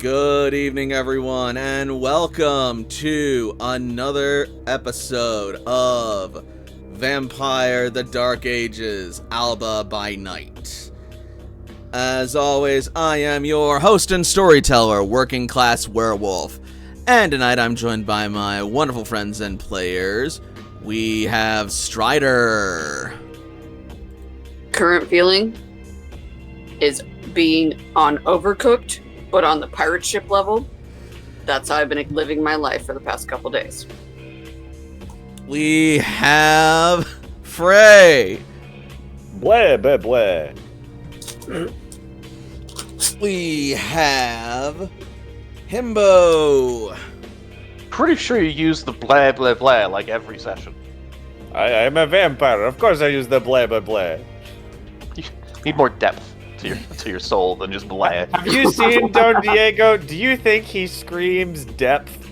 Good evening, everyone, and welcome to another episode of Vampire: The Dark Ages, Alba by Night. As always, I am your host and storyteller, Working Class Werewolf, and tonight I'm joined by my wonderful friends and players. We have Strider. Current feeling is being on Overcooked, but on the pirate ship level. That's how I've been living my life for the past couple days. We have Frey. Blah, blah, blah. We have Himbo. Pretty sure you use the blah blah blah like every session. I'm a vampire. Of course I use the blah, blah, blah. You need more depth to your soul than just blah. Have you seen Don Diego? Do you think he screams depth?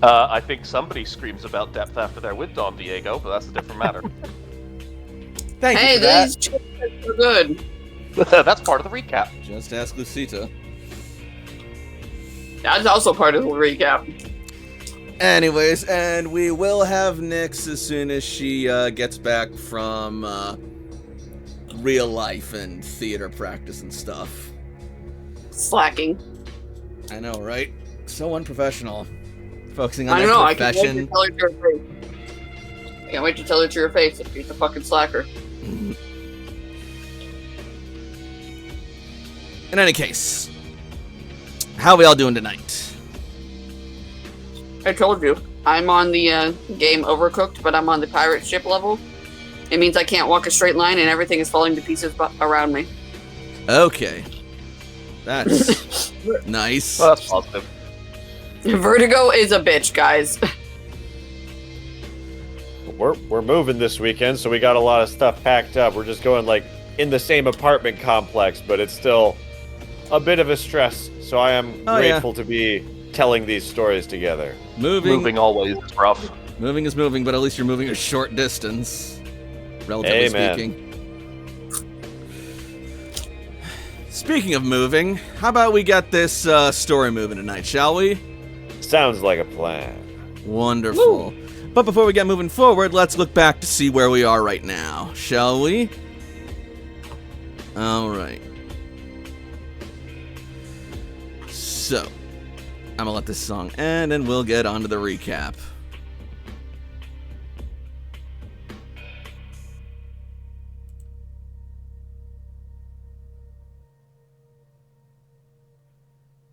I think somebody screams about depth after they're with Don Diego, but that's a different matter. Thank you Hey, for that. these chips are so good. That's part of the recap. Just ask Lucita. That's also part of the recap. Anyways, and we will have Nyx as soon as she gets back from real life and theater practice and stuff. Slacking. I know, right? So unprofessional. Focusing on I their know, profession. I can't wait to tell her to her face. Can't wait to tell her to your face if she's a fucking slacker. In any case, how are we all doing tonight? I told you, I'm on the game Overcooked, but I'm on the pirate ship level. It means I can't walk a straight line and everything is falling to pieces around me. Okay. That's nice. Well, that's positive. Vertigo is a bitch, guys. We're moving this weekend, so we got a lot of stuff packed up. We're just going like in the same apartment complex, but it's still a bit of a stress. So I am grateful to be telling these stories together. Moving always is rough. Moving is moving, but at least you're moving a short distance, relatively speaking. Speaking of moving, how about we get this story moving tonight, shall we? Sounds like a plan. Wonderful. Woo. But before we get moving forward, let's look back to see where we are right now, shall we? Alright. So, I'm gonna let this song end and we'll get on to the recap.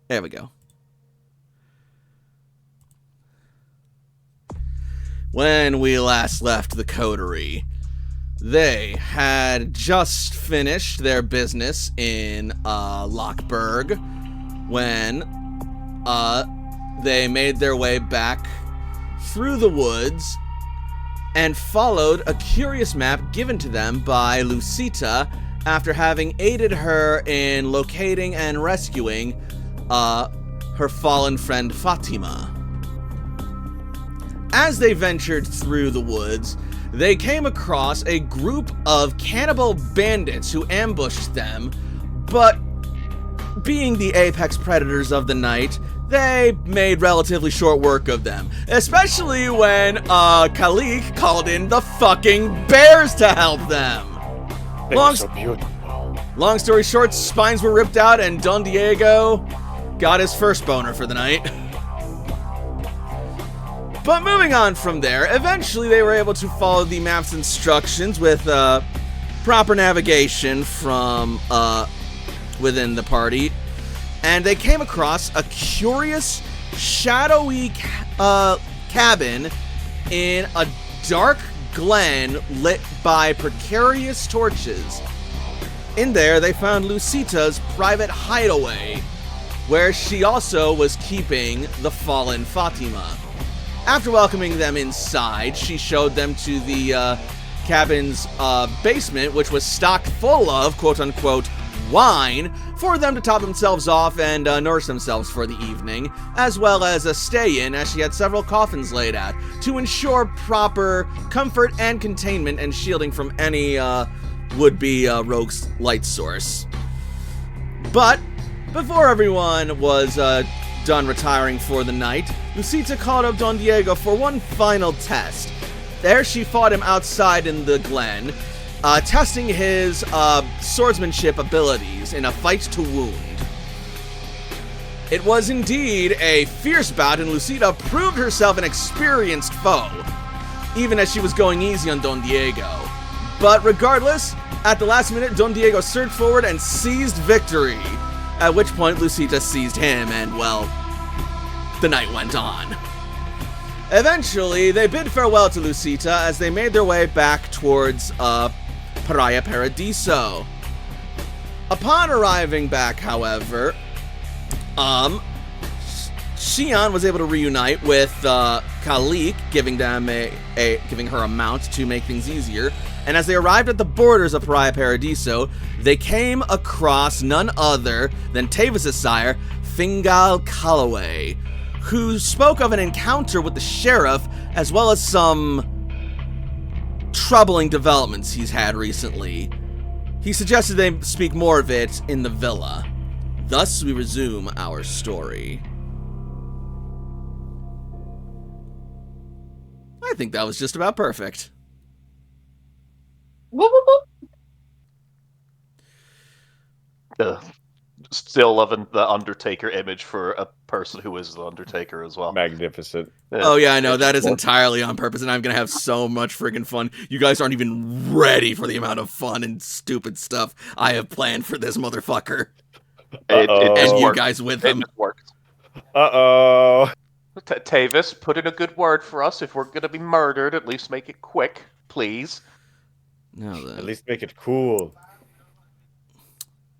There we go. When we last left the coterie, they had just finished their business in Lockburg when they made their way back through the woods and followed a curious map given to them by Lucita after having aided her in locating and rescuing her fallen friend Fatima. As they ventured through the woods, they came across a group of cannibal bandits who ambushed them, but being the apex predators of the night, they made relatively short work of them, especially when Khalik called in the fucking bears to help them. Long story short, spines were ripped out and Don Diego got his first boner for the night. But moving on from there, eventually they were able to follow the map's instructions with proper navigation from within the party, and they came across a curious, shadowy cabin in a dark glen lit by precarious torches. In there, they found Lucita's private hideaway, where she also was keeping the fallen Fatima. After welcoming them inside, she showed them to the cabin's basement, which was stocked full of quote-unquote wine for them to top themselves off and nourish themselves for the evening, as well as a stay-in, as she had several coffins laid out to ensure proper comfort and containment and shielding from any would-be rogue's light source. But Before everyone was done retiring for the night, Lucita called up Don Diego for one final test. There she fought him outside in the glen, testing his swordsmanship abilities in a fight to wound. It was indeed a fierce bout, and Lucita proved herself an experienced foe, even as she was going easy on Don Diego. But regardless, at the last minute, Don Diego surged forward and seized victory, at which point Lucita seized him, and, well, the night went on. Eventually, they bid farewell to Lucita as they made their way back towards Praia Paradiso. Upon arriving back, however, Xian was able to reunite with Khalik, giving her a mount to make things easier. And as they arrived at the borders of Praia Paradiso, they came across none other than Tavis' sire, Fingal Calloway, who spoke of an encounter with the sheriff, as well as some troubling developments he's had recently. He suggested they speak more of it in the villa. Thus, we resume our story. I think that was just about perfect. Whoop, whoop, whoop. Still loving the Undertaker image for a person who is the Undertaker as well. Magnificent. Oh yeah, I know, that is entirely on purpose, and I'm gonna have so much friggin' fun. You guys aren't even ready for the amount of fun and stupid stuff I have planned for this motherfucker. It You guys with him. It just worked. Uh-oh. Tavis, put in a good word for us. If we're gonna be murdered, at least make it quick, please. Now then. At least make it cool.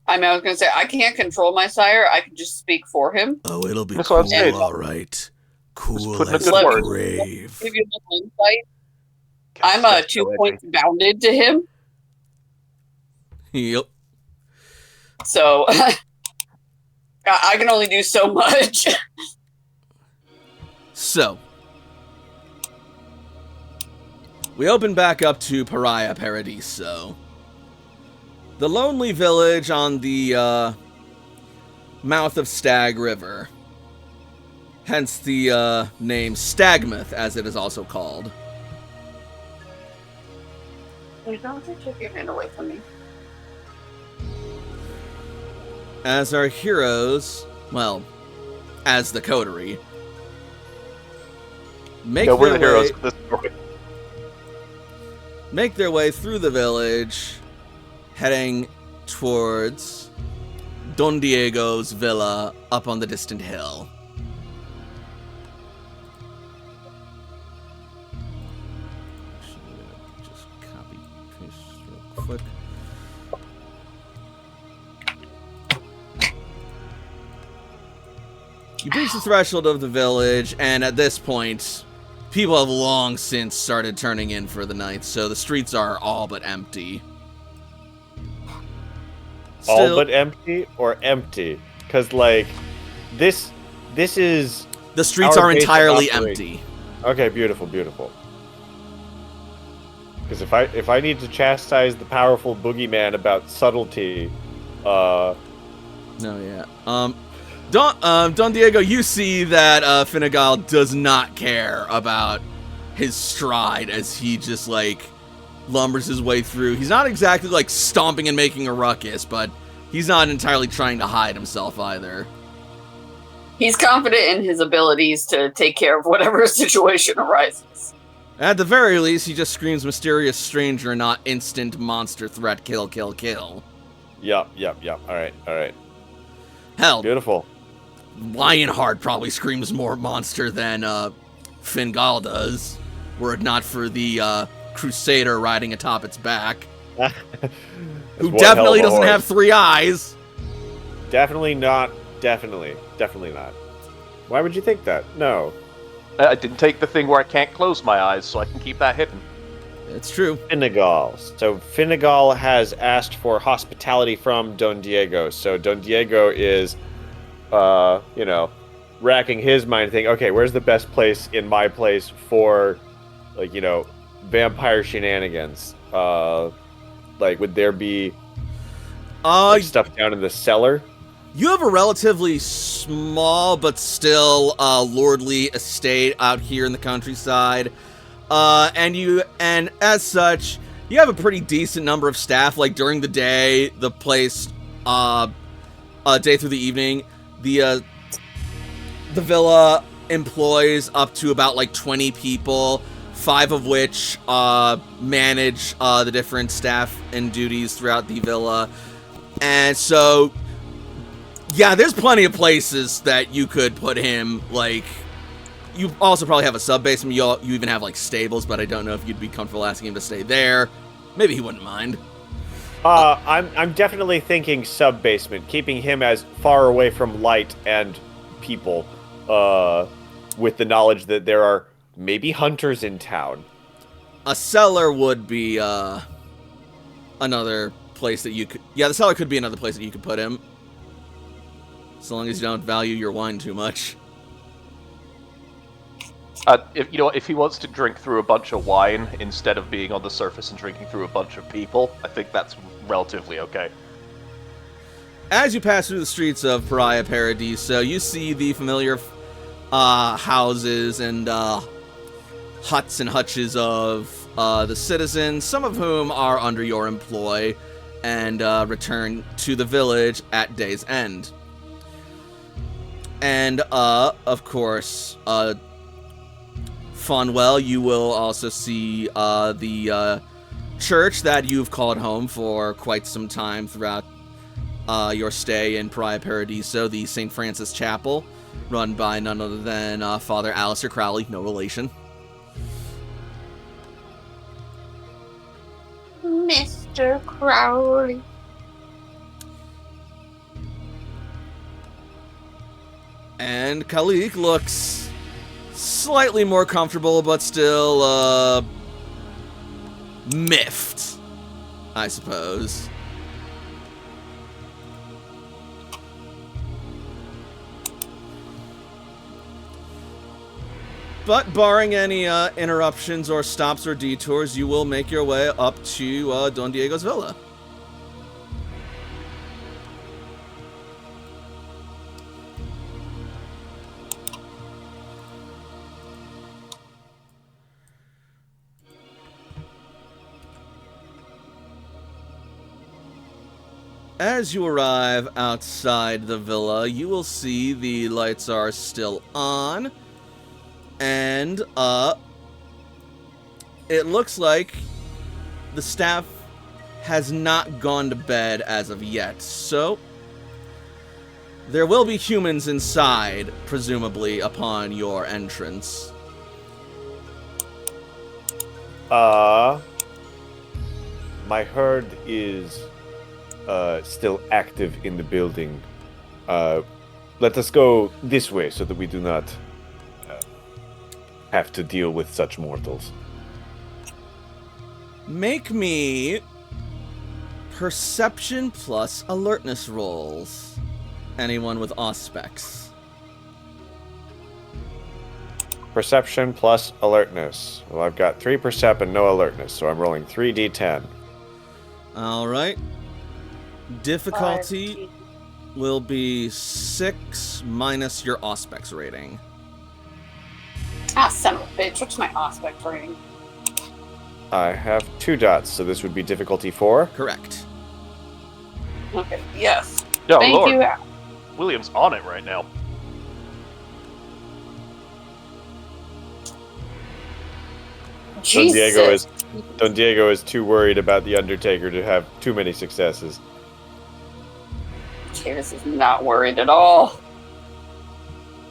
I mean, I was going to say, I can't control my sire. I can just speak for him. Oh, it'll be That's what I'm cool, saying. all right. Cool put in a as good the word. grave. Give you a little insight. I'm 2 points bounded to him. Yep. So I can only do so much. So, we open back up to Praia Paradiso. The lonely village on the mouth of Stag River. Hence the name Stagmouth, as it is also called. Please don't take your hand away from me. As our heroes, well, as the coterie, make No, we're their the heroes way, of this story. make their way through the village, heading towards Don Diego's villa up on the distant hill. Just copy paste real quick. You reach the threshold of the village, and at this point, people have long since started turning in for the night, so the streets are all but empty. All but empty or empty? Because, like, this is... The streets our are base of entirely operation. empty. Okay, beautiful, beautiful. Because if I need to chastise the powerful boogeyman about subtlety, No, yeah. Don Diego, you see that Finnegal does not care about his stride as he just, like, lumbers his way through. He's not exactly, like, stomping and making a ruckus, but he's not entirely trying to hide himself either. He's confident in his abilities to take care of whatever situation arises. At the very least, he just screams mysterious stranger, not instant monster threat, kill, kill, kill. Yup. Alright. Hell, Beautiful. Lionheart probably screams more monster than Fingal does, were it not for the Crusader riding atop its back, who one definitely hell of a doesn't have horse. 3 eyes. Definitely not. Definitely not. Why would you think that? No. I didn't take the thing where I can't close my eyes, so I can keep that hidden. It's true. Finnegal. So Finnegal has asked for hospitality from Don Diego. So Don Diego is, racking his mind, thinking, okay, where's the best place in my place for, like, vampire shenanigans? Like, would there be stuff down in the cellar? You have a relatively small but still lordly estate out here in the countryside, and as such, you have a pretty decent number of staff. Like during the day, the place, day through the evening, the villa employs up to about like 20 people, 5 of which manage the different staff and duties throughout the villa, and so. Yeah, there's plenty of places that you could put him, like, you also probably have a sub-basement, you even have, like, stables, but I don't know if you'd be comfortable asking him to stay there. Maybe he wouldn't mind. I'm definitely thinking sub-basement, keeping him as far away from light and people, with the knowledge that there are maybe hunters in town. A cellar would be, another place that you could, yeah, the cellar could be another place that you could put him. So long as you don't value your wine too much. If he wants to drink through a bunch of wine instead of being on the surface and drinking through a bunch of people, I think that's relatively okay. As you pass through the streets of Pariah Paradiso, you see the familiar houses and huts and hutches of the citizens, some of whom are under your employ, and return to the village at day's end. And, of course, Fonwell, you will also see the church that you've called home for quite some time throughout your stay in Pariah Paradiso, the St. Francis Chapel, run by none other than Father Alistair Crowley, no relation. Mr. Crowley. And Khalik looks slightly more comfortable, but still, miffed, I suppose. But barring any interruptions or stops or detours, you will make your way up to Don Diego's villa. As you arrive outside the villa, you will see the lights are still on, and it looks like the staff has not gone to bed as of yet, so there will be humans inside, presumably, upon your entrance. My herd is still active in the building. Let us go this way so that we do not have to deal with such mortals. Make me perception plus alertness rolls. Anyone with auspex. Perception plus alertness. Well, I've got 3 percep and no alertness, so I'm rolling 3d10. Alright. Difficulty will be 6 minus your auspex rating. Ah, son of a bitch. What's my aspect rating? I have 2 dots, so this would be difficulty 4. Correct. Okay, yes. Oh, Thank Lord. you. William's on it right now. Jesus. Don Diego is too worried about the Undertaker to have too many successes. Davis is not worried at all.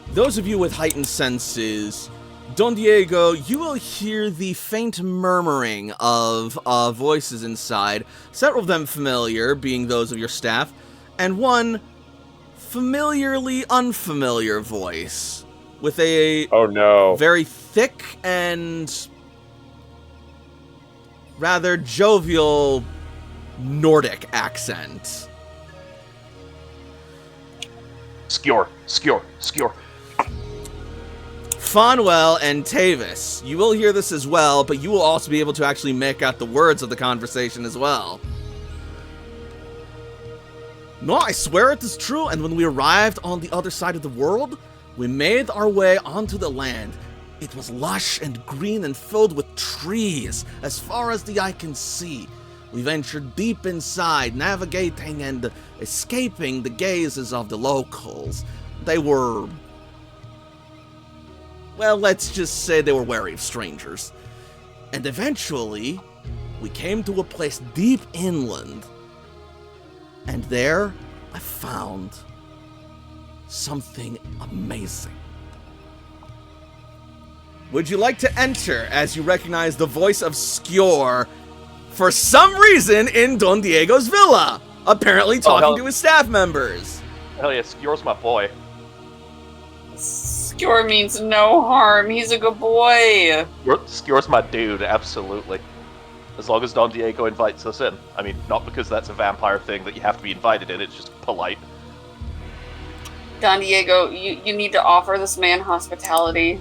Those of you with heightened senses, Don Diego, you will hear the faint murmuring of voices inside, several of them familiar, being those of your staff, and one familiarly unfamiliar voice, with a very thick and rather jovial Nordic accent. Skjor. Fonwell and Tavis, you will hear this as well, but you will also be able to actually make out the words of the conversation as well. No, I swear it is true, and when we arrived on the other side of the world, we made our way onto the land. It was lush and green and filled with trees, as far as the eye can see. We ventured deep inside, navigating and escaping the gazes of the locals. They were... well, let's just say they were wary of strangers. And eventually, we came to a place deep inland. And there, I found something amazing. Would you like to enter as you recognize the voice of Skjor for some reason in Don Diego's villa? Apparently talking to his staff members. Hell yeah, Skjor's my boy. Skjor means no harm. He's a good boy. Skjor's my dude, absolutely. As long as Don Diego invites us in. I mean, not because that's a vampire thing that you have to be invited in, it's just polite. Don Diego, you need to offer this man hospitality.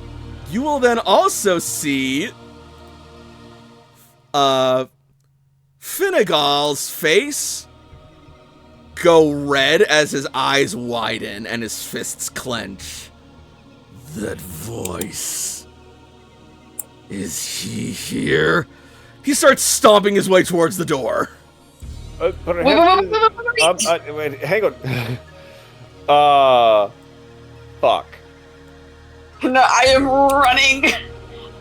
You will then also see Finnegal's face go red as his eyes widen and his fists clench. That voice. Is he here? He starts stomping his way towards the door. Wait, hang on. Fuck. No, I am running.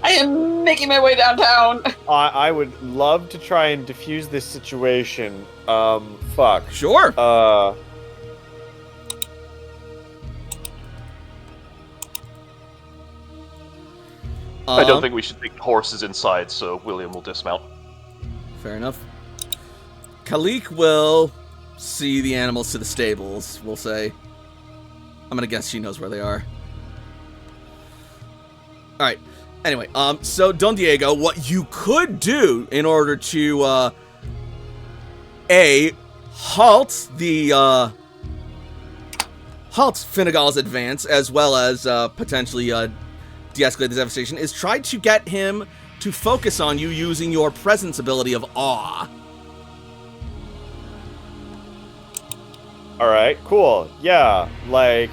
I am making my way downtown. I would love to try and defuse this situation. Fuck. Sure. I don't think we should take the horses inside, so William will dismount. Fair enough. Kalik will see the animals to the stables, we'll say. I'm gonna guess she knows where they are. Alright. Anyway, so Don Diego, what you could do in order to, halt Finnegal's advance, as well as, potentially, de-escalate the devastation, is try to get him to focus on you using your presence ability of awe. Alright, cool. Yeah, like,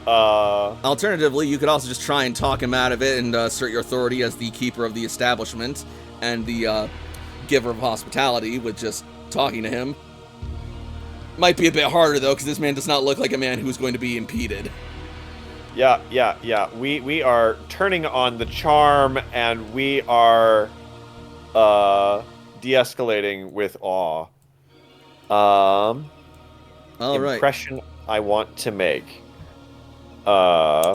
Alternatively, you could also just try and talk him out of it and assert your authority as the keeper of the establishment and the giver of hospitality with just talking to him. Might be a bit harder, though, because this man does not look like a man who's going to be impeded. Yeah. We are turning on the charm, and we are de-escalating with awe. All right. Impression I want to make. I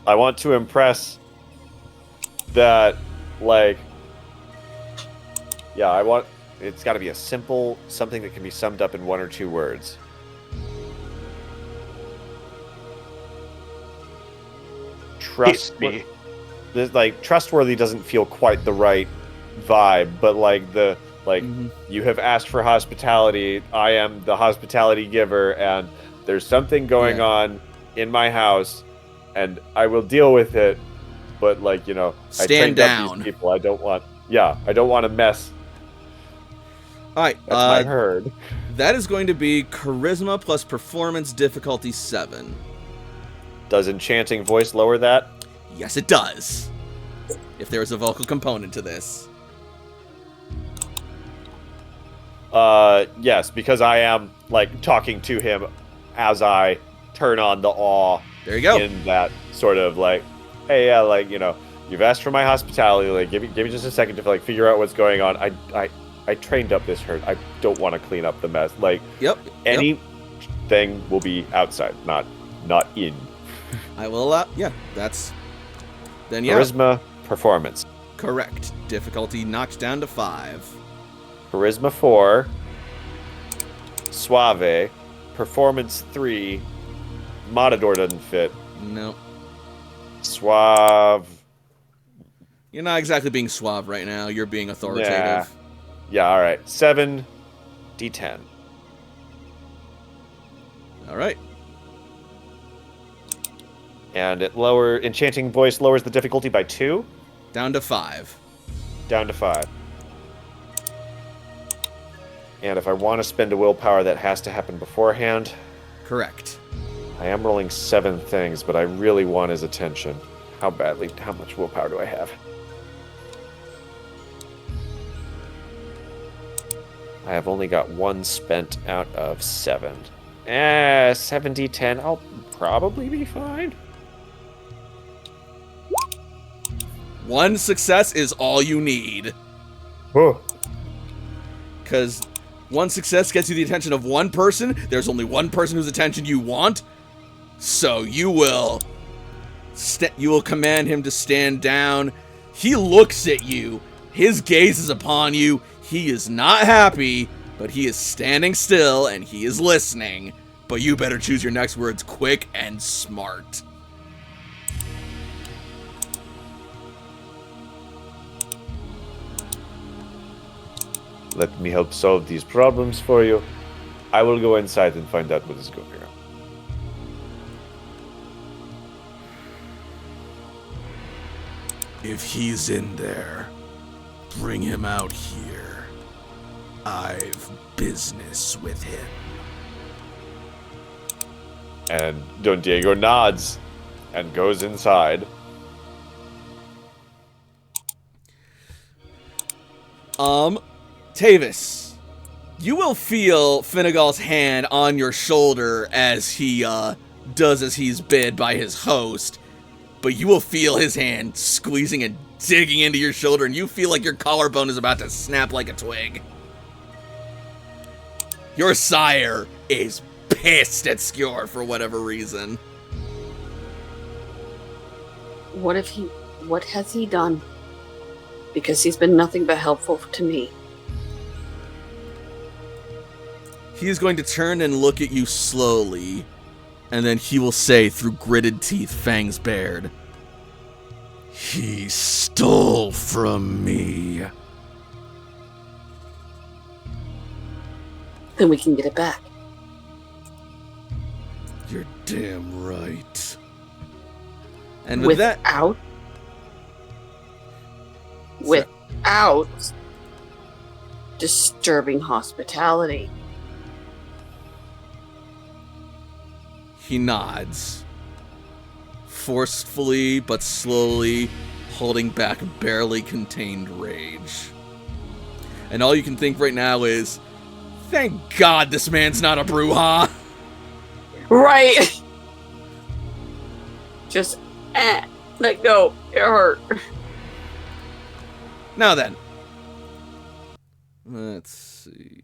want to impress that, like, yeah, it's got to be a simple, something that can be summed up in one or two words. Trustworthy doesn't feel quite the right vibe, but you have asked for hospitality. I am the hospitality giver, and there's something going on in my house, and I will deal with it. But stand down. These people. I don't want to mess. All right, that's my herd. That is going to be charisma plus performance difficulty 7. Does enchanting voice lower that? Yes, it does. If there is a vocal component to this. Yes, because I am talking to him as I turn on the awe. There you go. In that sort of hey, yeah, you've asked for my hospitality. Give me just a second to figure out what's going on. I trained up this herd. I don't want to clean up the mess. Anything will be outside, not in. I will allow. Yeah, that's. Then yeah. Charisma performance. Correct. Difficulty knocked down to 5. Charisma 4. Suave. Performance 3. Matador doesn't fit. No. Suave. You're not exactly being suave right now. You're being authoritative. Yeah, alright. 7 D10. Alright. And enchanting voice lowers the difficulty by 2. Down to 5. Down to 5. And if I want to spend a willpower, that has to happen beforehand. Correct. I am rolling 7 things, but I really want his attention. How much willpower do I have? I have only got 1 spent out of 7. 70-10, I'll probably be fine. 1 success is all you need. Oh. Because 1 success gets you the attention of 1 person. There's only 1 person whose attention you want. So you will command him to stand down. He looks at you. His gaze is upon you. He is not happy, but he is standing still and he is listening. But you better choose your next words quick and smart. Let me help solve these problems for you. I will go inside and find out what is going on. If he's in there, bring him out here. I've business with him. And Don Diego nods and goes inside. Tavis, you will feel Finnegal's hand on your shoulder as he does as he's bid by his host, but you will feel his hand squeezing and digging into your shoulder, and you feel like your collarbone is about to snap like a twig. Your sire is pissed at Skjor for whatever reason. What has he done? Because he's been nothing but helpful to me. He is going to turn and look at you slowly, and then he will say through gritted teeth, fangs bared, "He stole from me." Then we can get it back. You're damn right. And without disturbing hospitality. He nods, forcefully but slowly holding back barely contained rage. And all you can think right now is, thank God this man's not a Bruja. Right. Just, let go. It hurt. Now then, let's see.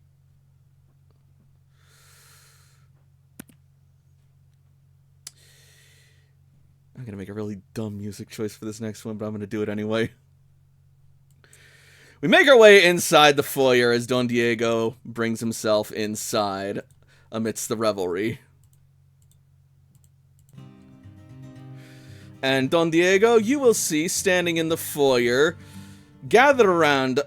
I'm going to make a really dumb music choice for this next one, but I'm going to do it anyway. We make our way inside the foyer as Don Diego brings himself inside amidst the revelry. And Don Diego, you will see standing in the foyer, gathered around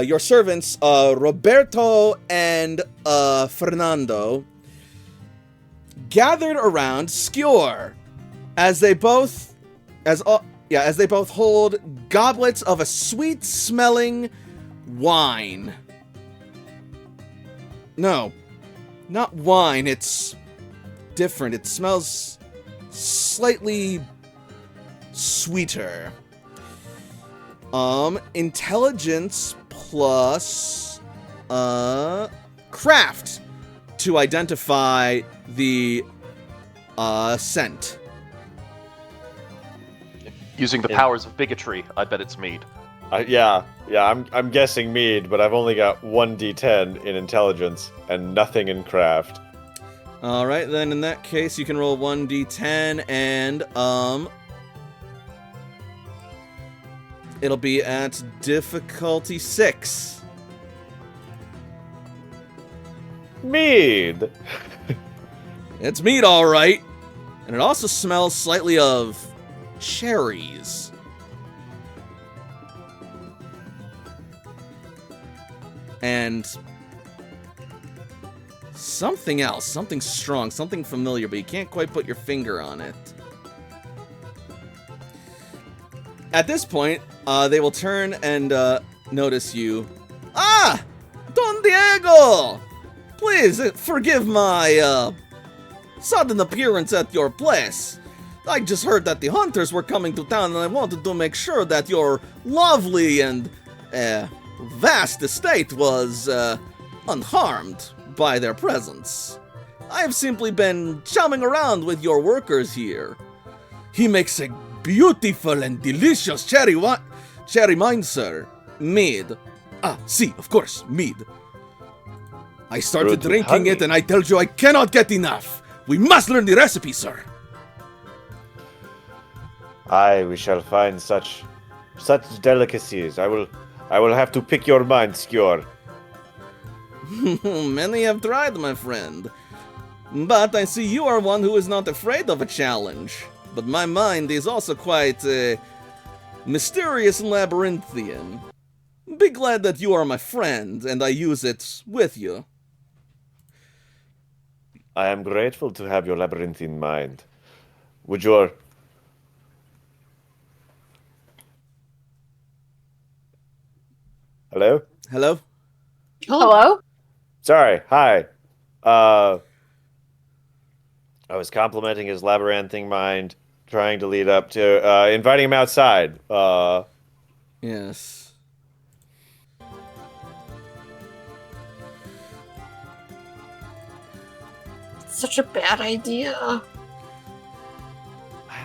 your servants, Roberto and Fernando, gathered around Skjor as they both hold goblets of a sweet-smelling wine. No, not wine. It's different. It smells slightly sweeter. Intelligence plus craft to identify the scent. Using the powers of bigotry, I bet it's mead. I'm guessing mead, but I've only got 1d10 in intelligence and nothing in craft. All right, then in that case, you can roll 1d10 and it'll be at difficulty 6. Mead. It's mead, all right, and it also smells slightly of cherries. And something else, something strong, something familiar, but you can't quite put your finger on it. At this point, they will turn and notice you. Ah! Don Diego! Please, forgive my sudden appearance at your place. I just heard that the hunters were coming to town, and I wanted to make sure that your lovely and vast estate was unharmed by their presence. I have simply been chumming around with your workers here. He makes a beautiful and delicious cherry wine, sir. Mead. Ah, see, of course, mead. I started Good drinking honey. it, and I told you I cannot get enough. We must learn the recipe, sir. Aye, we shall find such delicacies. I will have to pick your mind, Skjor. Many have tried, my friend. But I see you are one who is not afraid of a challenge. But my mind is also quite mysterious and labyrinthian. Be glad that you are my friend, and I use it with you. I am grateful to have your labyrinthine mind. Would your... Hello? Hello? Hello? Sorry, hi. I was complimenting his labyrinthine mind, trying to lead up to inviting him outside. Yes. Such a bad idea.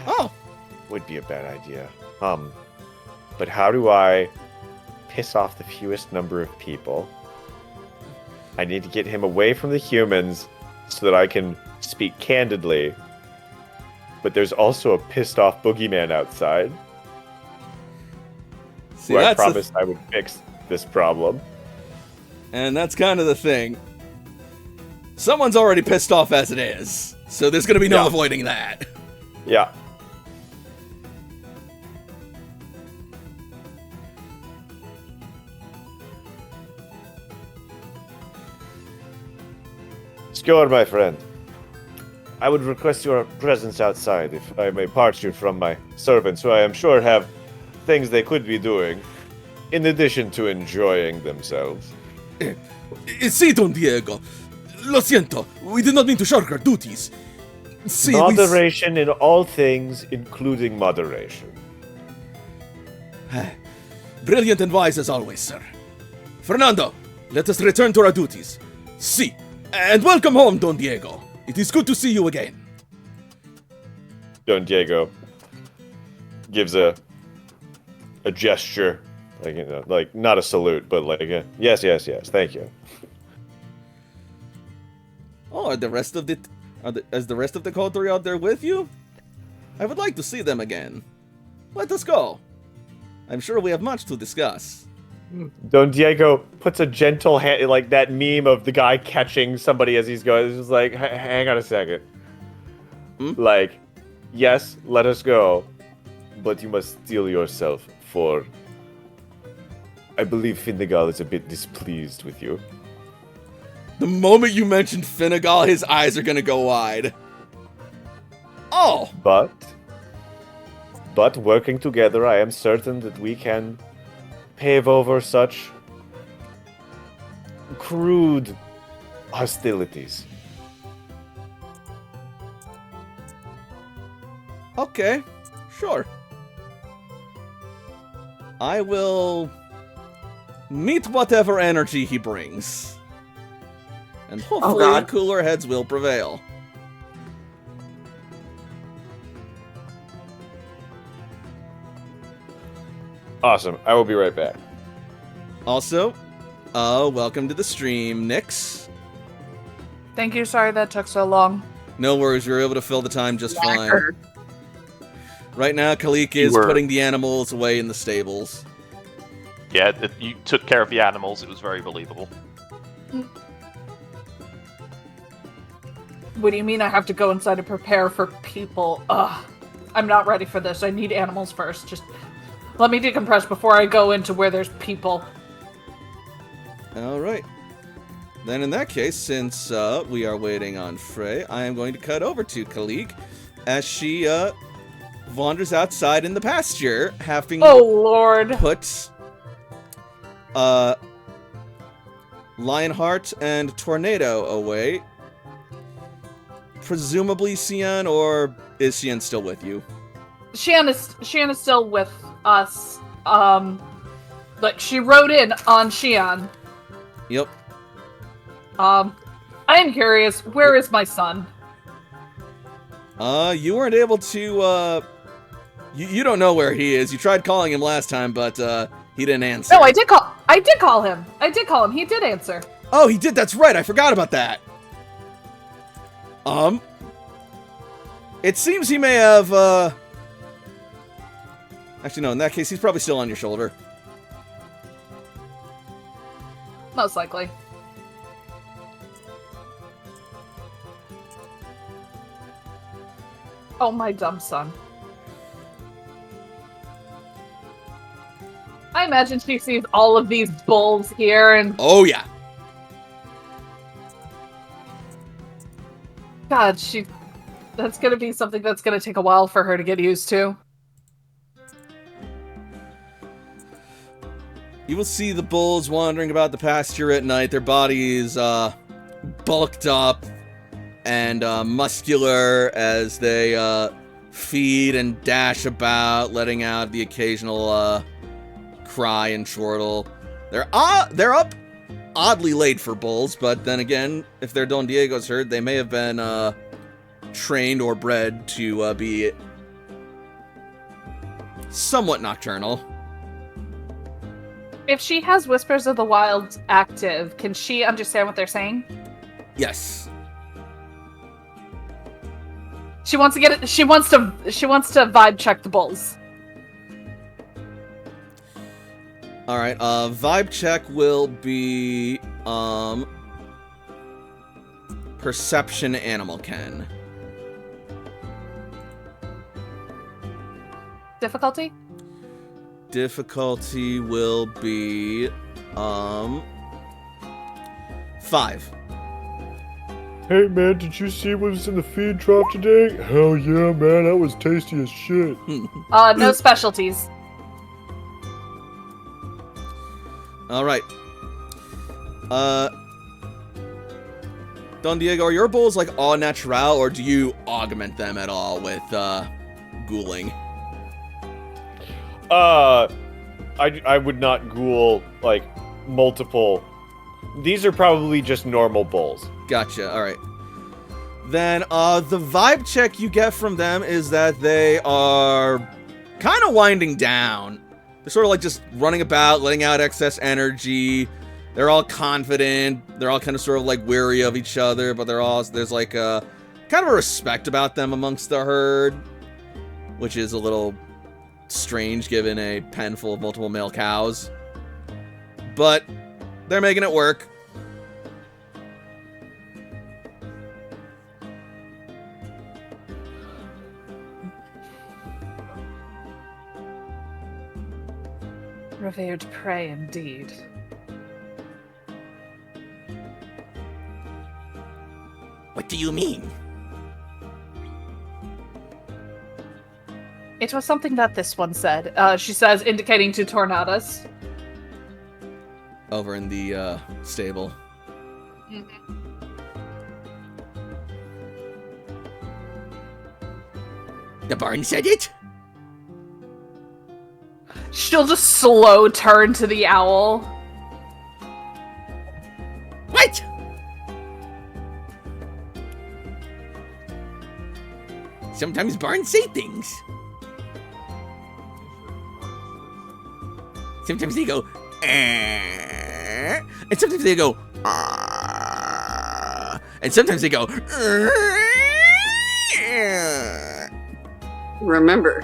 Oh, Would be a bad idea. But how do I piss off the fewest number of people? I need to get him away from the humans so that I can speak candidly. But there's also a pissed off boogeyman outside. see, Who I that's promised I would fix this problem. and that's kind of the thing. Someone's already pissed off as it is, so there's gonna be no Yeah. avoiding that. Yeah. Skjor, my friend. I would request your presence outside if I may part you from my servants, who I am sure have things they could be doing, in addition to enjoying themselves. Sí, Don Diego. Lo siento. We did not mean to shirk our duties. See, Moderation in all things, including moderation. Brilliant and wise as always, sir. Fernando, let us return to our duties. See, and welcome home, Don Diego. It is good to see you again. Don Diego gives a gesture, like, you know, like not a salute, but like a, yes, thank you. Oh, are the rest of is the rest of the coterie out there with you? I would like to see them again. Let us go. I'm sure we have much to discuss. Don Diego puts a gentle hand, like that meme of the guy catching somebody as he's going. It's just like, hang on a second. Like, yes, let us go, but you must steel yourself for. I believe Finnegal is a bit displeased with you. The moment you mention Finnegal, his eyes are gonna go wide. Oh! But working together, I am certain that we can pave over such crude hostilities. Okay, sure. I will meet whatever energy he brings. And hopefully God. cooler heads will prevail. Awesome. I will be right back. Also, welcome to the stream, Nyx. Thank you. Sorry that took so long. No worries, you're able to fill the time just Yeah, I fine. heard. Right now, Kalik is You were- putting the animals away in the stables. Yeah, you took care of the animals. It was very believable. What do you mean I have to go inside and prepare for people? Ugh. I'm not ready for this. I need animals first. Just let me decompress before I go into where there's people. Alright. Then in that case, since we are waiting on Frey, I am going to cut over to Kalik as she wanders outside in the pasture, having Oh, Lord. put Lionheart and Tornado away. Presumably Xian, or is Xian still with you? Xian is still with us. Like, she rode in on Xian. Yep. I am curious, where is my son? You weren't able to, you don't know where he is. You tried calling him last time, but, he didn't answer. No, I did call him. He did answer. Oh, he did, that's right, I forgot about that. It seems he may have, actually, no, in that case, he's probably still on your shoulder. Most likely. Oh, my dumb son. I imagine she sees all of these bulls here and... Oh, yeah. God, that's gonna be something that's gonna take a while for her to get used to. You will see the bulls wandering about the pasture at night. Their bodies, bulked up and, muscular as they, feed and dash about, letting out the occasional, cry and chortle. They're up oddly late for bulls, but then again, if they're Don Diego's herd, they may have been, trained or bred to, be somewhat nocturnal. If she has Whispers of the Wild active, can she understand what they're saying? Yes. She wants to get it. She wants to vibe check the bulls. All right. Vibe check will be perception animal ken. Difficulty? Difficulty will be 5. Hey man, did you see what was in the feed drop today? Hell yeah, man, that was tasty as shit. No specialties. All right. Don Diego, are your bulls like all natural, or do you augment them at all with ghouling? I would not ghoul like multiple. These are probably just normal bulls. Gotcha. All right. Then the vibe check you get from them is that they are kind of winding down. They're sort of like just running about, letting out excess energy. They're all confident. They're all kind of sort of like weary of each other, but there's like a kind of a respect about them amongst the herd, which is a little strange given a pen full of multiple male cows. But they're making it work. Revered prey indeed. What do you mean? It was something that this one said. She says, indicating to Tornados. Over in the stable. Mm-hmm. The barn said it? She'll just slow turn to the owl. What? Sometimes barns say things. Sometimes they go, and sometimes they go, and sometimes they go. Remember,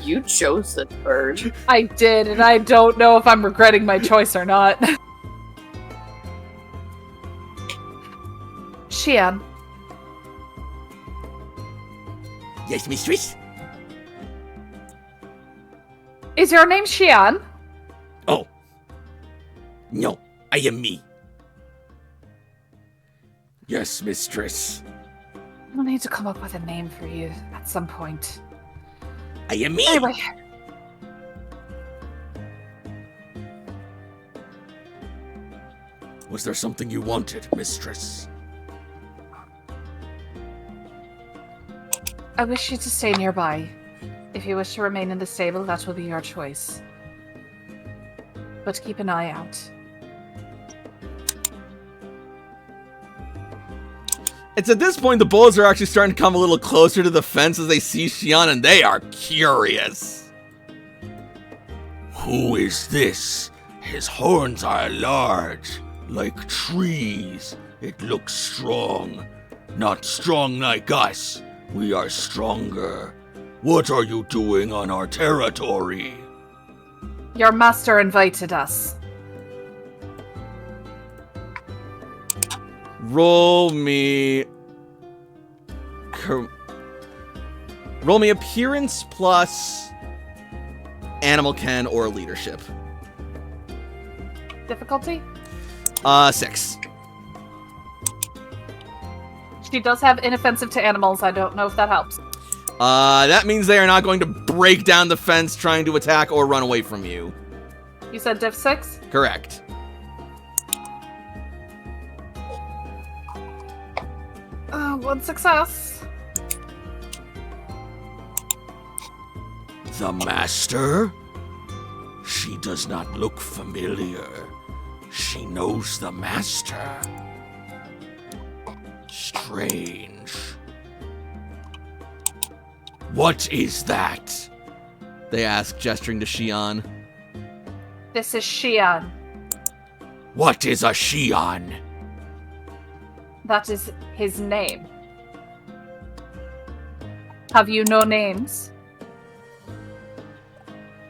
you chose this bird. I did, and I don't know if I'm regretting my choice or not. Xian. Yes, mistress? Is your name Xian? Oh. No, I am me. Yes, mistress. We'll need to come up with a name for you at some point. I am me. Anyway, Was there something you wanted, mistress? I wish you to stay nearby. If you wish to remain in the stable, that will be your choice. But keep an eye out. It's at this point the bulls are actually starting to come a little closer to the fence as they see Xian, and they are curious. Who is this? His horns are large, like trees. It looks strong. Not strong like us. We are stronger. What are you doing on our territory? Your master invited us. Roll me appearance plus animal ken or leadership. Difficulty? 6. She does have inoffensive to animals. I don't know if that helps. That means they are not going to break down the fence trying to attack or run away from you. You said diff 6? Correct. One success. The master? She does not look familiar. She knows the master. Strange. What is that? They ask, gesturing to Xian. This is Xian. What is a Xian? That is his name. Have you no names?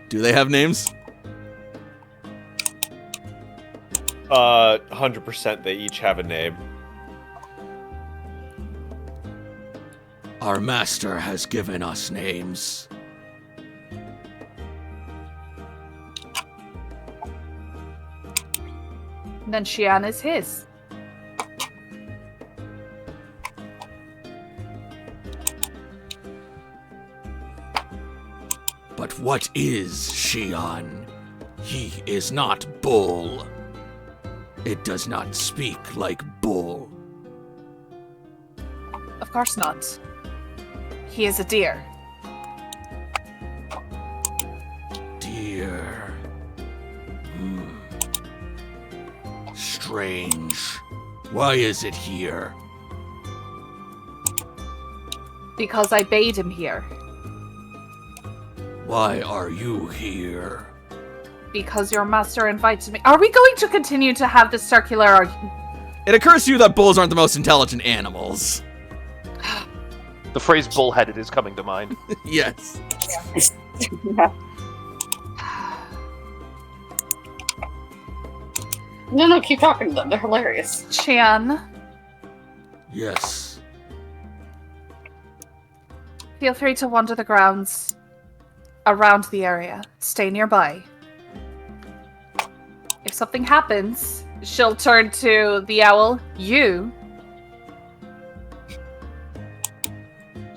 Do they have names? 100% they each have a name. Our master has given us names. Then Xian is his. But what is Xian? He is not bull. It does not speak like bull. Of course not. He is a deer. Dear. Strange. Why is it here? Because I bade him here. Why are you here? Because your master invited me. Are we going to continue to have this circular argument? It occurs to you that bulls aren't the most intelligent animals. The phrase bullheaded is coming to mind. Yes. No, keep talking to them. They're hilarious. Xian, Yes. feel free to wander the grounds around the area. Stay nearby. If something happens, she'll turn to the owl. You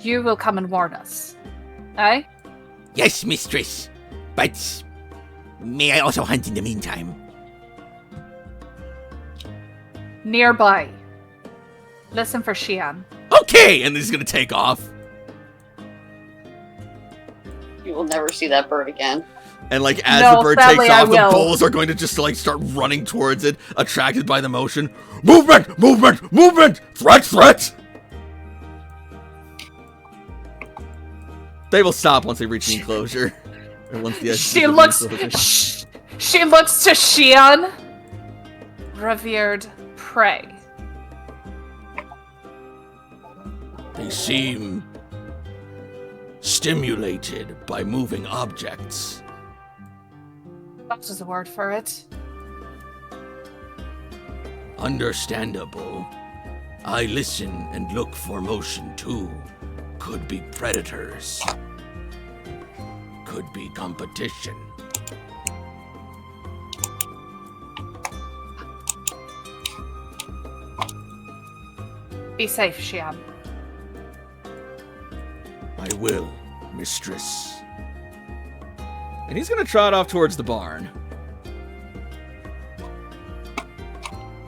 will come and warn us. Eh? Yes, mistress. But may I also hunt in the meantime? Nearby. Listen for Xian. Okay, and he's gonna take off. You will never see that bird again. And like as No, the bird sadly, takes I off, the will. bulls are going to just like start running towards it, attracted by the motion. Movement! Movement! Movement! Threat! Threat! They will stop once they reach the enclosure. Or once the edge She of the looks. enclosure. She looks to Xian. Revered prey. They seem stimulated by moving objects. That is a word for it. Understandable. I listen and look for motion too. Could be predators. Could be competition. Be safe, Xian. I will, mistress. And he's going to trot off towards the barn.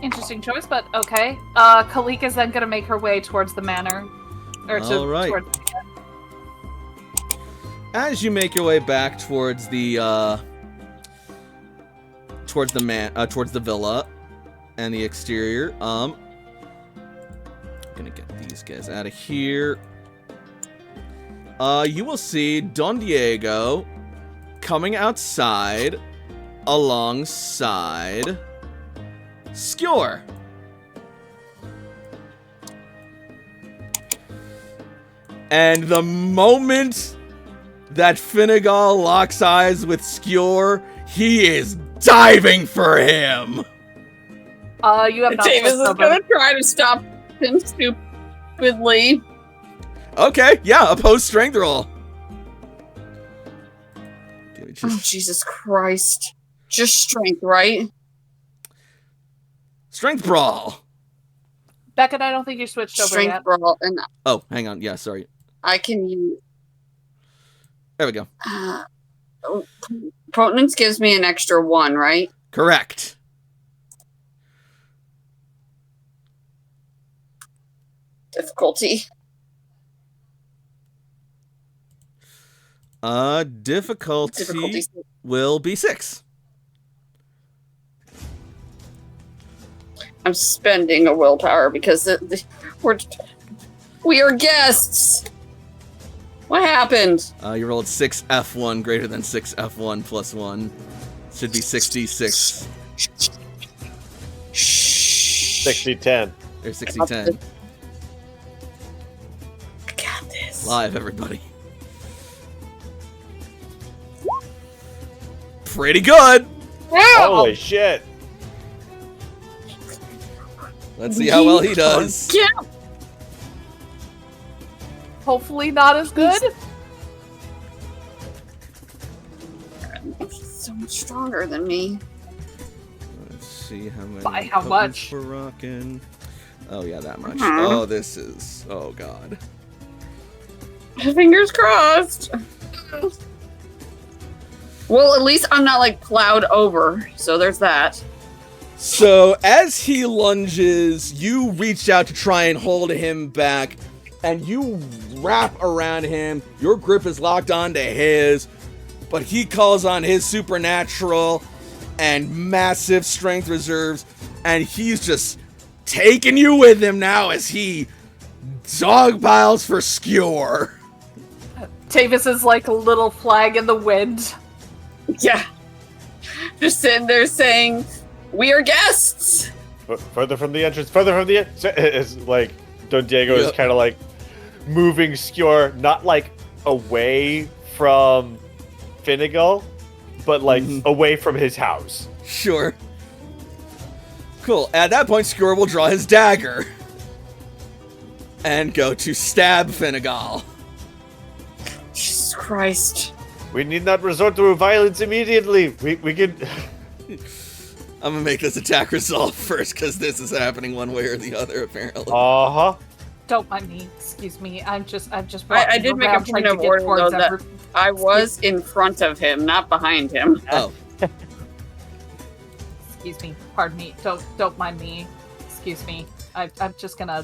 Interesting choice, but okay. Kalik is then going to make her way towards the manor. All right. As you make your way back towards the towards the villa and the exterior, I'm gonna get these guys out of here. You will see Don Diego coming outside alongside Skjor. And the moment that Finnegal locks eyes with Skjor, he is diving for him. You have not Davis is gonna try to stop him stupidly. Okay, yeah, opposed strength roll. Oh, Jesus Christ. Just strength, right? Strength brawl. Beckett, I don't think you switched over Strength yet. brawl, and Oh, hang on. Yeah, sorry. I can use... There we go. Potence gives me an extra 1, right? Correct. Difficulty. Difficulty will be 6. I'm spending a willpower because we are guests. What happened? You rolled 6 F1 greater than 6 F1 plus 1. Should be 66. 60-10. Or 60-10. I got this. Live, everybody. Pretty good. Holy shit. Let's see how well he does. Yeah. Hopefully not as good. He's so much stronger than me. Let's see how many. By how much? We're rocking. Oh yeah, that much. Mhm. Oh, this is. Oh god. Fingers crossed. Well, at least I'm not like plowed over, so there's that. So as he lunges, you reach out to try and hold him back, and you wrap around him. Your grip is locked onto his, but he calls on his supernatural and massive strength reserves, and he's just taking you with him now as he dogpiles for Skjor. Tavis is like a little flag in the wind. Yeah. Just sitting there saying, "We are guests." Further from the entrance, further from the it's like Don Diego is kind of like moving Skjor, not like away from Finnegal, but like away from his house. Sure. Cool. At that point, Skjor will draw his dagger and go to stab Finnegal. Jesus Christ. We need not resort to violence immediately. We can. I'm gonna make this attack resolve first because this is happening one way or the other, apparently. Don't mind me. Excuse me. I'm just. I did make a point of order though that I was in front of him, not behind him. Oh. Excuse me. Pardon me. Don't mind me. Excuse me. I'm just gonna.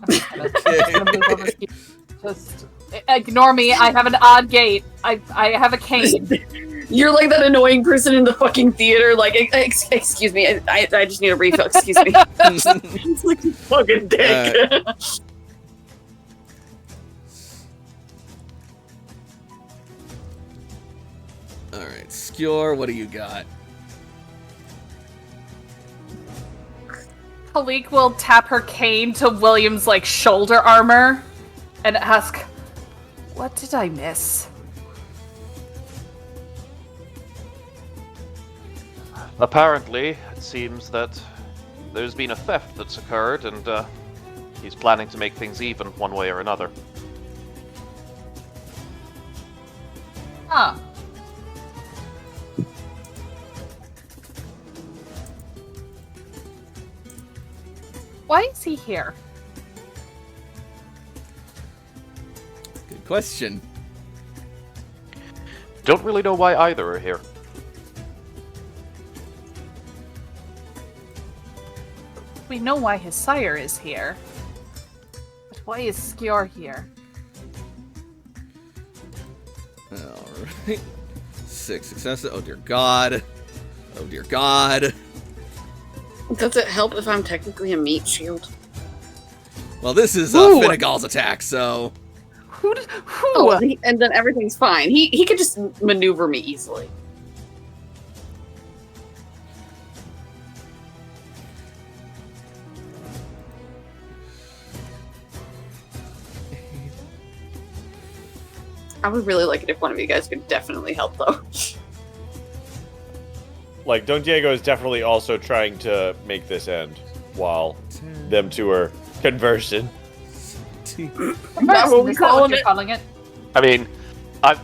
I'm just gonna move over. Just ignore me. I have an odd gait. I have a cane. You're like that annoying person in the fucking theater. Like, excuse me. I just need a refill. Excuse me. It's like a fucking dick. Alright, Skjor, what do you got? Kalik will tap her cane to William's like shoulder armor and ask, "What did I miss?" Apparently, it seems that there's been a theft that's occurred, and he's planning to make things even one way or another. Huh. Why is he here? Good question. Don't really know why either are here. We know why his sire is here. But why is Skjor here? Alright. 6 successes. Oh dear god. Oh dear god. Does it help if I'm technically a meat shield? Well, this is Finnegal's attack, so... Who? Oh, and then everything's fine. He could just maneuver me easily. I would really like it if one of you guys could definitely help, though. Like, Don Diego is definitely also trying to make this end while them two are conversing. That's what we calling it. Calling it. I mean, I'm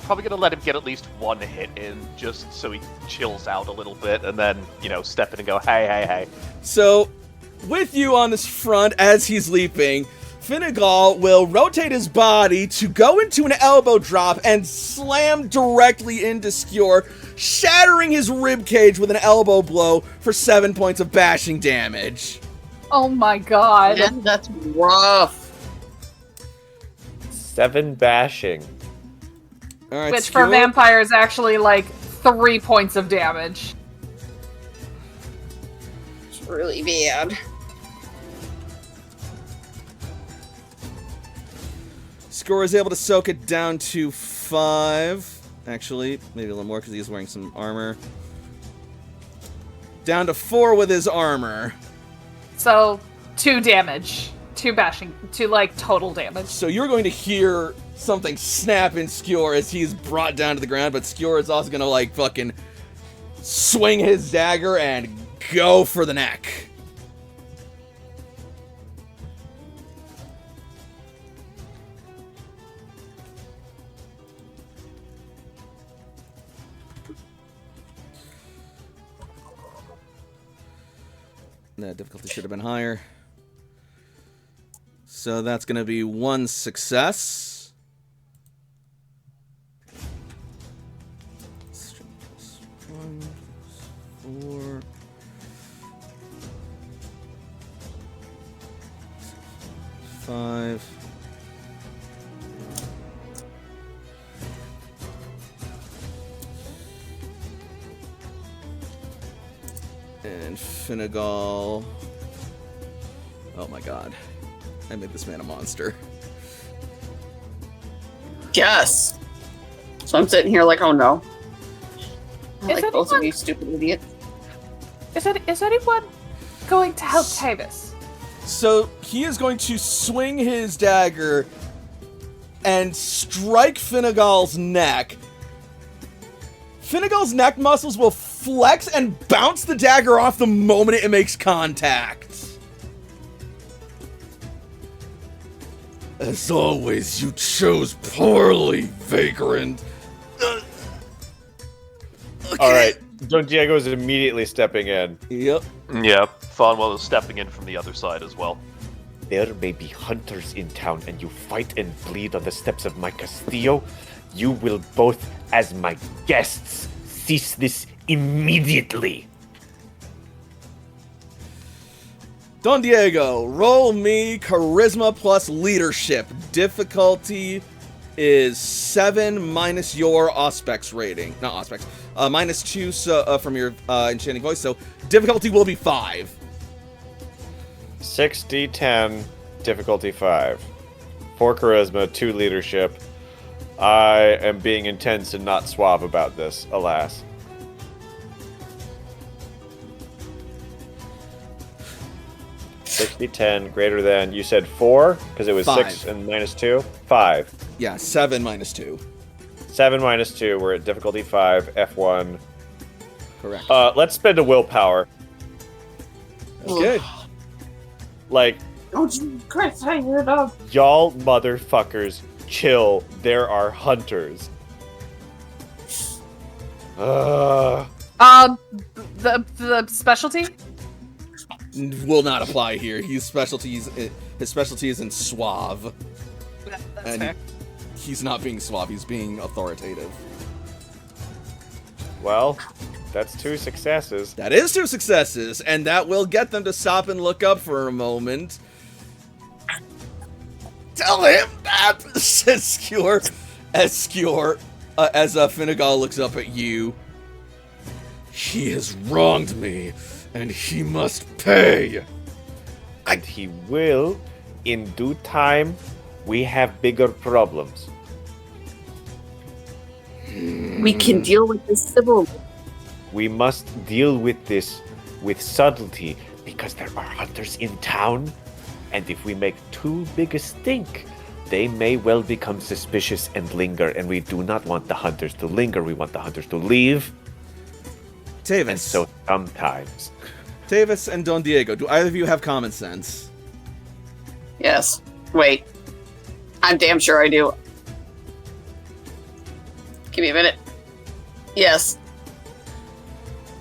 probably gonna let him get at least one hit in, just so he chills out a little bit, and then, step in and go, hey. So, with you on this front as he's leaping, Finnegal will rotate his body to go into an elbow drop and slam directly into Skjor, shattering his ribcage with an elbow blow for 7 points of bashing damage. Oh my god. Yeah, that's rough. 7 bashing. All right, Which for Skjor, vampires is actually like 3 points of damage. It's really bad. Skjor is able to soak it down to 5. Actually, maybe a little more because he's wearing some armor. Down to 4 with his armor. So 2 damage. 2 bashing. 2 like total damage. So you're going to hear something snap in Skjor as he's brought down to the ground, but Skjor is also going to like fucking swing his dagger and go for the neck. That difficulty should have been higher. So that's going to be 1 success. +1, +4. 5. And Finnegal. Oh my god. I made this man a monster. Yes. So I'm sitting here like, oh no. I Is like both of anyone- you stupid idiots. Is anyone going to help Tavis? So he is going to swing his dagger and strike Finnegal's neck. Finnegal's neck muscles will flex and bounce the dagger off the moment it makes contact. As always, you chose poorly, Vagrant. Okay. Alright, Don Diego is immediately stepping in. Yep. Yeah, Farnwell is stepping in from the other side as well. There may be hunters in town and you fight and bleed on the steps of my castillo. You will both, as my guests, cease this immediately. Don Diego, roll me charisma plus leadership. Difficulty is 7 minus your Auspex rating. Not Auspex. -2 so, from your enchanting voice, so difficulty will be 5. 6d10, difficulty 5. 4 charisma, 2 leadership. I am being intense and not suave about this, alas. (60-10) greater than, you said 4? Because it was 6 and -2? 5. Yeah, 7 minus 2. 7 minus 2, we're at difficulty 5, F1. Correct. Let's spend a willpower. Okay. Like, Don't you Chris, I hear it up. y'all motherfuckers, chill. There are hunters. The specialty? Will not apply here. His specialty is in suave. That's And fair. he's not being suave, he's being authoritative. Well, that's 2 successes. That is 2 successes, and that will get them to stop and look up for a moment. Tell him that, says Skjor, as Finnegal looks up at you. He has wronged me, and he must pay. And he will, in due time. We have bigger problems. We can deal with this civil. We must deal with this with subtlety because there are hunters in town, and if we make too big a stink, they may well become suspicious and linger, and we do not want the hunters to linger. We want the hunters to leave. Tavis. And so sometimes. Tavis and Don Diego, do either of you have common sense? Yes. Wait. I'm damn sure I do. Give me a minute. Yes.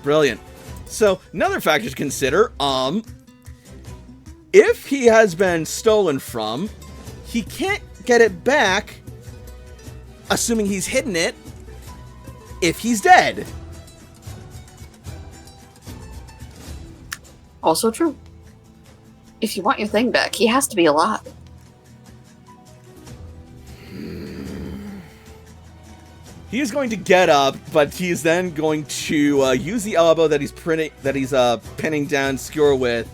Brilliant. So, another factor to consider, if he has been stolen from, he can't get it back, assuming he's hidden it, if he's dead. Also true. If you want your thing back, he has to be alive. He is going to get up, but he's then going to use the elbow that he's pinning down Skjor with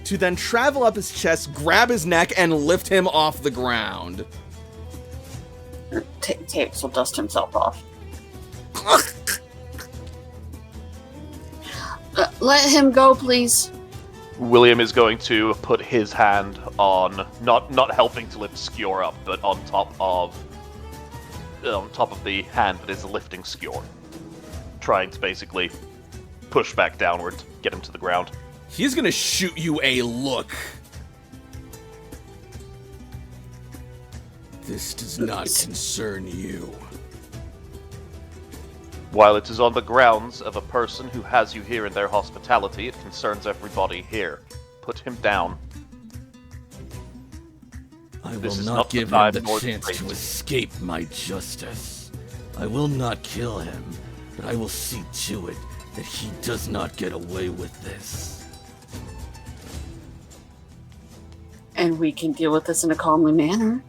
to then travel up his chest, grab his neck, and lift him off the ground. Tapes will dust himself off. Let him go, please. William is going to put his hand on, not helping to lift Skjor up, but on top of the hand that is lifting Skjor, trying to basically push back downward to get him to the ground. He's gonna shoot you a look. This does not concern you. While it is on the grounds of a person who has you here in their hospitality, it concerns everybody here. Put him down. I will This is not not give the him time the nor the chance place. to escape my justice. I will not kill him, but I will see to it that he does not get away with this. And we can deal with this in a calmly manner.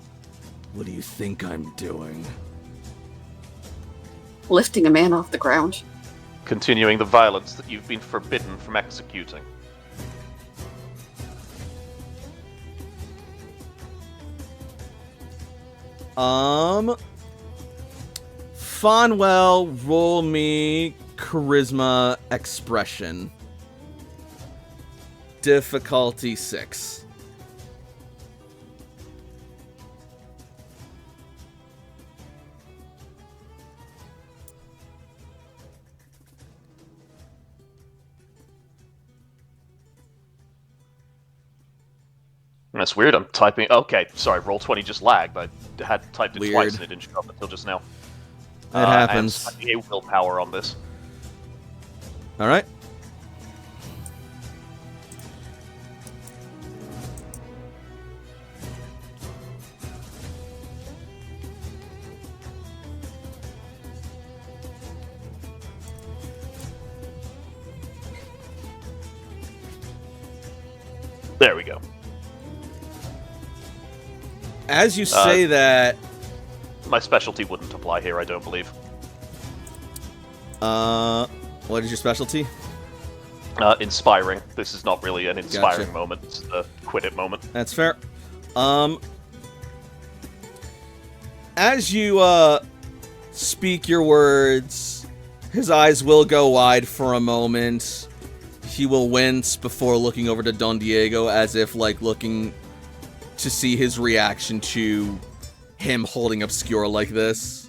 What do you think I'm doing? Lifting a man off the ground. Continuing the violence that you've been forbidden from executing. Fonwell, roll me charisma expression. Difficulty 6. That's weird, I'm typing... Okay, sorry, Roll20 just lagged. I had typed it Weird. twice and it didn't show up until just now. That happens. I am a willpower on this. All right. There we go. As you say that, My specialty wouldn't apply here, I don't believe. what is your specialty? Inspiring. This is not really an inspiring Gotcha. moment. It's a quit it moment. That's fair. As you speak your words, his eyes will go wide for a moment. He will wince before looking over to Don Diego as if like looking to see his reaction to him holding up Skjor like this.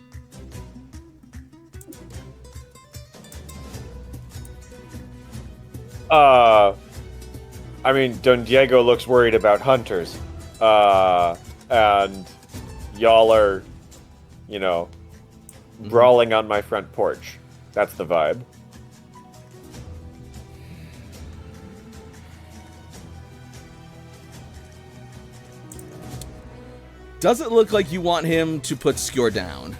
I mean, Don Diego looks worried about hunters. And y'all are, brawling on my front porch. That's the vibe. Does it look like you want him to put Skjor down?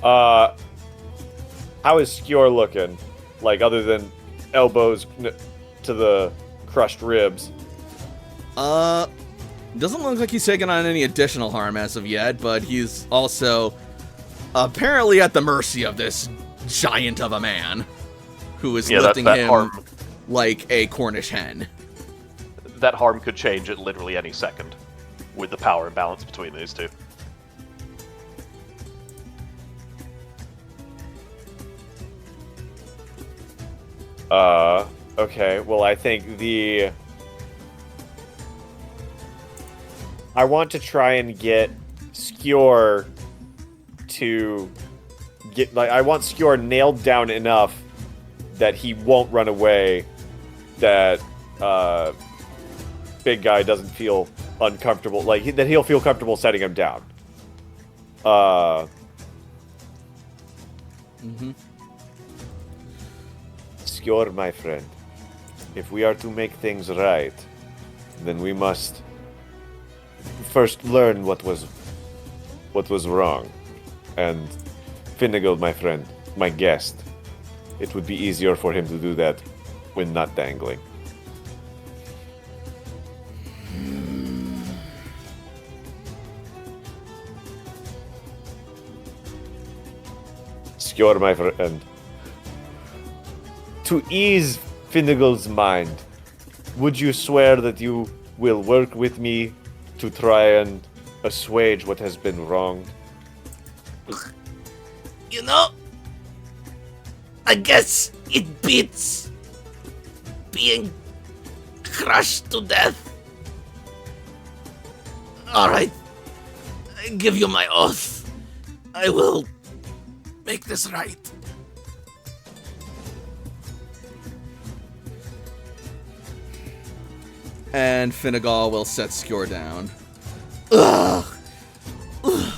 How is Skjor looking? Like, other than elbows to the crushed ribs. Doesn't look like he's taken on any additional harm as of yet, but he's also apparently at the mercy of this giant of a man who is lifting him harm, like a Cornish hen. that harm could change at literally any second with the power imbalance between these two. Okay, well, I think I want to try and get Skjor to get, like, I want Skjor nailed down enough that he won't run away, that, big guy doesn't feel uncomfortable, like, that he'll feel comfortable setting him down. Skjor, my friend, if we are to make things right, then we must first learn what was wrong. And Finnegal, my friend, my guest, it would be easier for him to do that when not dangling. Skjor, my friend, to ease Finnegal's mind, would you swear that you will work with me to try and assuage what has been wronged? You know, I guess it beats being crushed to death. Alright, I give you my oath. I will make this right. And Finnegal will set Skjor down. Ugh. Ugh.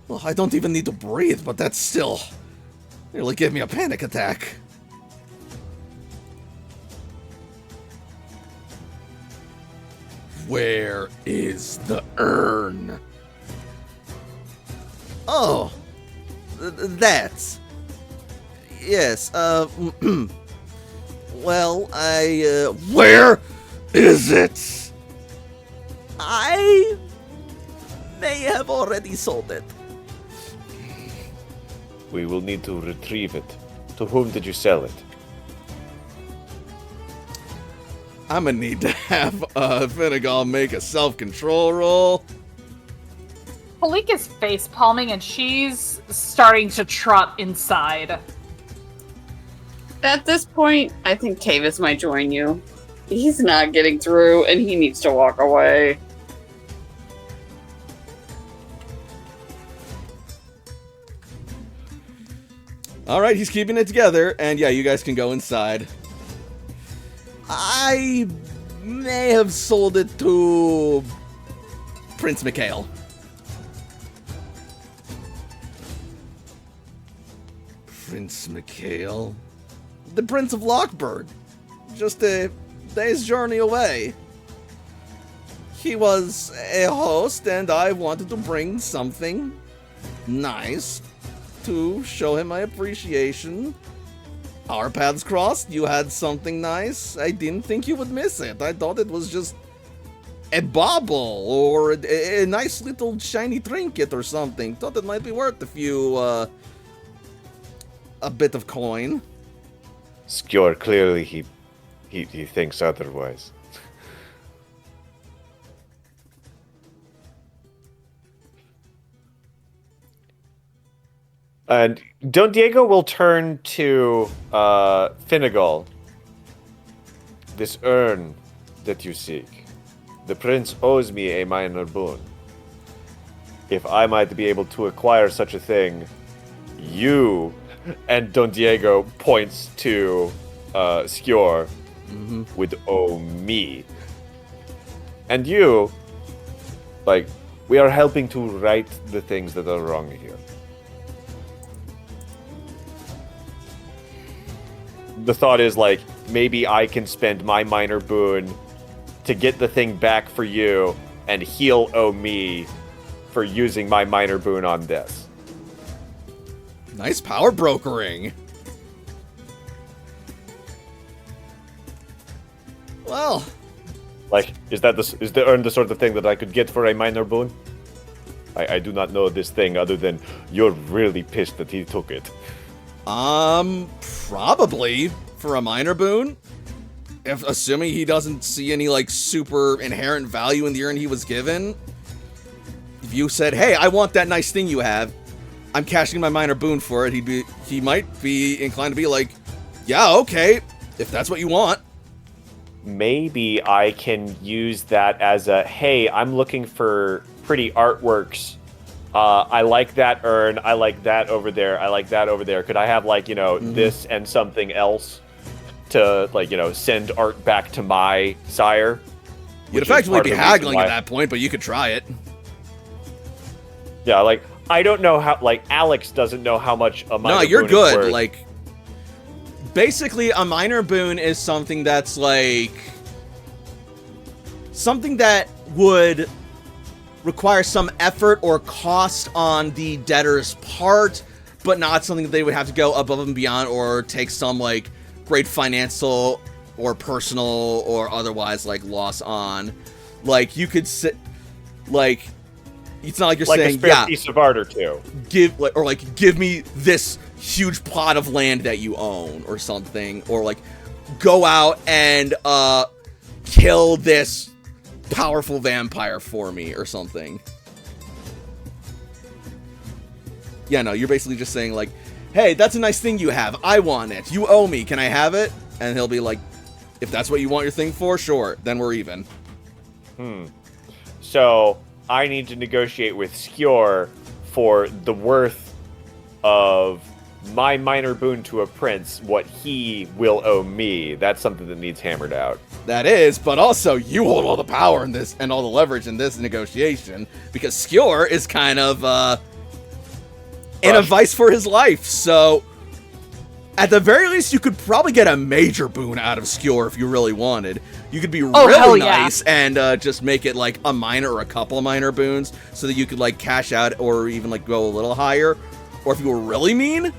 Well, I don't even need to breathe, but that's still nearly gave me a panic attack. Where is the urn? Oh, that. Yes, well, where is it? I may have already sold it. We will need to retrieve it. To whom did you sell it? I'm gonna need to have Finnegal make a self-control roll. Palik is face palming and she's starting to trot inside. At this point, I think Tavis might join you. He's not getting through, and he needs to walk away. Alright, he's keeping it together, and yeah, you guys can go inside. I may have sold it to Prince Mikhail. Prince Mikhail? The Prince of Lockburg. Just a day's journey away. He was a host, and I wanted to bring something nice to show him my appreciation. Our paths crossed, you had something nice. I didn't think you would miss it. I thought it was just a bauble or a nice little shiny trinket or something. Thought it might be worth a bit of coin. Skjor, clearly he thinks otherwise. And Don Diego will turn to Finnegal. This urn that you seek, the prince owes me a minor boon. If I might be able to acquire such a thing, you, and Don Diego points to Skjor, would owe me. And you, like, we are helping to right the things that are wrong here. The thought is, like, maybe I can spend my minor boon to get the thing back for you, and he'll owe me for using my minor boon on this. Nice power brokering. Well, Like, is the sort of thing that I could get for a minor boon? I do not know this thing other than you're really pissed that he took it. probably for a minor boon. If assuming he doesn't see any like super inherent value in the urn he was given. If you said, "Hey, I want that nice thing you have. I'm cashing my minor boon for it." He might be inclined to be like, "Yeah, okay, if that's what you want." Maybe I can use that as a, hey, I'm looking for pretty artworks. I like that urn. I like that over there. I like that over there. Could I have, like, this and something else to, like, send art back to my sire? You'd effectively be haggling at that point, but you could try it. Yeah, like, I don't know how, like, Alex doesn't know how much a minor boon No, you're is good. worth. Like, basically, a minor boon is something that's, like, something that would require some effort or cost on the debtor's part, but not something that they would have to go above and beyond or take some, like, great financial or personal or otherwise, like, loss on. Like, you could sit, like, it's not like you're like saying, a spare piece of art or two. give me this huge plot of land that you own or something, or like go out and kill this powerful vampire for me or something. Yeah, no, you're basically just saying like, hey, that's a nice thing you have. I want it. You owe me. Can I have it? And he'll be like, if that's what you want your thing for, sure. Then we're even. So I need to negotiate with Skjor for the worth of my minor boon to a prince, what he will owe me. That's something that needs hammered out. That is, but also you hold all the power in this and all the leverage in this negotiation because Skjor is kind of in a vice for his life. So at the very least, you could probably get a major boon out of Skjor if you really wanted. You could be really nice and just make it like a minor or a couple of minor boons so that you could like cash out or even like go a little higher. Or if you were really mean,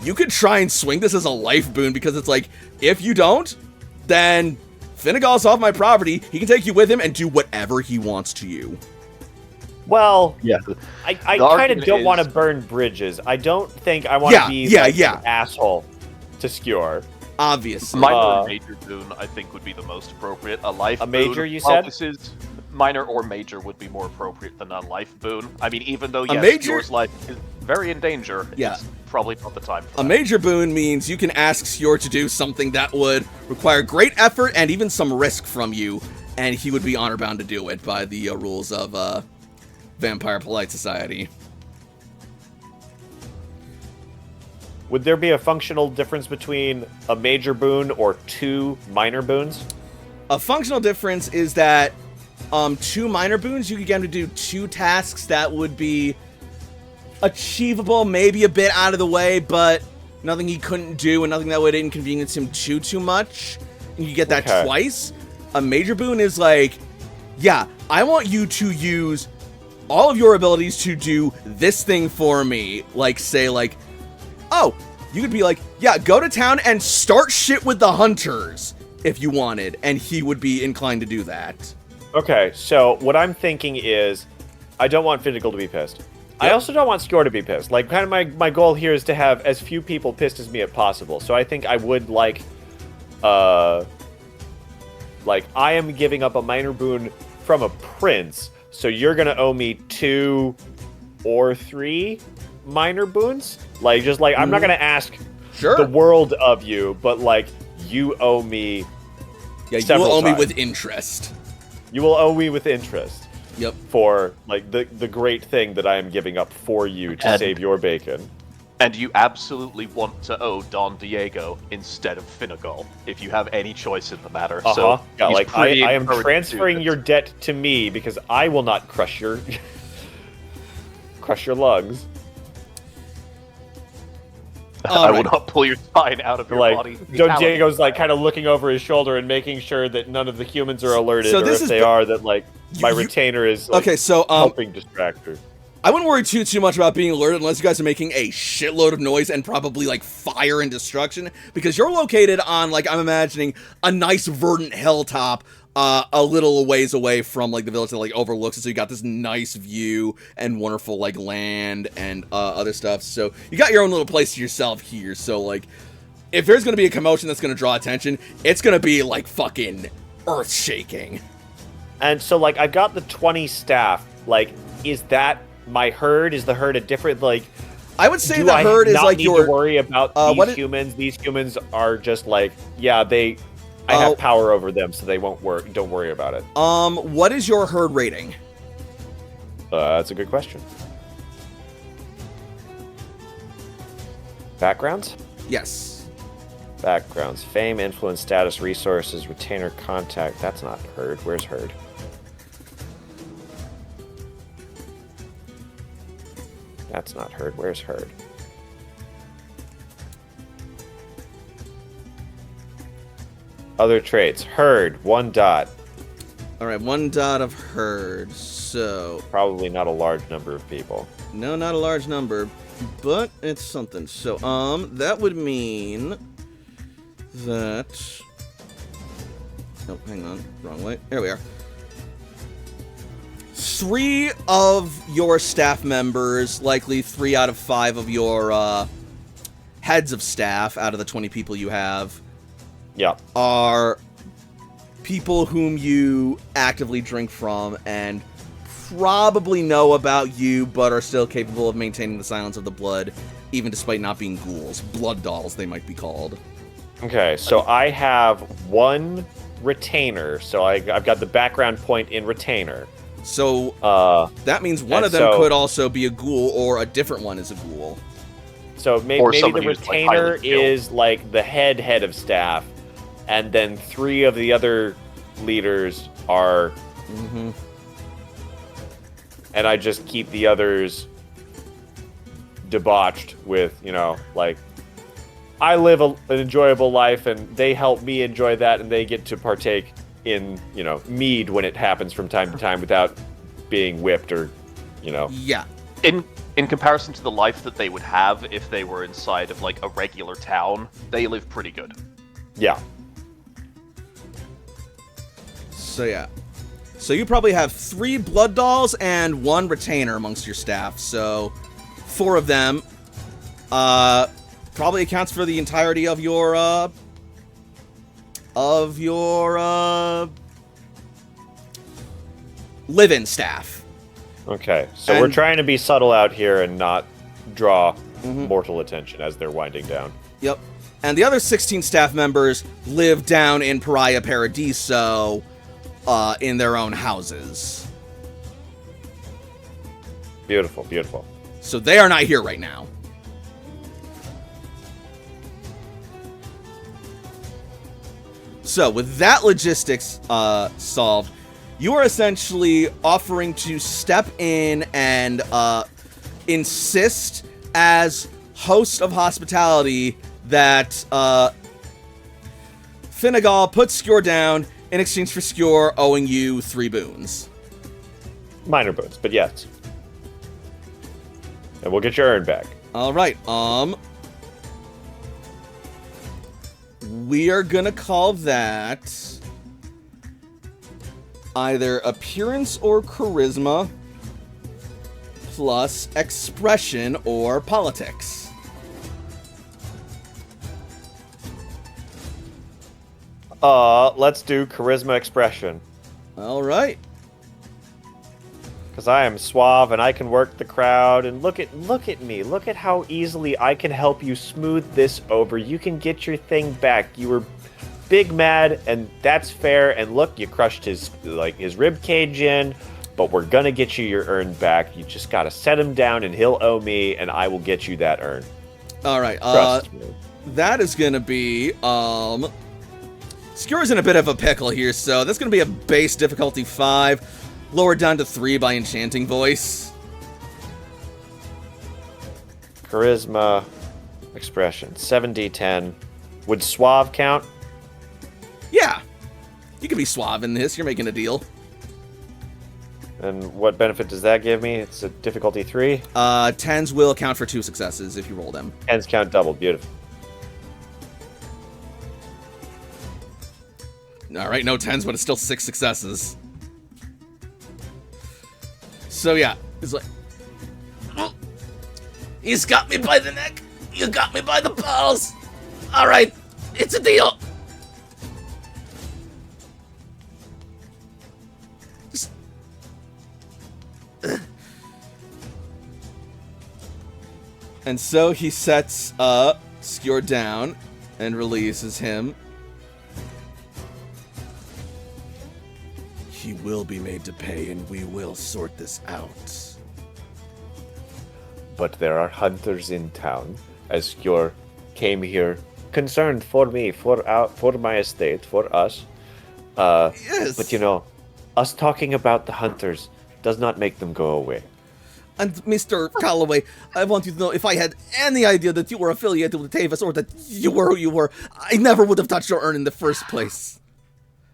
you could try and swing this as a life boon because it's like, if you don't, then Finnegal's off my property. He can take you with him and do whatever he wants to you. Well, Yeah. I kind of don't want to burn bridges. I don't think I want to be an asshole to Skjor. Obviously. Minor or major boon, I think, would be the most appropriate. A life A major, boon, you said? This is minor or major would be more appropriate than a life boon. I mean, even though, yes, major- Skjor's life is very in danger, Yeah. it's probably not the time for A that. major boon means you can ask Skjor to do something that would require great effort and even some risk from you, and he would be honor bound to do it by the rules of Vampire Polite Society. Would there be a functional difference between a major boon or 2 minor boons? A functional difference is that 2 minor boons, you could get him to do 2 tasks that would be achievable, maybe a bit out of the way, but nothing he couldn't do and nothing that would inconvenience him too much. And you get that twice. A major boon is like, yeah, I want you to use all of your abilities to do this thing for me. Like, say, like, oh, you could be like, yeah, go to town and start shit with the hunters if you wanted, and he would be inclined to do that. Okay, so what I'm thinking is, I don't want Finnegal to be pissed. I also don't want Skjor to be pissed. Like, kind of my goal here is to have as few people pissed as me as possible. So I think I would like I am giving up a minor boon from a prince, so you're gonna owe me 2 or 3 minor boons. Like, just like, I'm not gonna ask the world of you, but like, you owe me. Yeah, you will owe me with interest. You will owe me with interest. Yep. For like the great thing that I am giving up for you to save your bacon. And you absolutely want to owe Don Diego instead of Finnegal, if you have any choice in the matter. So yeah, he's like pretty I am encouraged to transferring do your this. debt to me because I will not crush your crush your lungs. All I right. will not pull your spine out of your Like, body. Don Diego's like kind of looking over his shoulder and making sure that none of the humans are alerted, So or this if is they are, that like my you- retainer is like, Okay, so helping distract her. I wouldn't worry too much about being alerted unless you guys are making a shitload of noise and probably like fire and destruction, because you're located on, like, I'm imagining a nice verdant hilltop a little ways away from like the village that like overlooks it, so you got this nice view and wonderful like land and other stuff. So you got your own little place to yourself here. So like, if there's gonna be a commotion that's gonna draw attention, it's gonna be like fucking earth shaking. And so like I've got the 20 staff. Like, is that my herd? Is the herd a different like? I would say do the I herd is not like need your. to worry about these humans. These humans are just like, yeah, they. I have power over them, so they won't work. Don't worry about it. What is your herd rating? That's a good question. Backgrounds? Yes. Backgrounds. Fame, influence, status, resources, retainer, contact. That's not herd. Where's herd? That's not herd. Where's herd? Other traits. Herd, 1 dot. Alright, 1 dot of herd. So. Probably not a large number of people. No, not a large number, but it's something. So, that would mean that. Oh, hang on. Wrong way. There we are. 3 of your staff members, likely 3 out of 5 of your heads of staff out of the 20 people you have, are people whom you actively drink from and probably know about you, but are still capable of maintaining the silence of the blood, even despite not being ghouls. Blood dolls, they might be called. Okay, so I have 1 retainer, so I've got the background point in retainer. So that means one of them could also be a ghoul, or a different one is a ghoul. So maybe the retainer is like the head of staff, and then 3 of the other leaders are... And I just keep the others debauched with, you know, like, I live an enjoyable life, and they help me enjoy that, and they get to partake in, you know, mead when it happens from time to time without being whipped or, you know. Yeah. In comparison to the life that they would have if they were inside of, like, a regular town, they live pretty good. Yeah. So, yeah. So you probably have 3 blood dolls and 1 retainer amongst your staff. So 4 of them probably accounts for the entirety of your live-in staff. Okay, so we're trying to be subtle out here and not draw mortal attention as they're winding down. Yep. And the other 16 staff members live down in Pariah Paradiso in their own houses. Beautiful, beautiful. So they are not here right now. So with that logistics solved, you are essentially offering to step in and insist as host of hospitality that Finnegal put Skjor down in exchange for Skjor owing you 3 boons. Minor boons, but yes. And we'll get your urn back. Alright, we are gonna call that either appearance or charisma plus expression or politics. Let's do charisma expression. Alright. Because I am suave and I can work the crowd, and look at me. Look at how easily I can help you smooth this over. You can get your thing back. You were big mad, and that's fair. And look, you crushed his rib cage in, but we're gonna get you your urn back. You just gotta set him down, and he'll owe me, and I will get you that urn. Alright, Trust me. that is gonna be Skjor's in a bit of a pickle here, so that's gonna be a base difficulty 5. Lowered down to 3 by Enchanting Voice. Charisma expression. 7d10. Would suave count? Yeah. You can be suave in this. You're making a deal. And what benefit does that give me? It's a difficulty 3? 10s will count for 2 successes if you roll them. 10s count double. Beautiful. Alright, no 10s, but it's still 6 successes. So yeah, it's like... He's got me by the neck. You got me by the balls. All right, it's a deal. And so he sets Skewer down and releases him. He will be made to pay, and we will sort this out. But there are hunters in town, as Skjor came here concerned for me, for my estate, for us. Yes. But you know, us talking about the hunters does not make them go away. And Mr. Calloway, I want you to know, if I had any idea that you were affiliated with Tavis or that you were who you were, I never would have touched your urn in the first place.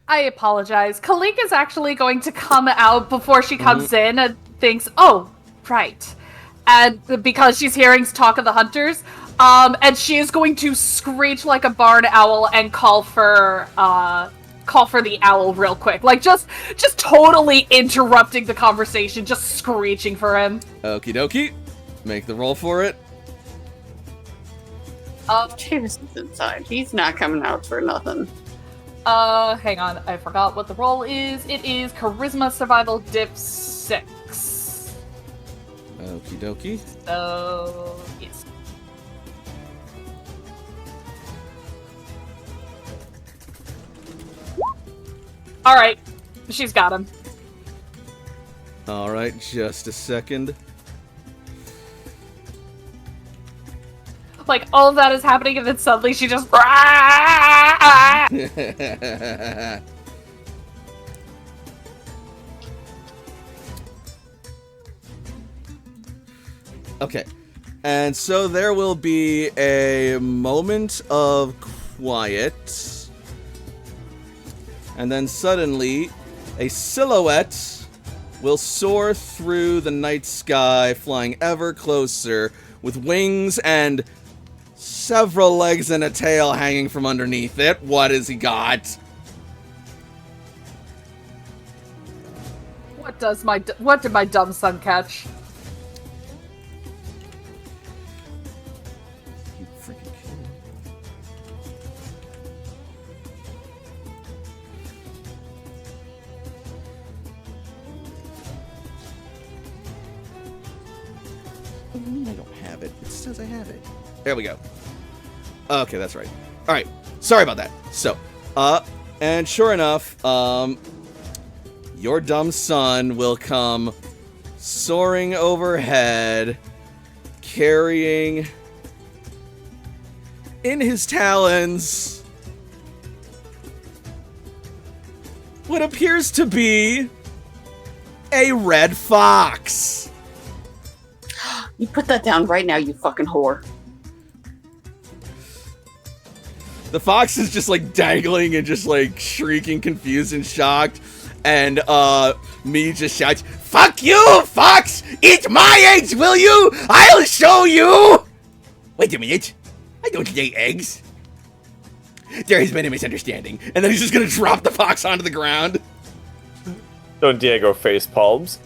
I apologize. Kalik is actually going to come out before she comes in and thinks, oh, right. And because she's hearing talk of the hunters, and she is going to screech like a barn owl and call for the owl real quick. Like, just totally interrupting the conversation, just screeching for him. Okie dokie. Make the roll for it. Tavis is inside. He's not coming out for nothing. Hang on. I forgot what the roll is. It is Charisma Survival Diff 6. Okie dokie. So, yes. Alright. She's got him. Alright, just a second. Like, all of that is happening, and then suddenly she just... Okay. And so there will be a moment of quiet. And then suddenly, a silhouette will soar through the night sky, flying ever closer, with wings and several legs and a tail hanging from underneath it. What has he got? What did my dumb son catch? You freaking kidding me? What do you mean I don't have it? It says I have it. There we go. Okay, that's right. Alright, sorry about that. So, and sure enough, your dumb son will come soaring overhead, carrying in his talons what appears to be a red fox. You put that down right now, you fucking whore. The fox is just like dangling and just like shrieking, confused and shocked. And me just shouts, "Fuck you, fox! Eat my eggs, will you? I'll show you!" Wait a minute. I don't lay eggs. There has been a misunderstanding. And then he's just gonna drop the fox onto the ground. Don Diego face palms.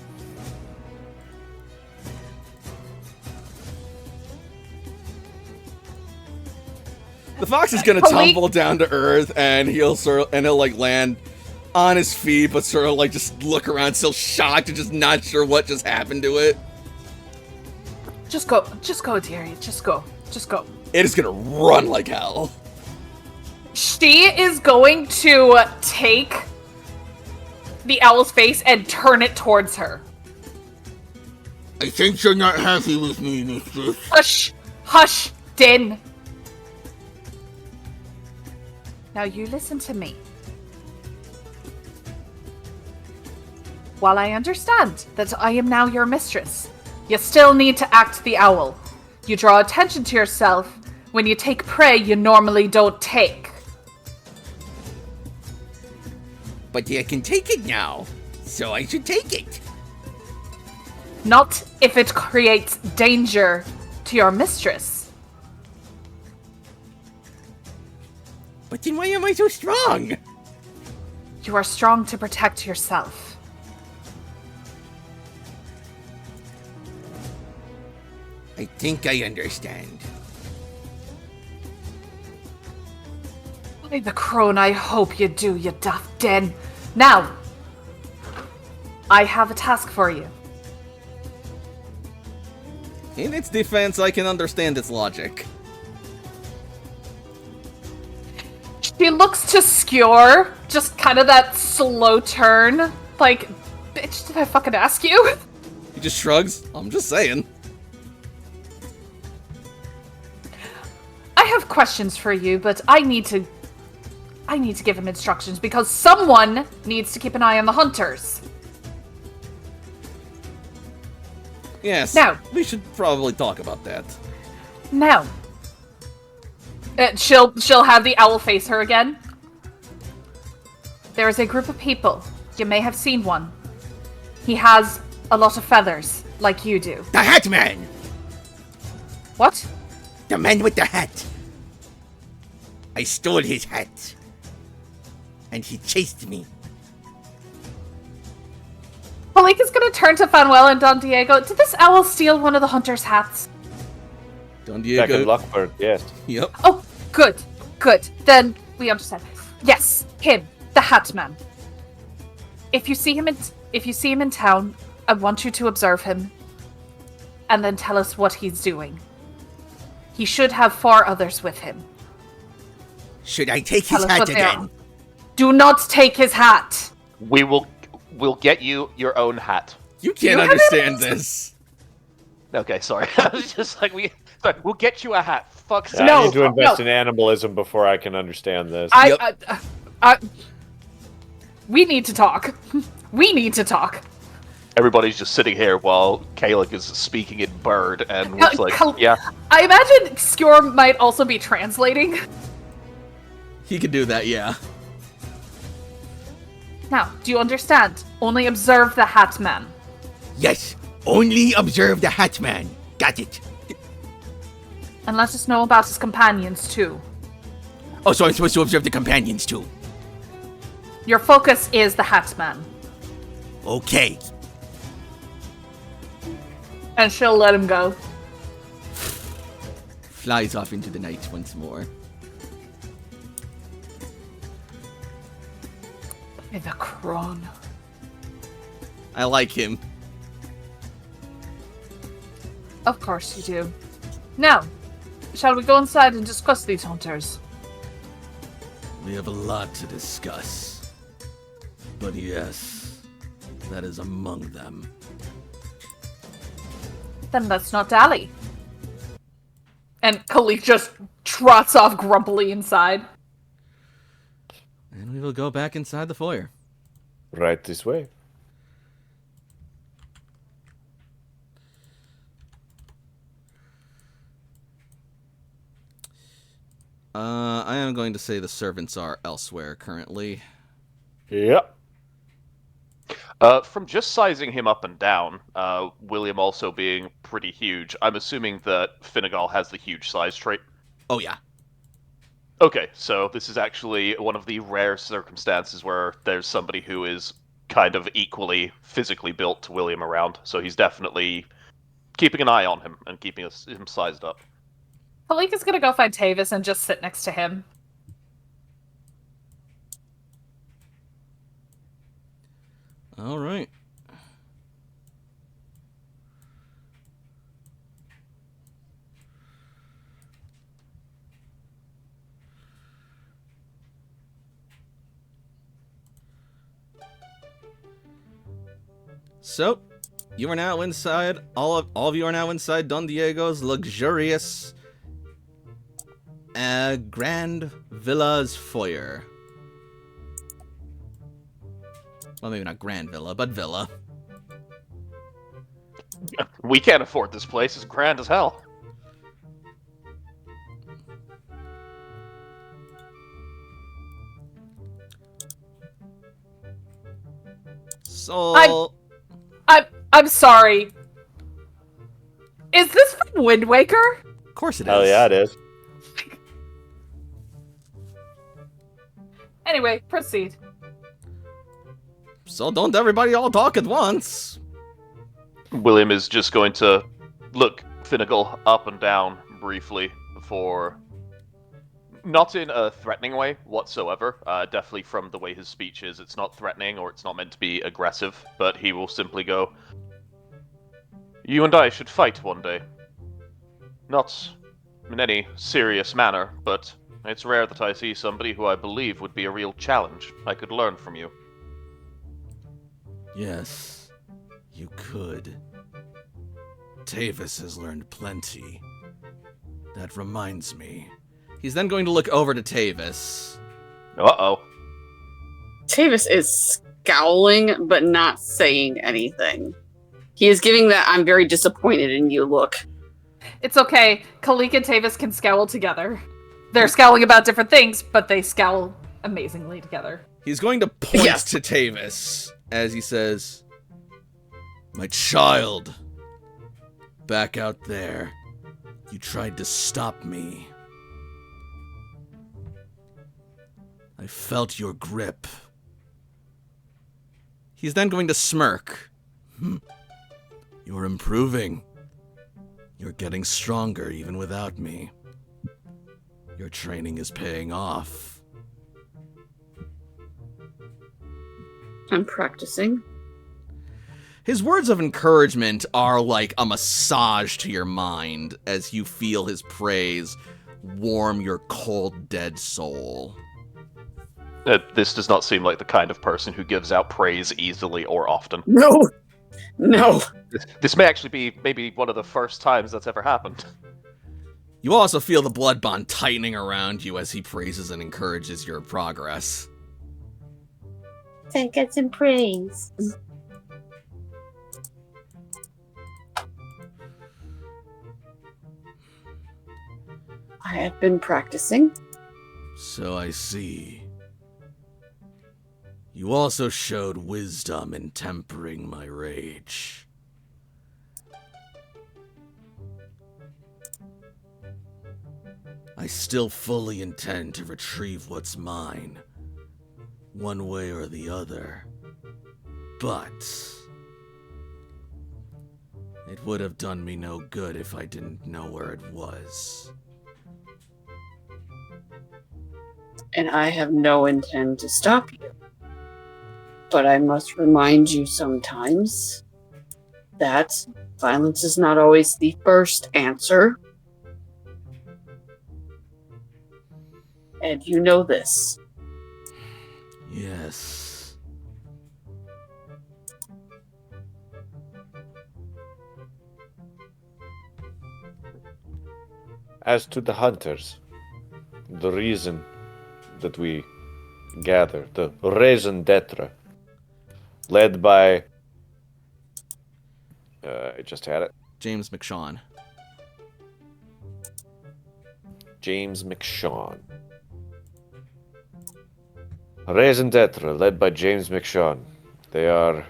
The fox is gonna tumble down to earth, and he'll like land on his feet, but sort of like just look around, still shocked and just not sure what just happened to it. Just go, dearie. Just go. It is gonna run like hell. She is going to take the owl's face and turn it towards her. I think you're not happy with me, mistress. Hush, Din. Now you listen to me. While I understand that I am now your mistress, you still need to act the owl. You draw attention to yourself When you take prey, you normally don't take. But I can take it now, so I should take it. Not if it creates danger to your mistress. But then why am I so strong? You are strong to protect yourself. I think I understand. By the crone, I hope you do, you daft den. Now, I have a task for you. In its defense, I can understand its logic. She looks to Skewer, just kind of that slow turn. Like, bitch, did I fucking ask you? He just shrugs. I'm just saying. I have questions for you, but I need to give him instructions because someone needs to keep an eye on the hunters. Yes. Now. We should probably talk about that. Now, she'll have the owl face her again. There is a group of people. You may have seen one. He has a lot of feathers, like you do. The Hat Man! What? The man with the hat. I stole his hat. And he chased me. Malik is going to turn to Fanuel and Don Diego. Did this owl steal one of the hunter's hats? Don Back in Diego. Lockbird, yes. Yep. Oh, good. Then we understand. Yes, him, the Hat Man. If you see him in town, I want you to observe him, and then tell us what he's doing. He should have 4 others with him. Should I take Tell his us hat what they are. again? Do not take his hat. We'll get you your own hat. You can't have understand it? this. Okay, sorry. I was just like, we'll get you a hat. Fuck's sake. I need to invest no. in animalism before I can understand this. We need to talk. We need to talk. Everybody's just sitting here while Kalik is speaking in bird, and it's like, yeah. I imagine Skewer might also be translating. He could do that, yeah. Now, do you understand? Only observe the Hat Man. Yes, only observe the Hat Man. Got it. And let us know about his companions, too. Oh, so I'm supposed to observe the companions too. Your focus is the Hat Man. Okay. And she'll let him go. Flies off into the night once more. By the crone. I like him. Of course you do. Now, shall we go inside and discuss these hunters? We have a lot to discuss. But yes, that is among them. Then let's not dally. And Kalik just trots off grumpily inside. And we will go back inside the foyer. Right this way. I am going to say the servants are elsewhere currently. Yep. From just sizing him up and down, William also being pretty huge, I'm assuming that Finnegal has the huge size trait. Oh yeah. Okay, so this is actually one of the rare circumstances where there's somebody who is kind of equally physically built to William around, so he's definitely keeping an eye on him and keeping him sized up. Kalik is gonna go find Tavis and just sit next to him. All right. So, you are now inside. All of you are now inside Don Diego's luxurious, grand villa's foyer. Well, maybe not grand villa, but villa. We can't afford this place. It's grand as hell. So I'm sorry. Is this from Wind Waker? of course it is. Hell yeah, it is. Anyway, proceed. So don't everybody all talk at once. William is just going to look Finnegal up and down briefly before... Not in a threatening way whatsoever. Definitely from the way his speech is, it's not threatening or it's not meant to be aggressive, but he will simply go, "You and I should fight one day. Not in any serious manner, but it's rare that I see somebody who I believe would be a real challenge. I could learn from you." Yes, you could. Tavis has learned plenty. That reminds me. He's then going to look over to Tavis. Uh-oh. Tavis is scowling, but not saying anything. He is giving that "I'm very disappointed in you" look. It's okay. Kalik and Tavis can scowl together. They're scowling about different things, but they scowl amazingly together. He's going to point Yes. to Tavis as he says, My child. Back out there. You tried to stop me. I felt your grip. he's then going to smirk. You're improving. You're getting stronger even without me. Your training is paying off. I'm practicing. His words of encouragement are like a massage to your mind as you feel his praise warm your cold, dead soul. This does not seem like the kind of person who gives out praise easily or often. No! No! This may actually be maybe one of the first times that's ever happened. You also feel the blood bond tightening around you as he praises and encourages your progress. Take it some praise. I have been practicing. So I see. You also showed wisdom in tempering my rage. I still fully intend to retrieve what's mine, one way or the other. But it would have done me no good if I didn't know where it was. And I have no intent to stop you. But I must remind you sometimes that violence is not always the first answer. And you know this. Yes. As to the hunters, the reason that we gather, the raison d'etre, led by... I just had it. James McShawn. James McShawn. Raison d'etre, led by James McShawn. They are...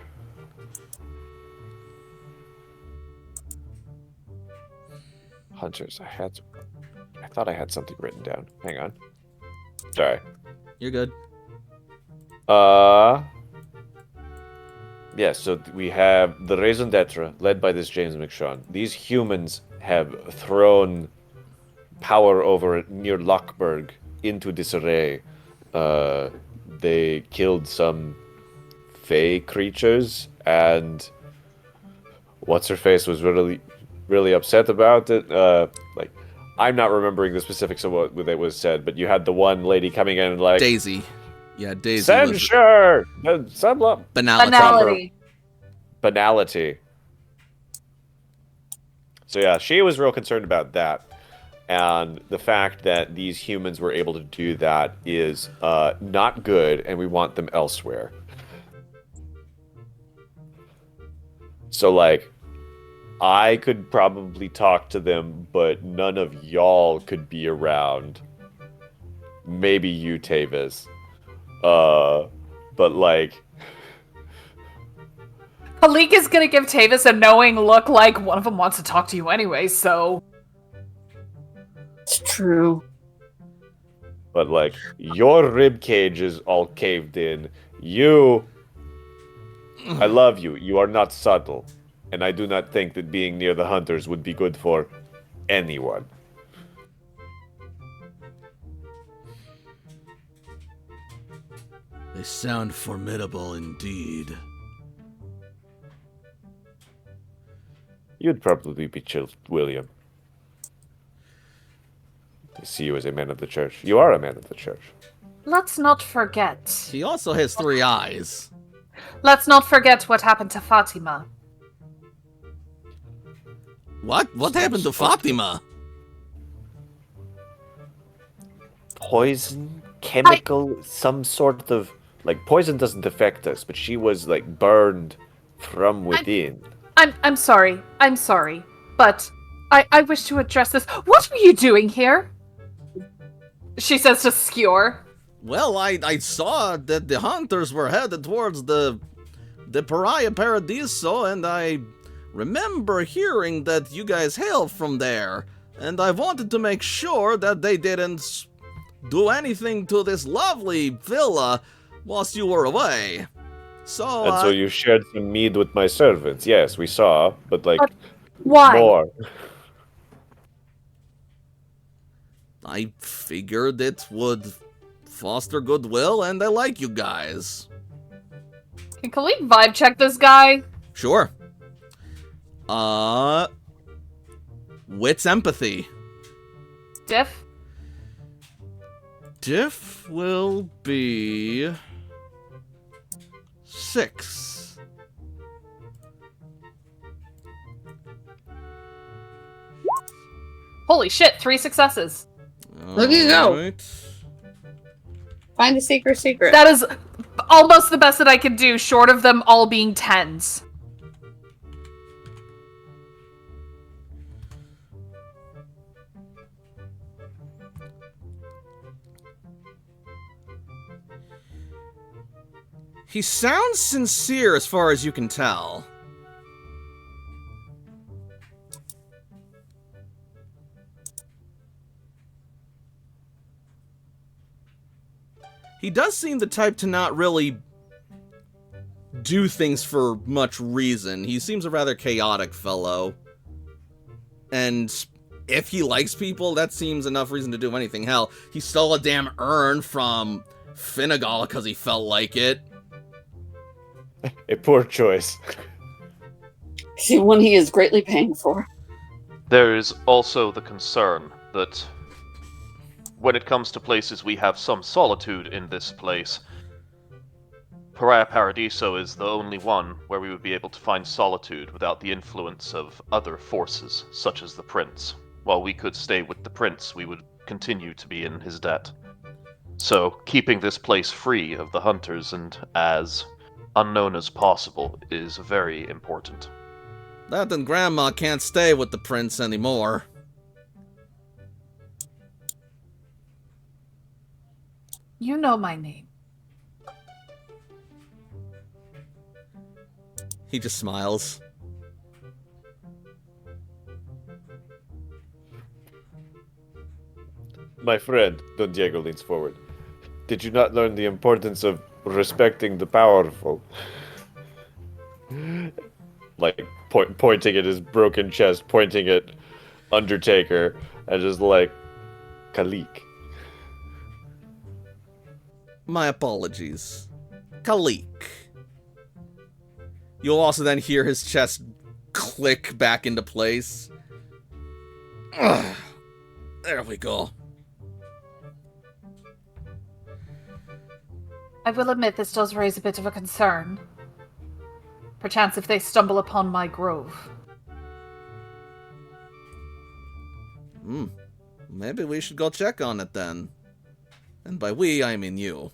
hunters. I thought I had something written down. Hang on. Sorry. You're good. Yeah, so we have the Raison d'etre, led by this James McShawn. These humans have thrown power over near Lockburg into disarray. They killed some fey creatures, and what's-her-face was really upset about it. Like, I'm not remembering the specifics of what it was said, but you had the one lady coming in and like... Daisy. Yeah, Daisy Censure! Banality. Banality. So yeah, she was real concerned about that. And the fact that these humans were able to do that is not good, and we want them elsewhere. So, like, I could probably talk to them, but none of y'all could be around. Maybe you, Tavis. But, like, Halik is gonna give Tavis a knowing look like one of them wants to talk to you anyway, so... It's true. But, like, your rib cage is all caved in. I love you. You are not subtle. And I do not think that being near the hunters would be good for anyone. They sound formidable indeed. You'd probably be chilled, William. I see you as a man of the church. You are a man of the church. Let's not forget. He also has 3 eyes. Let's not forget what happened to Fatima. What happened to Fatima? Poison, chemical, some sort of... Like, poison doesn't affect us, but she was, like, burned from within. I'm sorry. I'm sorry. But I wish to address this. What are you doing here? She says to Skewer. Well, I saw that the hunters were headed towards the Pariah Paradiso, and I remember hearing that you guys hail from there, and I wanted to make sure that they didn't do anything to this lovely villa whilst you were away. So, And so you shared some mead with my servants. Yes, we saw, but, like, Why? more. I figured it would foster goodwill, and I like you guys. Can Khalid vibe check this guy? Sure. Wits empathy. Diff? Diff will be 6. Holy shit, 3 successes. Look at you go. Alright. Find a secret. That is almost the best that I could do, short of them all being 10s. He sounds sincere as far as you can tell. He does seem the type to not really do things for much reason. He seems a rather chaotic fellow. And if he likes people, that seems enough reason to do anything. Hell, he stole a damn urn from Finnegal because he felt like it. A poor choice. See, one he is greatly paying for. There is also the concern that when it comes to places we have some solitude in this place, Pariah Paradiso is the only one where we would be able to find solitude without the influence of other forces, such as the Prince. While we could stay with the Prince, we would continue to be in his debt. So, keeping this place free of the hunters and as unknown as possible is very important. That and Grandma can't stay with the Prince anymore. You know my name. He just smiles. My friend, Don Diego leans forward. Did you not learn the importance of respecting the powerful? Like, pointing at his broken chest, pointing at Undertaker, and just like, Khalik. My apologies. Khalik. You'll also then hear his chest click back into place. Ugh. There we go. I will admit this does raise a bit of a concern. Perchance if they stumble upon my grove. Maybe we should go check on it then. And by we, I mean you.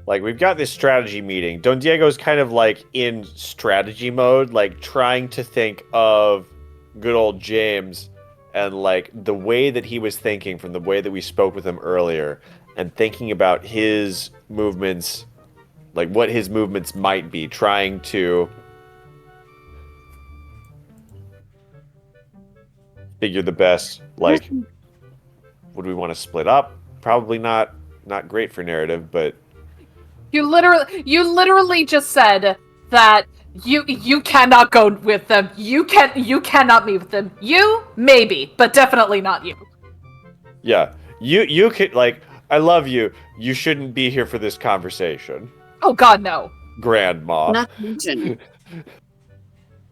Like, we've got this strategy meeting. Don Diego's kind of like in strategy mode, like trying to think of good old James and like the way that he was thinking from the way that we spoke with him earlier, and thinking about his movements, like what his movements might be, trying to figure the best, like, would we want to split up? Probably not great for narrative, but You literally just said that you cannot go with them. You cannot meet with them. You maybe, but definitely not you. yeah, you could, like, I love you. You shouldn't be here for this conversation, Oh God, no. Grandma.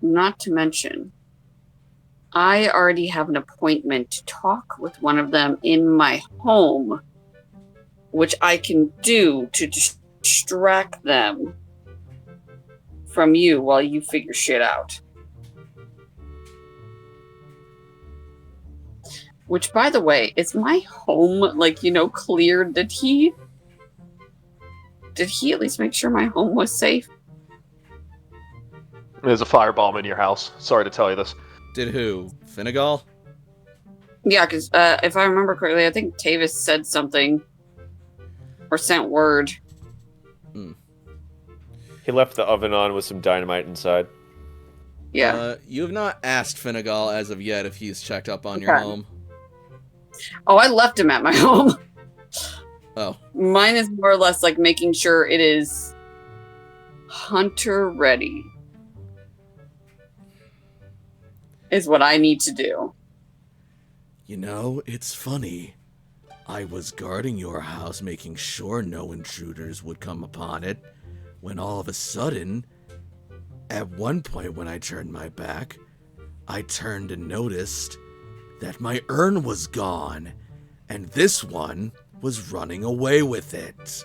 Not to mention, I already have an appointment to talk with one of them in my home, which I can do to distract them from you while you figure shit out. Which, by the way, is my home, like, cleared? Did he at least make sure my home was safe? There's a firebomb in your house. Sorry to tell you this. Did who? Finnegal? Yeah, because if I remember correctly, I think Tavis said something or sent word. He left the oven on with some dynamite inside. Yeah. You have not asked Finnegal as of yet if he's checked up on your home. Oh, I left him at my home. Oh. Mine is more or less like making sure it is hunter ready. Is what I need to do. You know, it's funny. I was guarding your house, making sure no intruders would come upon it, when all of a sudden, at one point when I turned my back, I turned and noticed that my urn was gone, and this one was running away with it.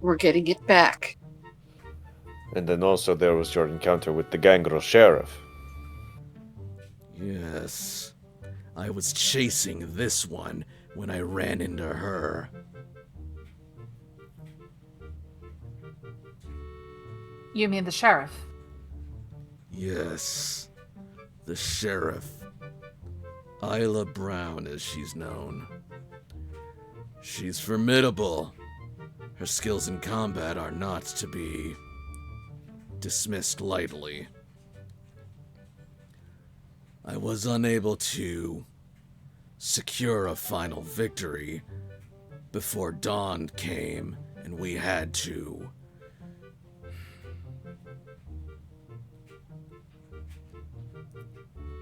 We're getting it back. And then also there was your encounter with the gangrel sheriff. Yes. I was chasing this one when I ran into her. You mean the sheriff? Yes. The sheriff. Isla Brown, as she's known. She's formidable. Her skills in combat are not to be dismissed lightly. I was unable to secure a final victory before dawn came, and we had to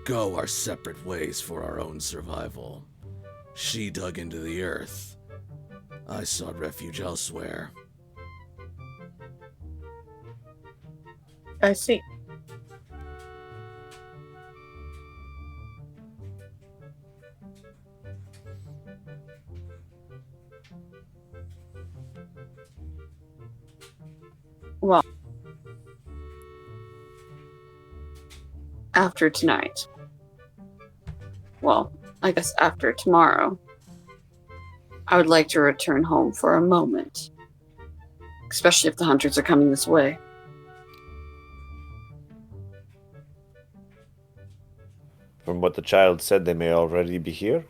go our separate ways for our own survival. She dug into the earth. I sought refuge elsewhere. I see. Well, after tonight. Well, I guess after tomorrow. I would like to return home for a moment. Especially if the hunters are coming this way. From what the child said, they may already be here.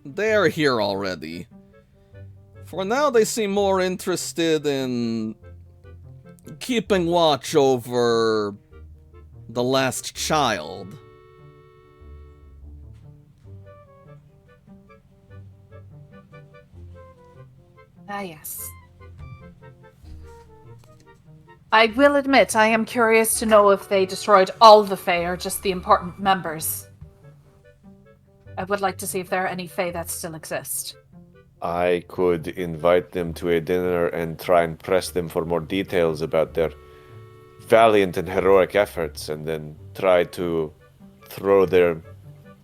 They are here already. For now, they seem more interested in keeping watch over the last child. Ah, yes. I will admit, I am curious to know if they destroyed all the Fae or just the important members. I would like to see if there are any Fae that still exist. I could invite them to a dinner and try and press them for more details about their valiant and heroic efforts, and then try to throw their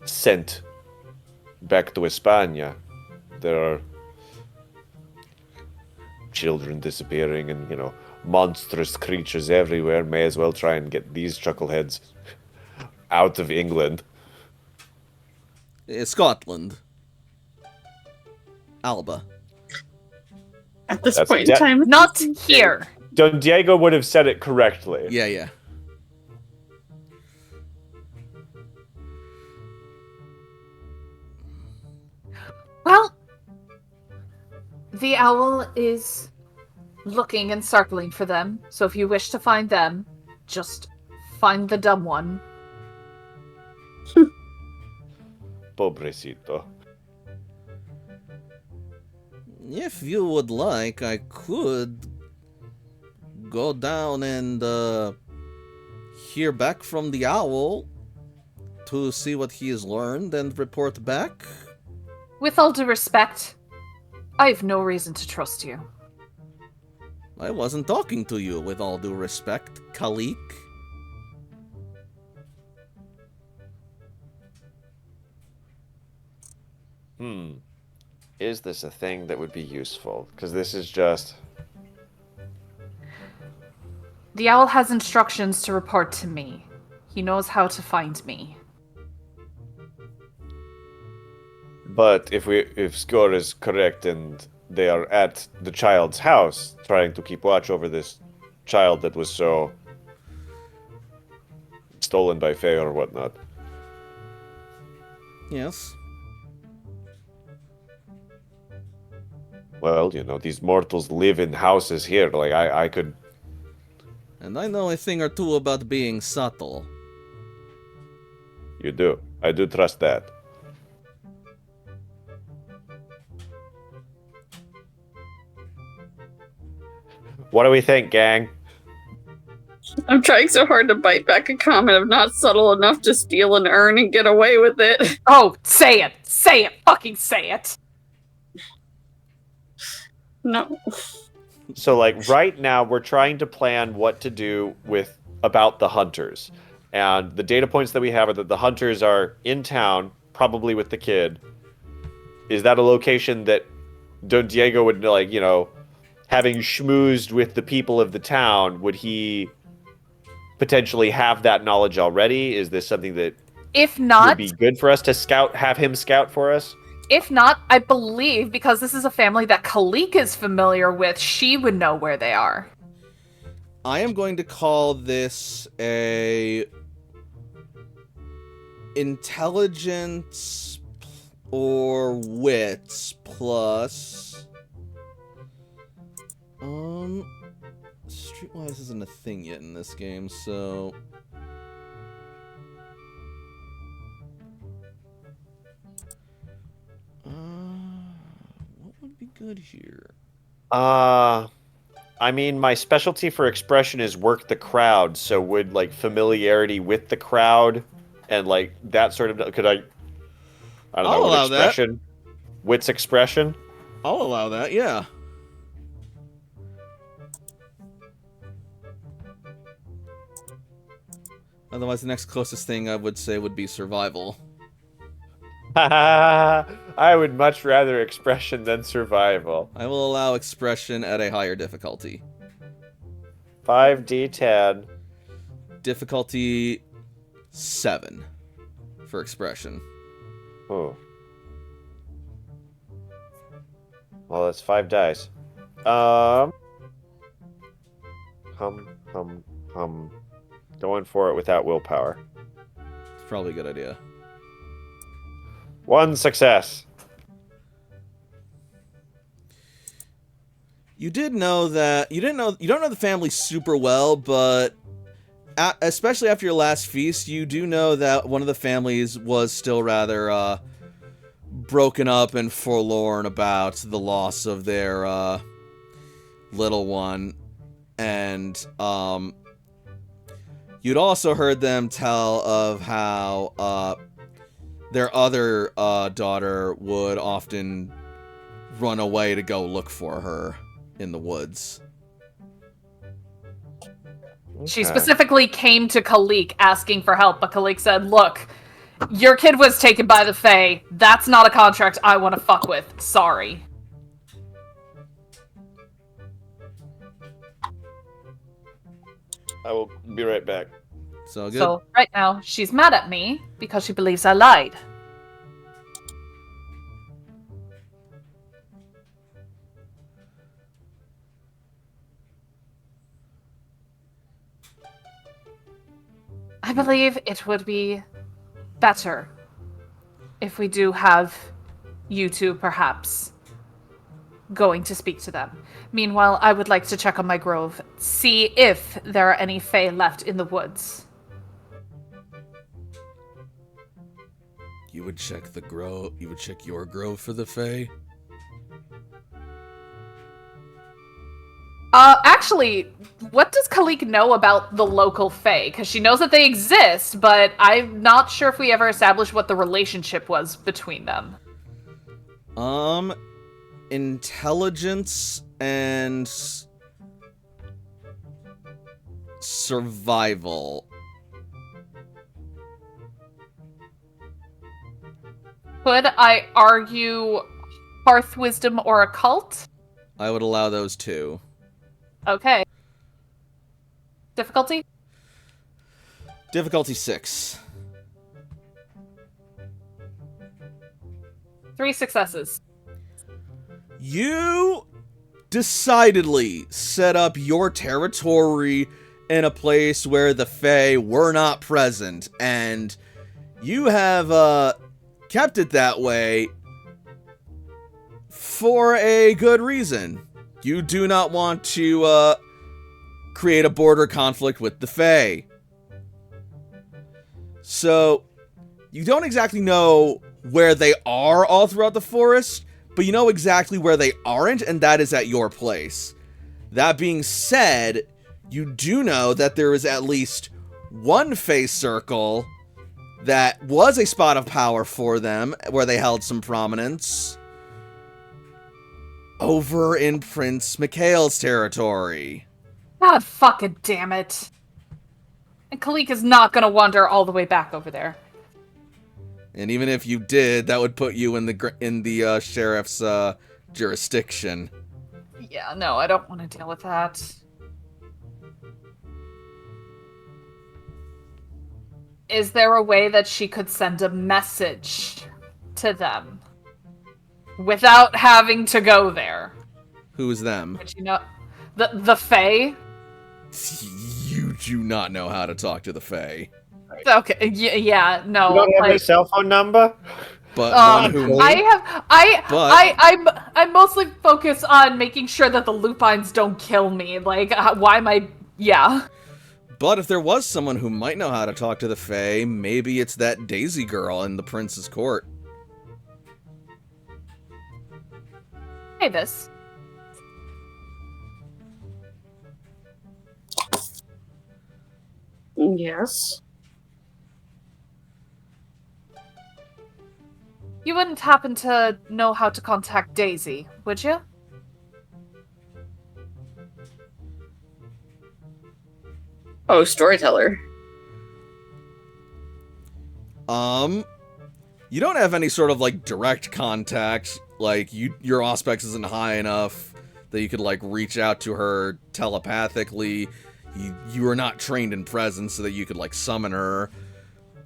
scent back to España. There are children disappearing and, monstrous creatures everywhere. May as well try and get these chuckleheads out of England. Scotland. Alba. At this point in time. Not here. Don Diego would have said it correctly. Yeah. Well, the owl is looking and circling for them, so if you wish to find them, just find the dumb one. Pobrecito. If you would like, I could go down and hear back from the owl to see what he has learned and report back. With all due respect, I have no reason to trust you. I wasn't talking to you, with all due respect, Khalik. Is this a thing that would be useful? Because this is just... The owl has instructions to report to me. He knows how to find me. But if Score is correct and they are at the child's house, trying to keep watch over this child that was so stolen by Fae or whatnot. Yes. Well, these mortals live in houses here. Like, I could... And I know a thing or two about being subtle. You do. I do trust that. What do we think, gang? I'm trying so hard to bite back a comment of not subtle enough to steal an urn and get away with it. Oh, say it! Say it! Fucking say it! No. So, like, right now, we're trying to plan what to do about the hunters. And the data points that we have are that the hunters are in town, probably with the kid. Is that a location that Don Diego would, like, having schmoozed with the people of the town, would he potentially have that knowledge already? Is this something that If not, would be good for us to have him scout for us? If not, I believe, because this is a family that Khalik is familiar with, she would know where they are. I am going to call this a intelligence or wits plus Streetwise isn't a thing yet in this game, so what would be good here? I mean, my specialty for expression is work the crowd, so would, like, familiarity with the crowd and, like, that sort of... Could I don't know, allow expression? Wits expression? I'll allow that, yeah. Otherwise, the next closest thing I would say would be survival. I would much rather expression than survival. I will allow expression at a higher difficulty. 5d10. Difficulty 7 for expression. Oh. Well, that's 5 dice. Going for it without willpower. It's probably a good idea. 1 success. You did know that you don't know the family super well, but especially after your last feast, you do know that one of the families was still rather broken up and forlorn about the loss of their little one, and you'd also heard them tell of how their other daughter would often run away to go look for her in the woods. She specifically came to Khalik asking for help, but Khalik said, look, your kid was taken by the Fae. That's not a contract I want to fuck with. Sorry. I will be right back. So good. So right now, she's mad at me because she believes I lied. I believe it would be better if we do have you two, perhaps, going to speak to them. Meanwhile, I would like to check on my grove, see if there are any Fae left in the woods. You would check the grove. You would check your grove for the Fae. Actually, what does Kalik know about the local Fae? Because she knows that they exist, but I'm not sure if we ever established what the relationship was between them. Intelligence and survival. Could I argue Hearth Wisdom or Occult? I would allow those two. Okay. Difficulty? Difficulty 6. 3 successes. You decidedly set up your territory in a place where the Fae were not present, and you have kept it that way for a good reason. You do not want to create a border conflict with the Fae. So, you don't exactly know where they are all throughout the forest, but you know exactly where they aren't, and that is at your place. That being said, you do know that there is at least one Fae circle that was a spot of power for them, where they held some prominence, over in Prince Mikhail's territory. God fucking damn it. And Kalik is not gonna wander all the way back over there. And even if you did, that would put you in the sheriff's jurisdiction. Yeah, no, I don't want to deal with that. Is there a way that she could send a message to them without having to go there? Who's them? But you know, the Fae? You do not know how to talk to the Fae. Okay, yeah, no. You don't have a cell phone number? But one who... I'm mostly focused on making sure that the lupines don't kill me. Like, why am I... Yeah. But if there was someone who might know how to talk to the Fae, maybe it's that Daisy girl in the prince's court. Hey, this. Yes. You wouldn't happen to know how to contact Daisy, would you? Oh, storyteller. You don't have any sort of, like, direct contact. Like, your Auspex isn't high enough that you could, like, reach out to her telepathically. You are not trained in presence so that you could, like, summon her.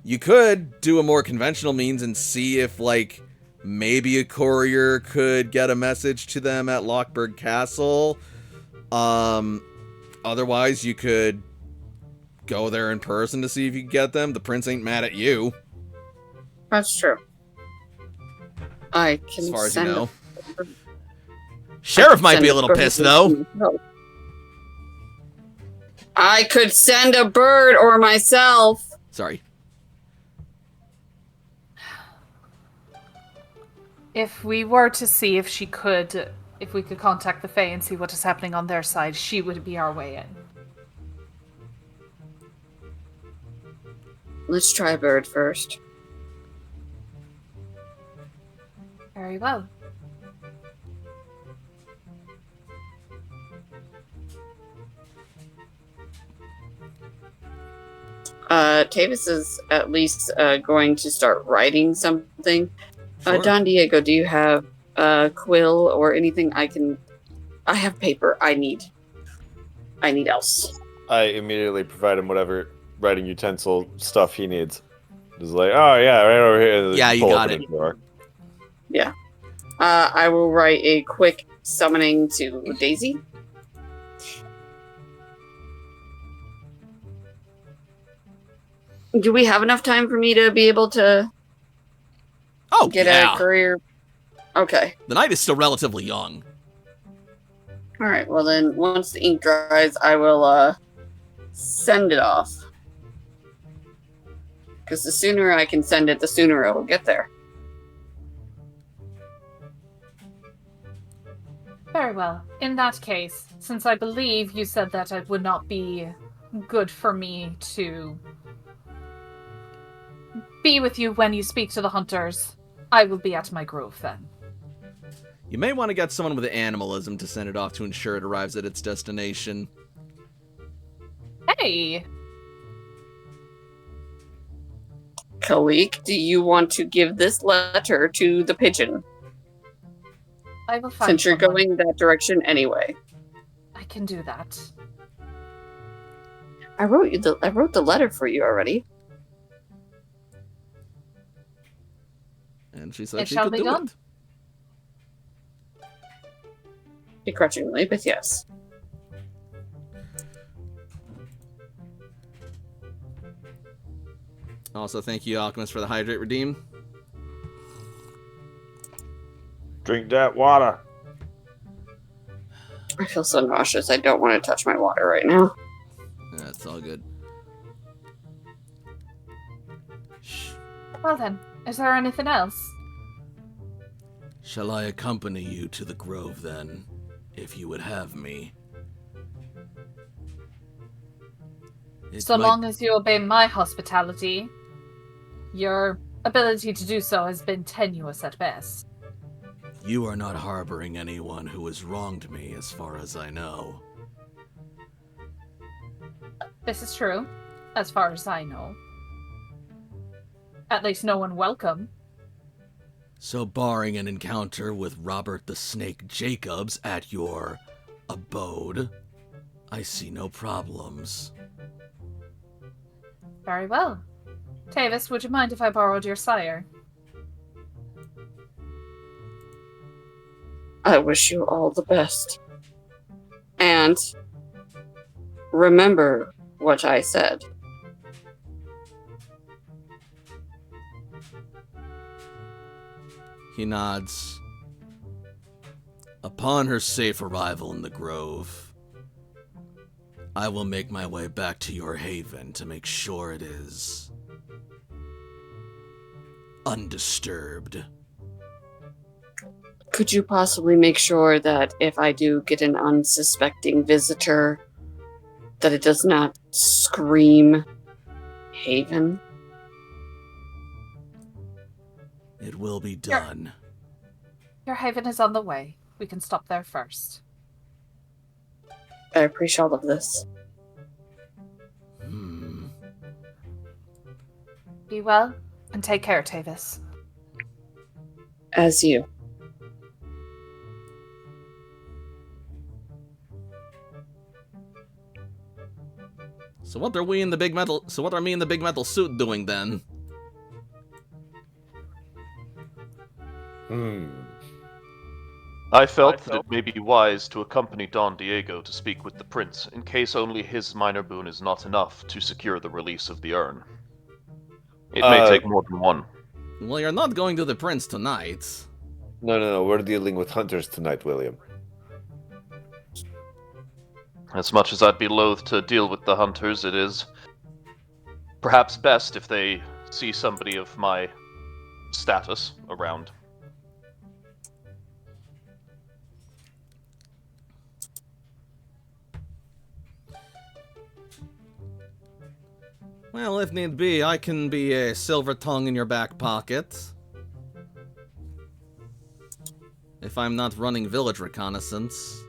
You could do a more conventional means and see if, like, maybe a courier could get a message to them at Lockburg Castle. Otherwise, you could go there in person to see if you can get them. The prince ain't mad at you. That's true. I can As far as you send know. Sheriff might be a little pissed, though. I could send a bird or myself. Sorry. If we were to see if we could contact the Fae and see what is happening on their side, she would be our way in. Let's try a bird first. Very well. Tavis is at least going to start writing something. Sure. Don Diego, do you have a quill or anything I have paper. I need else. I immediately provide him whatever writing utensil stuff he needs. Just like, oh yeah, right over here. Yeah, you Pull got open it. the door. Yeah. I will write a quick summoning to Daisy. Do we have enough time for me to be able to get a career? Okay. The night is still relatively young. All right. Well, then, once the ink dries, I will send it off. Because the sooner I can send it, the sooner it will get there. Very well. In that case, since I believe you said that it would not be good for me to be with you when you speak to the hunters, I will be at my grove then. You may want to get someone with animalism to send it off to ensure it arrives at its destination. Hey! Kalik, do you want to give this letter to the pigeon? I will find Since you're someone. going that direction anyway. I can do that. I wrote the letter for you already. And she said It she shall could be do done. it. Begrudgingly, but yes. Also, thank you, Alchemist, for the Hydrate Redeem. Drink that water. I feel so nauseous. I don't want to touch my water right now. That's all good. Well then, is there anything else? Shall I accompany you to the grove then, if you would have me? So long as you obey my hospitality, your ability to do so has been tenuous at best. You are not harboring anyone who has wronged me, as far as I know. This is true, as far as I know. At least no one welcome. So barring an encounter with Robert the Snake Jacobs at your abode, I see no problems. Very well. Tavis, would you mind if I borrowed your sire? I wish you all the best. And remember what I said. He nods. Upon her safe arrival in the grove, I will make my way back to your haven to make sure it is undisturbed. Could you possibly make sure that if I do get an unsuspecting visitor, that it does not scream Haven? It will be done. Your haven is on the way. We can stop there first. I appreciate all of this. Be well, and take care, Tavis. As you. So what are me in the big metal suit doing then? I felt that it may be wise to accompany Don Diego to speak with the prince, in case only his minor boon is not enough to secure the release of the urn. It may take more than one. Well, you're not going to the prince tonight. No. We're dealing with hunters tonight, William. As much as I'd be loath to deal with the hunters, it is perhaps best if they see somebody of my status around. Well, if need be, I can be a silver tongue in your back pocket. If I'm not running village reconnaissance.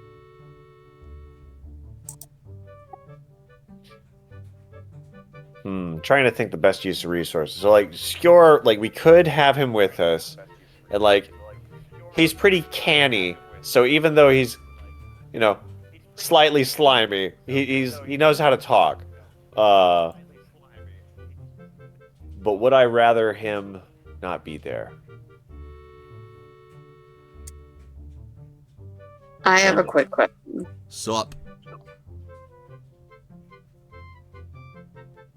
Trying to think the best use of resources. So, like, Skjor, like, we could have him with us, and, like, he's pretty canny, so even though he's, you know, slightly slimy, he knows how to talk. But would I rather him not be there? I have a quick question. Sup?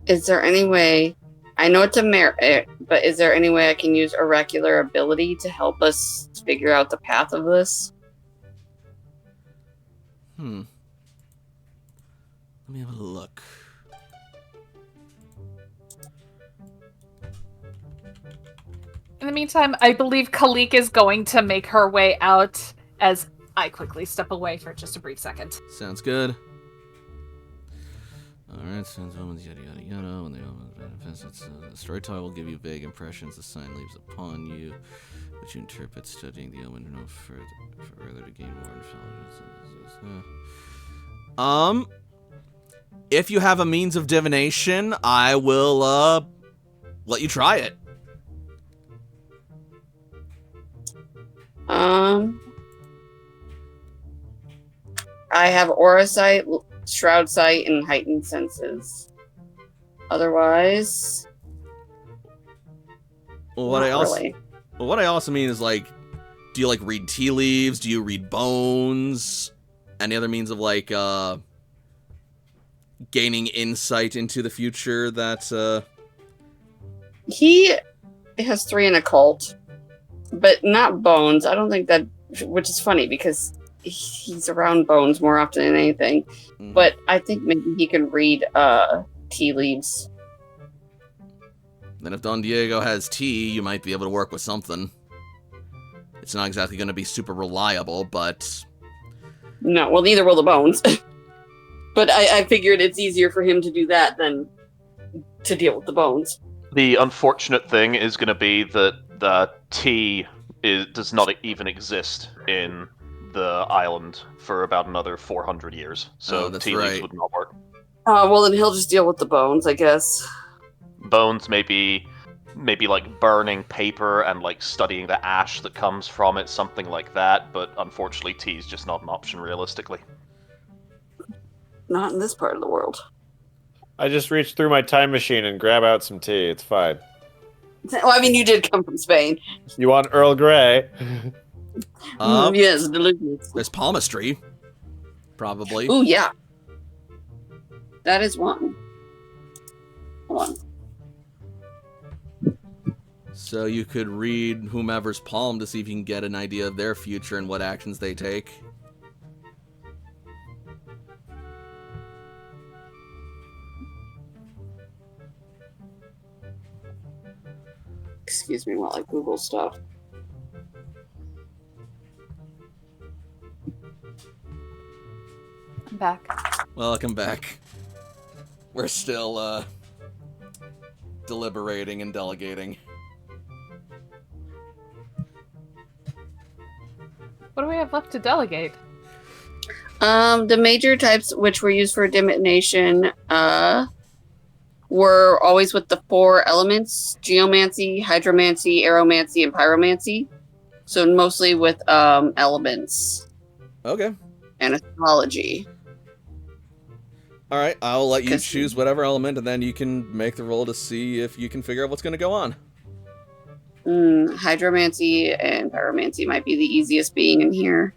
Is there any way I know it's a merit, but is there any way I can use oracular ability to help us figure out the path of this? Let me have a look. In the meantime, I believe Kalik is going to make her way out as I quickly step away for just a brief second. Sounds good. Alright, sounds omens, yada yada yada. When the omens manifest, the storyteller will give you vague impressions the sign leaves upon you, which you interpret studying the omen no further to gain more intelligence. If you have a means of divination, I will let you try it. I have aura sight, shroud sight, and heightened senses. Otherwise, Well, not really. what I also mean is, like, do you, like, read tea leaves? Do you read bones? Any other means of, like, gaining insight into the future that, He has 3 in occult, but not bones. I don't think that, which is funny because he's around bones more often than anything. Mhm. But I think maybe he can read tea leaves. Then if Don Diego has tea, you might be able to work with something. It's not exactly going to be super reliable, but... No, well, neither will the bones. But I figured it's easier for him to do that than to deal with the bones. The unfortunate thing is going to be that the tea does not even exist in the island for about another 400 years. So that's tea leaves right. would not work. Well, then he'll just deal with the bones, I guess. Bones, maybe like burning paper and like studying the ash that comes from it, something like that. But unfortunately, tea is just not an option realistically. Not in this part of the world. I just reach through my time machine and grab out some tea. It's fine. Well, I mean, you did come from Spain. You want Earl Grey? Yes, delicious. There's palmistry. Probably. Ooh, yeah. That is one. Hold on. So you could read whomever's palm to see if you can get an idea of their future and what actions they take. Excuse me while I Google stuff. I'm back. Welcome back. We're still, deliberating and delegating. What do we have left to delegate? The major types which were used for divination were always with the 4 elements: geomancy, hydromancy, aeromancy, and pyromancy. So mostly with elements Okay. and astrology. Alright, I'll let you 'Cause- choose whatever element, and then you can make the roll to see if you can figure out what's going to go on. Hydromancy and pyromancy might be the easiest being in here.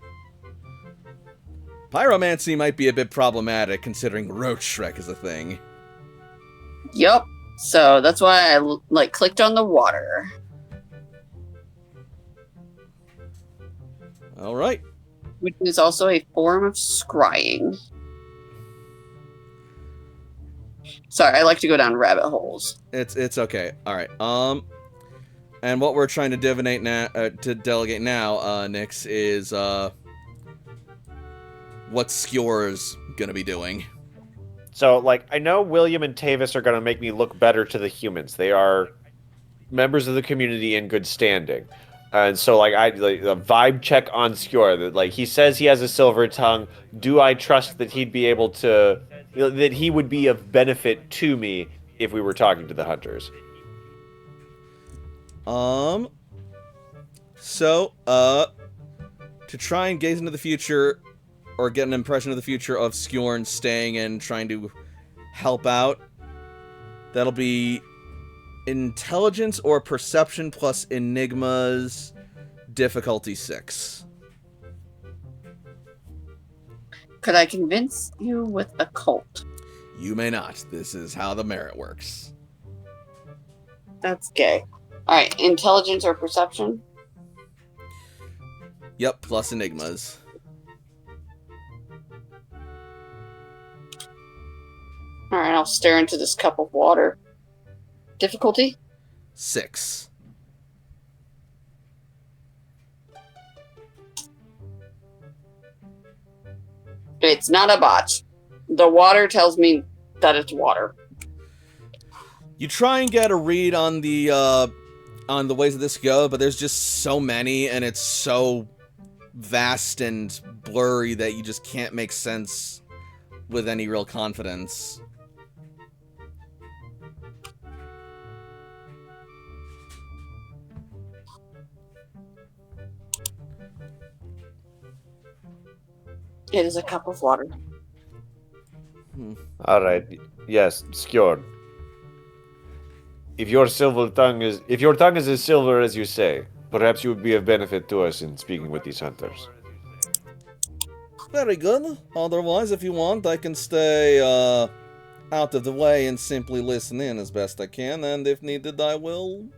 Pyromancy might be a bit problematic, considering Roach Shrek is a thing. Yup. So that's why I clicked on the water. Alright. Which is also a form of scrying. Sorry, I like to go down rabbit holes. It's okay. Alright, and what we're trying to divinate now, to delegate now, Nyx, is, what Skjor's gonna be doing. So, like, I know William and Tavis are going to make me look better to the humans. They are members of the community in good standing. And so, like, a vibe check on Skjor. That, like, he says he has a silver tongue. Do I trust that he'd be able to... that he would be of benefit to me if we were talking to the hunters? So, to try and gaze into the future, or get an impression of the future of Skjorn staying and trying to help out, that'll be intelligence or perception plus enigmas, difficulty 6. Could I convince you with occult? You may not. This is how the merit works. That's gay. All right, intelligence or perception? Yep, plus enigmas. All right, I'll stare into this cup of water. Difficulty? 6. It's not a botch. The water tells me that it's water. You try and get a read on the ways that this go, but there's just so many, and it's so vast and blurry that you just can't make sense with any real confidence. It is a cup of water. All right. Yes, Skjord. If your tongue is as silver as you say, perhaps you would be of benefit to us in speaking with these hunters. Very good. Otherwise, if you want, I can stay out of the way and simply listen in as best I can, and if needed, I will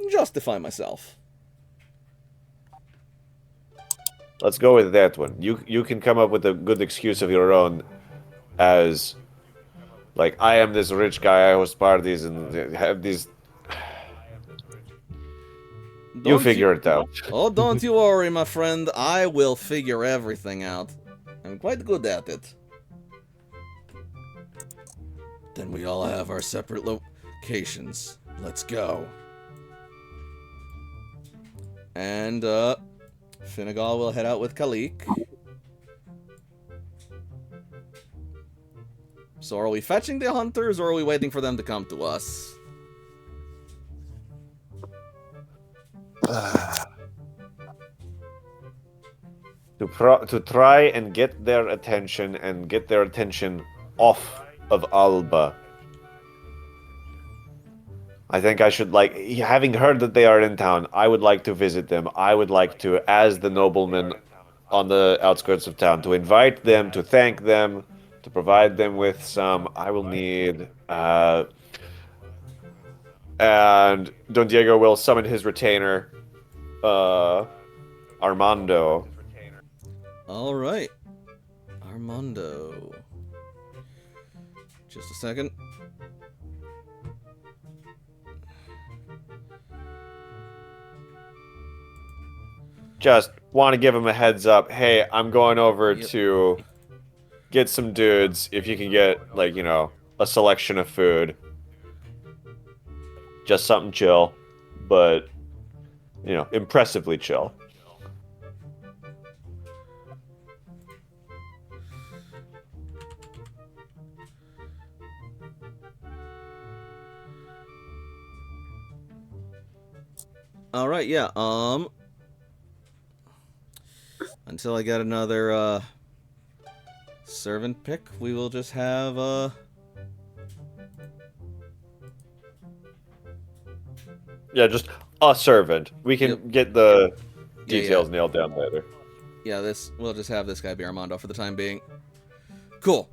justify myself. Let's go with that one. You can come up with a good excuse of your own, as like, I am this rich guy, I host parties and have these. You figure it out. Oh, don't you worry, my friend. I will figure everything out. I'm quite good at it. Then we all have our separate locations. Let's go. And, Finnegal will head out with Kalik. So are we fetching the hunters, or are we waiting for them to come to us? To try and get their attention off of Alba. I think I should, like, having heard that they are in town, I would like to visit them. I would like to, as the nobleman on the outskirts of town, to invite them, to thank them, to provide them with some. I will need, and Don Diego will summon his retainer, Armando. All right. Armando. Just a second. Just want to give him a heads up. Hey, I'm going over to get some dudes. If you can get, like, a selection of food. Just something chill, but, impressively chill. All right, yeah. Until I get another servant pick, we will just have Yeah, just a servant. We can get the details nailed down later. Yeah, we'll just have this guy be Armando for the time being. Cool.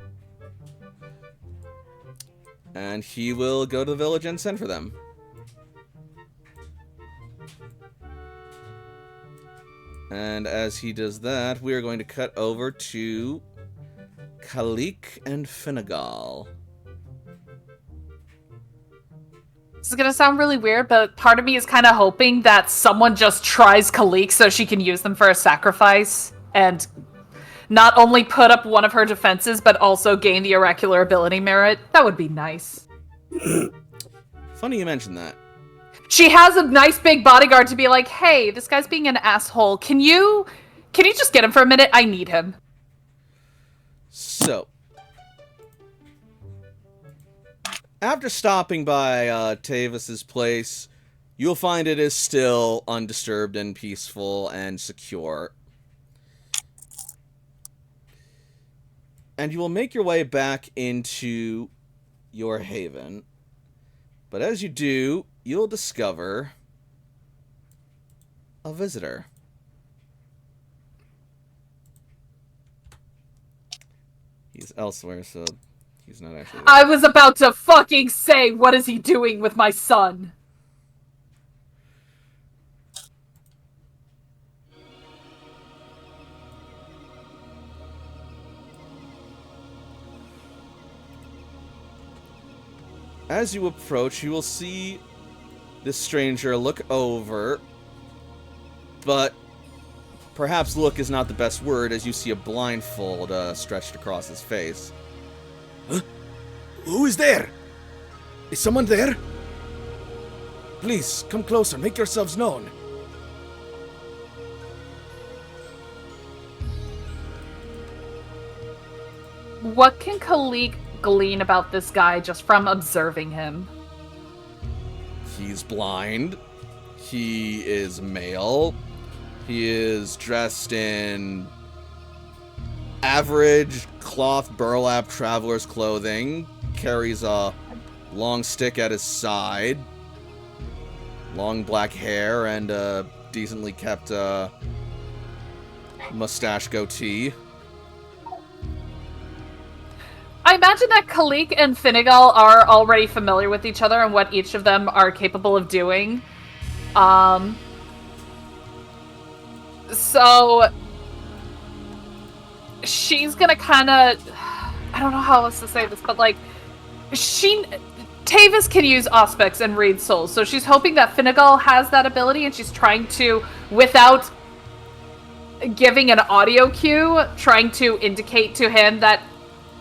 And he will go to the village and send for them. And as he does that, we are going to cut over to Kalik and Finnegal. This is gonna sound really weird, but part of me is kind of hoping that someone just tries Kalik so she can use them for a sacrifice and not only put up one of her defenses, but also gain the oracular ability merit. That would be nice. Funny you mentioned that. She has a nice big bodyguard to be like, hey, this guy's being an asshole. Can you just get him for a minute? I need him. So, after stopping by Tavis's place, you'll find it is still undisturbed and peaceful and secure. And you will make your way back into your haven. But as you do, you'll discover a visitor. He's elsewhere, so He's not actually there. I was about to fucking say, what is he doing with my son? As you approach, you will see this stranger look over, but perhaps look is not the best word as you see a blindfold stretched across his face. Huh? Who is there? Is someone there? Please, come closer. Make yourselves known. What can Khalik glean about this guy just from observing him? He's blind. He is male. He is dressed in average cloth burlap traveler's clothing. Carries a long stick at his side. Long black hair and a decently kept mustache goatee. I imagine that Khalik and Finnegal are already familiar with each other and what each of them are capable of doing. So she's gonna kind of, I don't know how else to say this, but like, Tavis can use Auspex and read souls, so she's hoping that Finnegal has that ability, and she's trying to, without giving an audio cue, trying to indicate to him that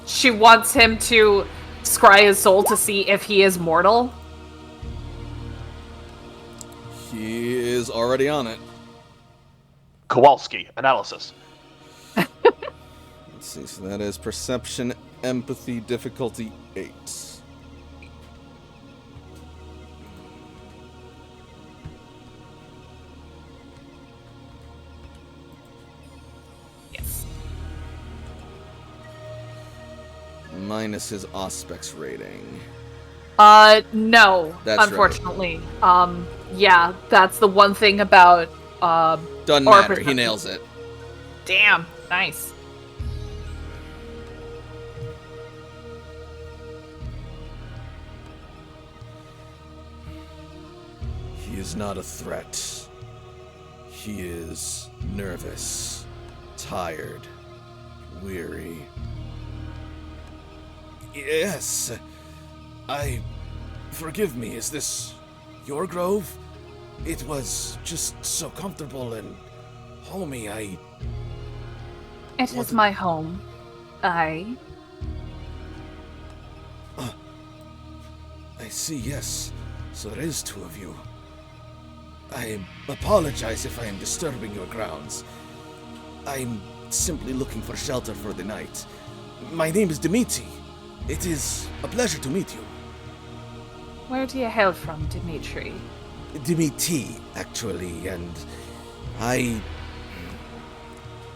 she wants him to scry his soul to see if he is mortal. He is already on it. Kowalski, analysis. Let's see, so that is perception, empathy, difficulty 8. Yes. Minus his Auspex rating. No, That's unfortunately. Right. Yeah, that's the one thing about, Doesn't matter, he nails it. Damn, nice. He is not a threat. He is nervous, tired, weary. Yes. Forgive me, is this your grove? It was just so comfortable and homey, It is my home. I see, yes. So there is two of you. I apologize if I am disturbing your grounds. I'm simply looking for shelter for the night. My name is Dimitri. It is a pleasure to meet you. Where do you hail from, Dimitri? Dimitri, actually, and I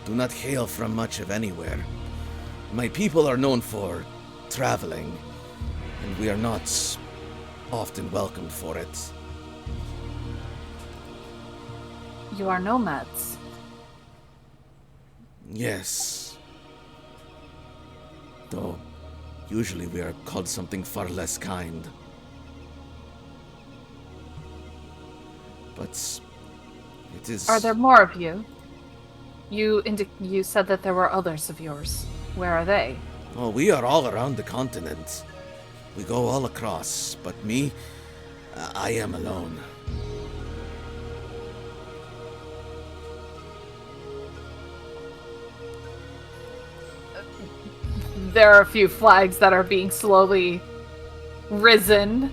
do not hail from much of anywhere. My people are known for traveling, and we are not often welcomed for it. You are nomads. Yes. Though, usually we are called something far less kind. But it is... Are there more of you? You said that there were others of yours. Where are they? Oh, we are all around the continent. We go all across, but me, I am alone. There are a few flags that are being slowly risen.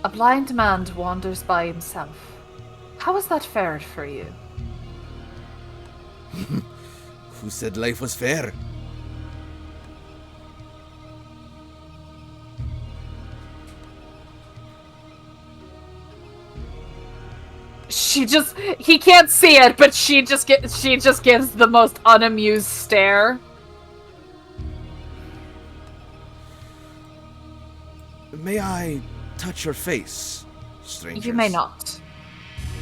A blind man wanders by himself. How has that fared for you? Who said life was fair? He can't see it, but she just gives the most unamused stare. May I touch your face, strangers? You may not.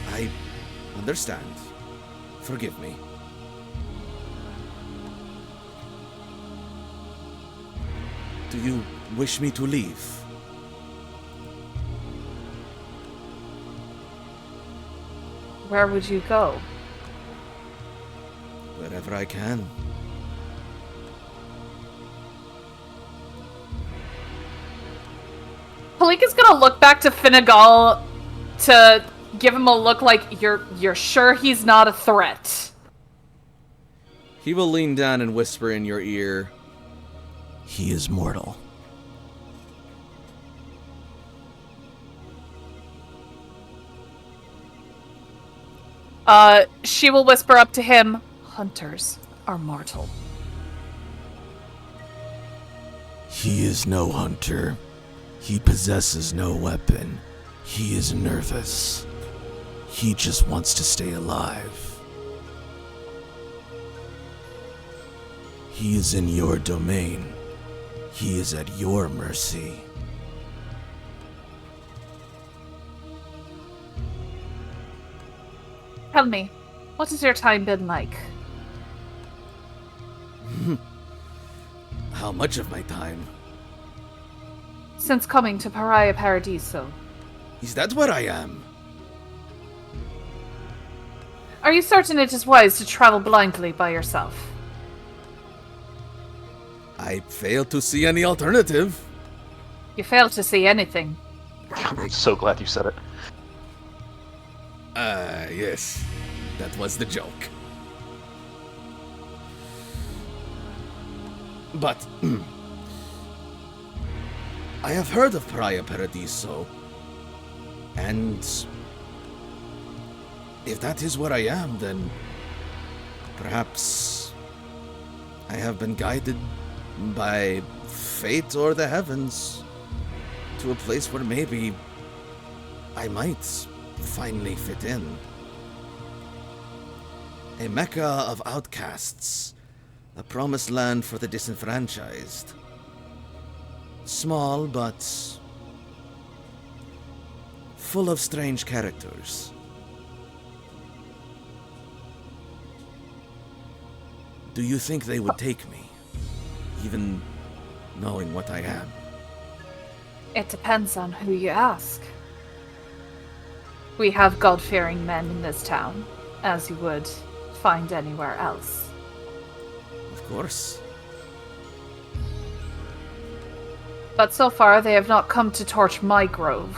I understand. Forgive me. Do you wish me to leave? Where would you go? Wherever I can. Palik is gonna look back to Finnegal to give him a look like you're sure he's not a threat. He will lean down and whisper in your ear. He is mortal. She will whisper up to him, hunters are mortal. He is no hunter. He possesses no weapon. He is nervous. He just wants to stay alive. He is in your domain. He is at your mercy. Tell me, what has your time been like? How much of my time? Since coming to Pariah Paradiso. Is that where I am? Are you certain it is wise to travel blindly by yourself? I fail to see any alternative. You fail to see anything. I'm so glad you said it. Yes. That was the joke. But I have heard of Pariah Paradiso, and if that is where I am, then perhaps I have been guided by fate or the heavens to a place where maybe I might finally fit in. A mecca of outcasts, a promised land for the disenfranchised. Small, but full of strange characters. Do you think they would take me, even knowing what I am? It depends on who you ask. We have God-fearing men in this town, as you would find anywhere else. Of course. But so far they have not come to torch my grove,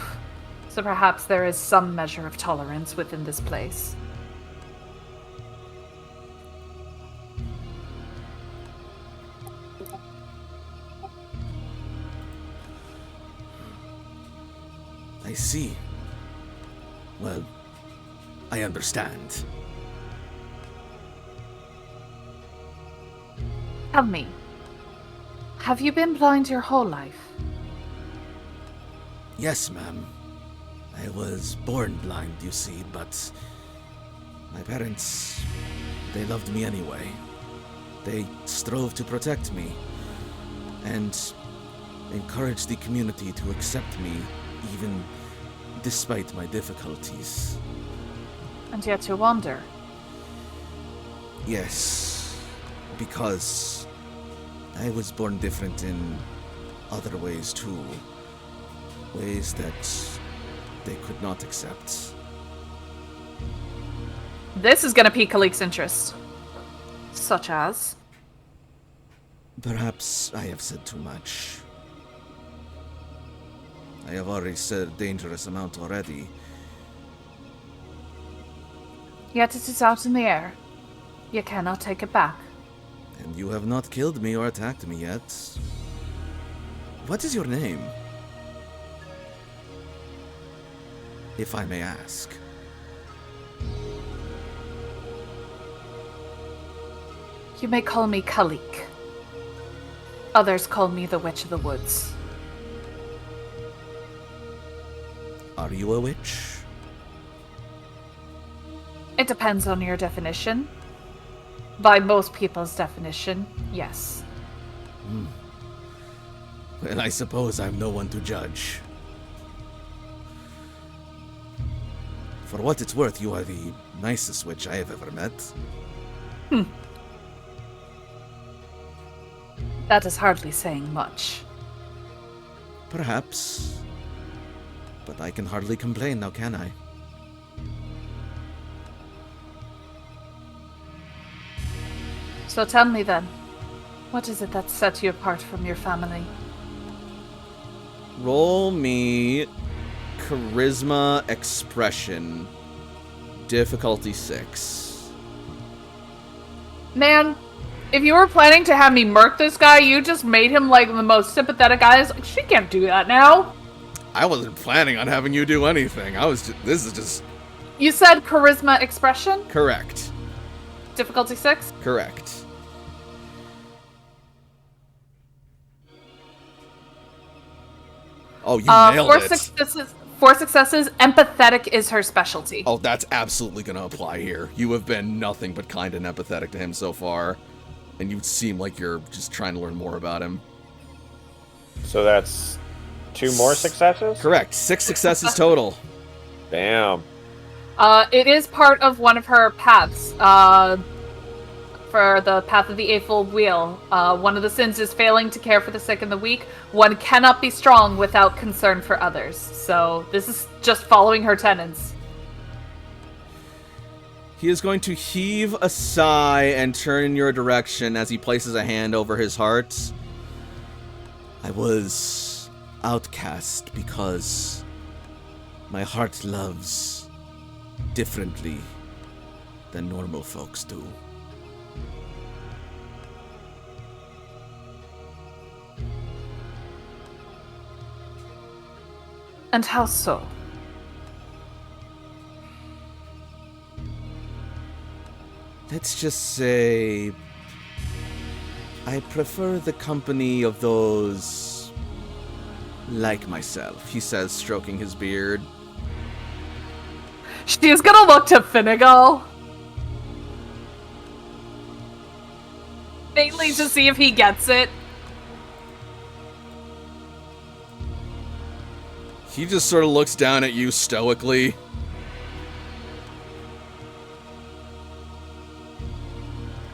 so perhaps there is some measure of tolerance within this place. I see. Well, I understand. Tell me, have you been blind your whole life? Yes, ma'am. I was born blind, you see, but my parents, they loved me anyway. They strove to protect me and encouraged the community to accept me, even despite my difficulties. And yet you wonder. Yes, because I was born different in other ways too. Ways that they could not accept. This is gonna pique Kalik's interest. Such as? Perhaps I have said too much. I have already said a dangerous amount already. Yet it is out in the air. You cannot take it back. And you have not killed me or attacked me yet. What is your name? If I may ask. You may call me Kalik. Others call me the Witch of the Woods. Are you a witch? It depends on your definition. By most people's definition, yes. Well, I suppose I'm no one to judge. For what it's worth, you are the nicest witch I have ever met. That is hardly saying much. Perhaps. But I can hardly complain now, can I? So tell me then, what is it that set you apart from your family? Roll me charisma expression. Difficulty 6. Man, if you were planning to have me murk this guy, you just made him like the most sympathetic guy. Like, she can't do that now. I wasn't planning on having you do anything. This is just You said charisma expression? correct. Difficulty 6? Correct. Oh, you nailed it. 4 successes. Empathetic is her specialty. Oh, that's absolutely going to apply here. You have been nothing but kind and empathetic to him so far. And you seem like you're just trying to learn more about him. So that's 2 more successes? Correct. 6 successes total. Damn. It is part of one of her paths. For the path of the Eightfold Wheel. One of the sins is failing to care for the sick and the weak. One cannot be strong without concern for others. So this is just following her tenets. He is going to heave a sigh and turn in your direction as he places a hand over his heart. I was outcast because my heart loves differently than normal folks do. And how so? Let's just say I prefer the company of those like myself, he says, stroking his beard. She's gonna look to Finnegal. Mainly to see if he gets it. He just sort of looks down at you stoically.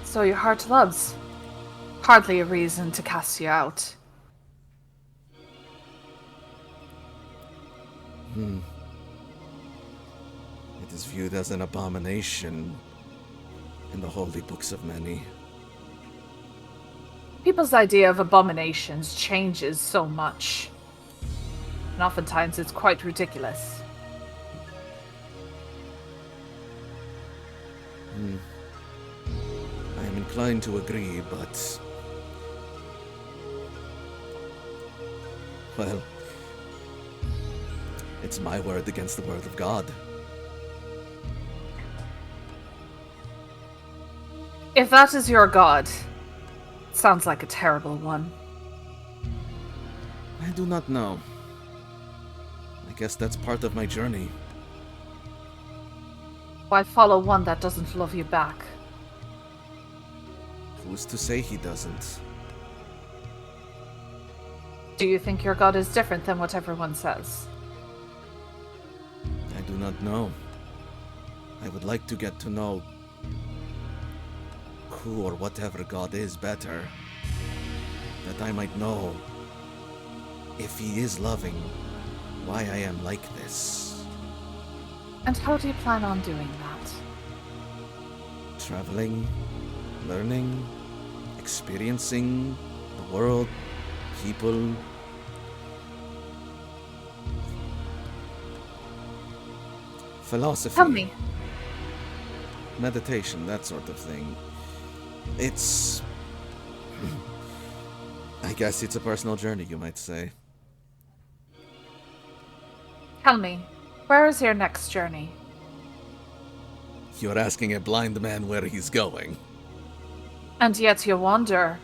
So your heart loves. Hardly a reason to cast you out. It is viewed as an abomination in the holy books of many. People's idea of abominations changes so much. And oftentimes it's quite ridiculous. I am inclined to agree, but... well, it's my word against the word of God. If that is your god, it sounds like a terrible one. I do not know. I guess that's part of my journey. Why follow one that doesn't love you back? Who's to say he doesn't? Do you think your god is different than what everyone says? I do not know. I would like to get to know who or whatever God is better. That I might know, if he is loving, why I am like this. And how do you plan on doing that? Traveling, learning, experiencing the world, people. Philosophy. Tell me. Meditation, that sort of thing. It's... I guess it's a personal journey, you might say. Tell me, where is your next journey? You're asking a blind man where he's going. And yet you wander.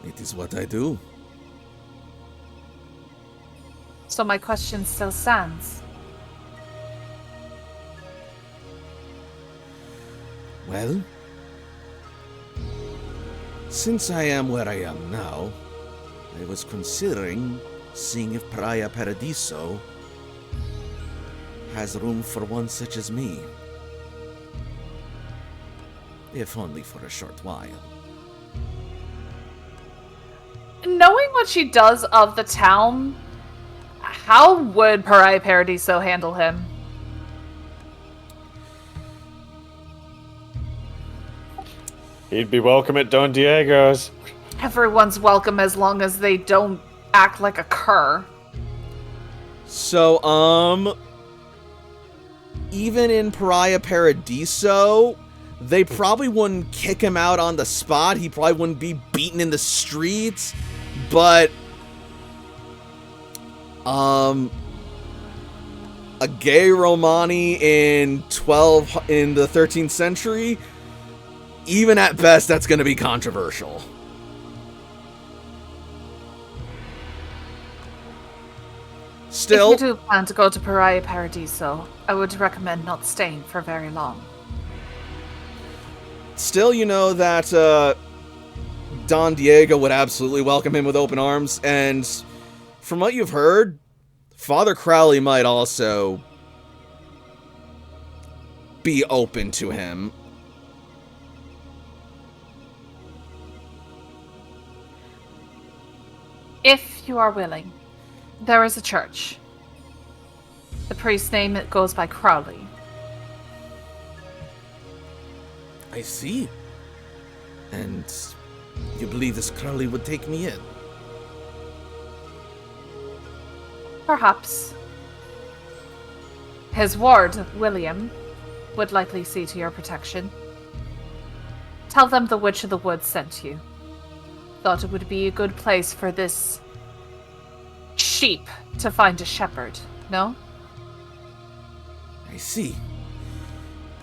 It is what I do. So my question still stands. Well, since I am where I am now, I was considering seeing if Praia Paradiso has room for one such as me. If only for a short while. knowing what she does of the town, how would Pariah Paradiso handle him? He'd be welcome at Don Diego's. Everyone's welcome as long as they don't act like a cur. So, even in Pariah Paradiso, they probably wouldn't kick him out on the spot. He probably wouldn't be beaten in the streets. But, a gay Romani in the 13th century, even at best, that's going to be controversial. Still, If you do plan to go to Pariah Paradiso, I would recommend not staying for very long. Still, you know that Don Diego would absolutely welcome him with open arms, and from what you've heard, Father Crowley might also be open to him. If you are willing, there is a church. The priest's name goes by Crowley. I see. And you believe this Crowley would take me in? Perhaps. His ward, William, would likely see to your protection. Tell them the Witch of the Woods sent you. Thought it would be a good place for this sheep to find a shepherd, no? I see.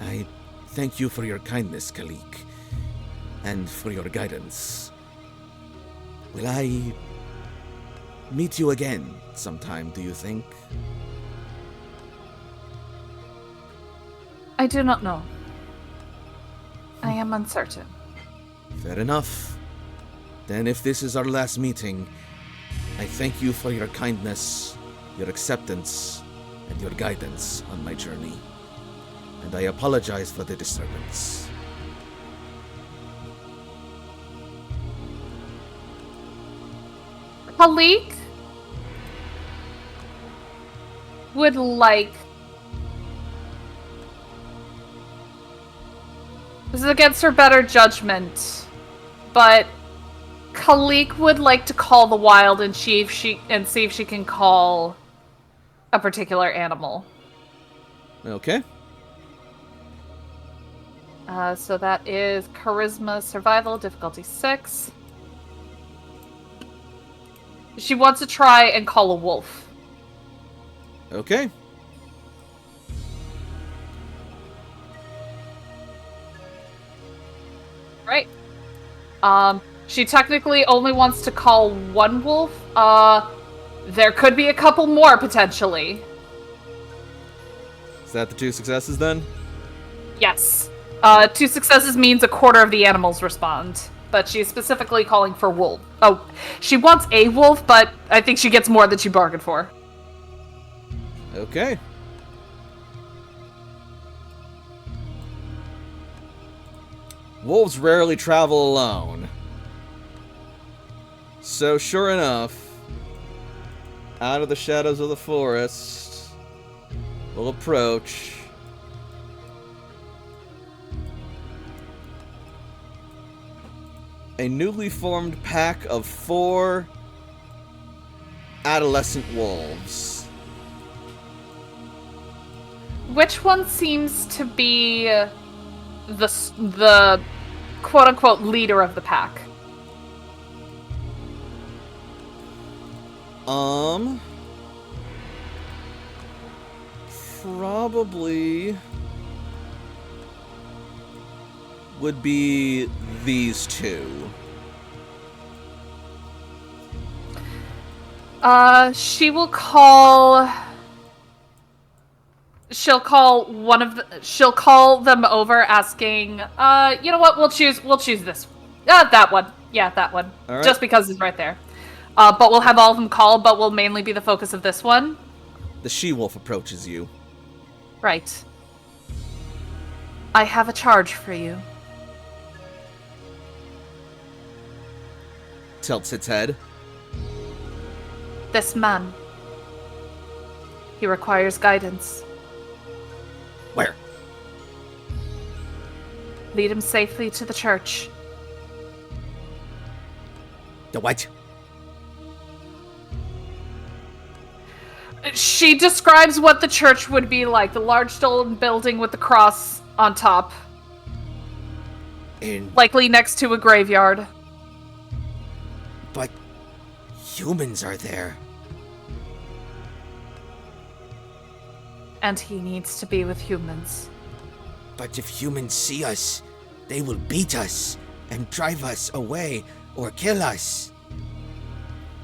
I thank you for your kindness, Kalik, and for your guidance. Will I meet you again sometime, do you think? I do not know. I am uncertain. Fair enough. Then if this is our last meeting, I thank you for your kindness, your acceptance, and your guidance on my journey. And I apologize for the disturbance. Halik would like... This is against her better judgment, but Khalik would like to call the wild and see if she can call a particular animal. Okay. So that is Charisma Survival, difficulty 6. She wants to try and call a wolf. Okay. Right. She technically only wants to call one wolf. There could be a couple more, potentially. Is that the 2 successes then? Yes. 2 successes means a quarter of the animals respond. But she's specifically calling for wolf. Oh, she wants a wolf, but I think she gets more than she bargained for. Okay. Wolves rarely travel alone. So sure enough, out of the shadows of the forest, will approach a newly formed pack of 4 adolescent wolves. Which one seems to be the quote-unquote leader of the pack? Probably would be these 2. She will call... She'll call them over asking, you know what, we'll choose this. That one. Yeah, that one. All right. Just because it's right there. But we'll have all of them call, but we'll mainly be the focus of this one. The she-wolf approaches you. Right. I have a charge for you. Tilts its head. This man. He requires guidance. Where? Lead him safely to the church. The what? She describes what the church would be like. The large stone building with the cross on top. Likely next to a graveyard. But humans are there. And he needs to be with humans. But if humans see us, they will beat us and drive us away or kill us.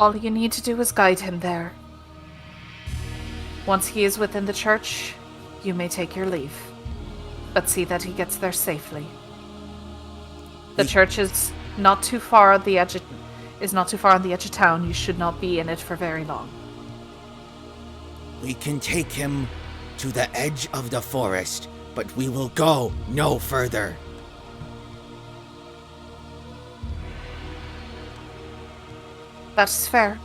All you need to do is guide him there. Once he is within the church, you may take your leave. But see that he gets there safely. The church is not too far on the edge of town. You should not be in it for very long. We can take him to the edge of the forest, but we will go no further. That is fair.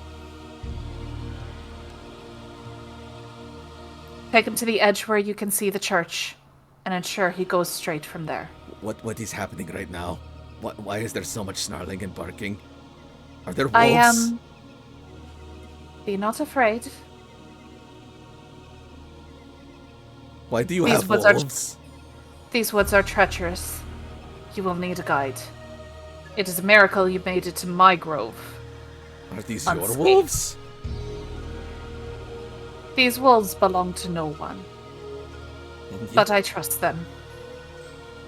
Take him to the edge where you can see the church, and ensure he goes straight from there. What is happening right now? Why is there so much snarling and barking? Are there wolves? I am... Be not afraid. Why do you have wolves? These woods are treacherous. You will need a guide. It is a miracle you made it to my grove. Are these your wolves? These wolves belong to no one. But I trust them.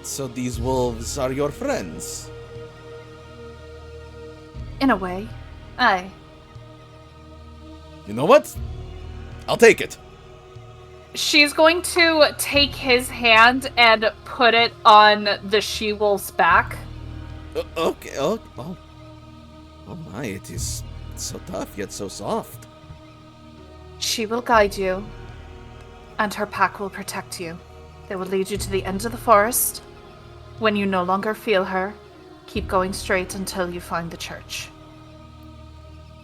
So these wolves are your friends? In a way, aye. You know what? I'll take it. She's going to take his hand and put it on the she-wolf's back. Okay. Oh my, it is so tough yet so soft. She will guide you, and her pack will protect you. They will lead you to the end of the forest. When you no longer feel her, keep going straight until you find the church.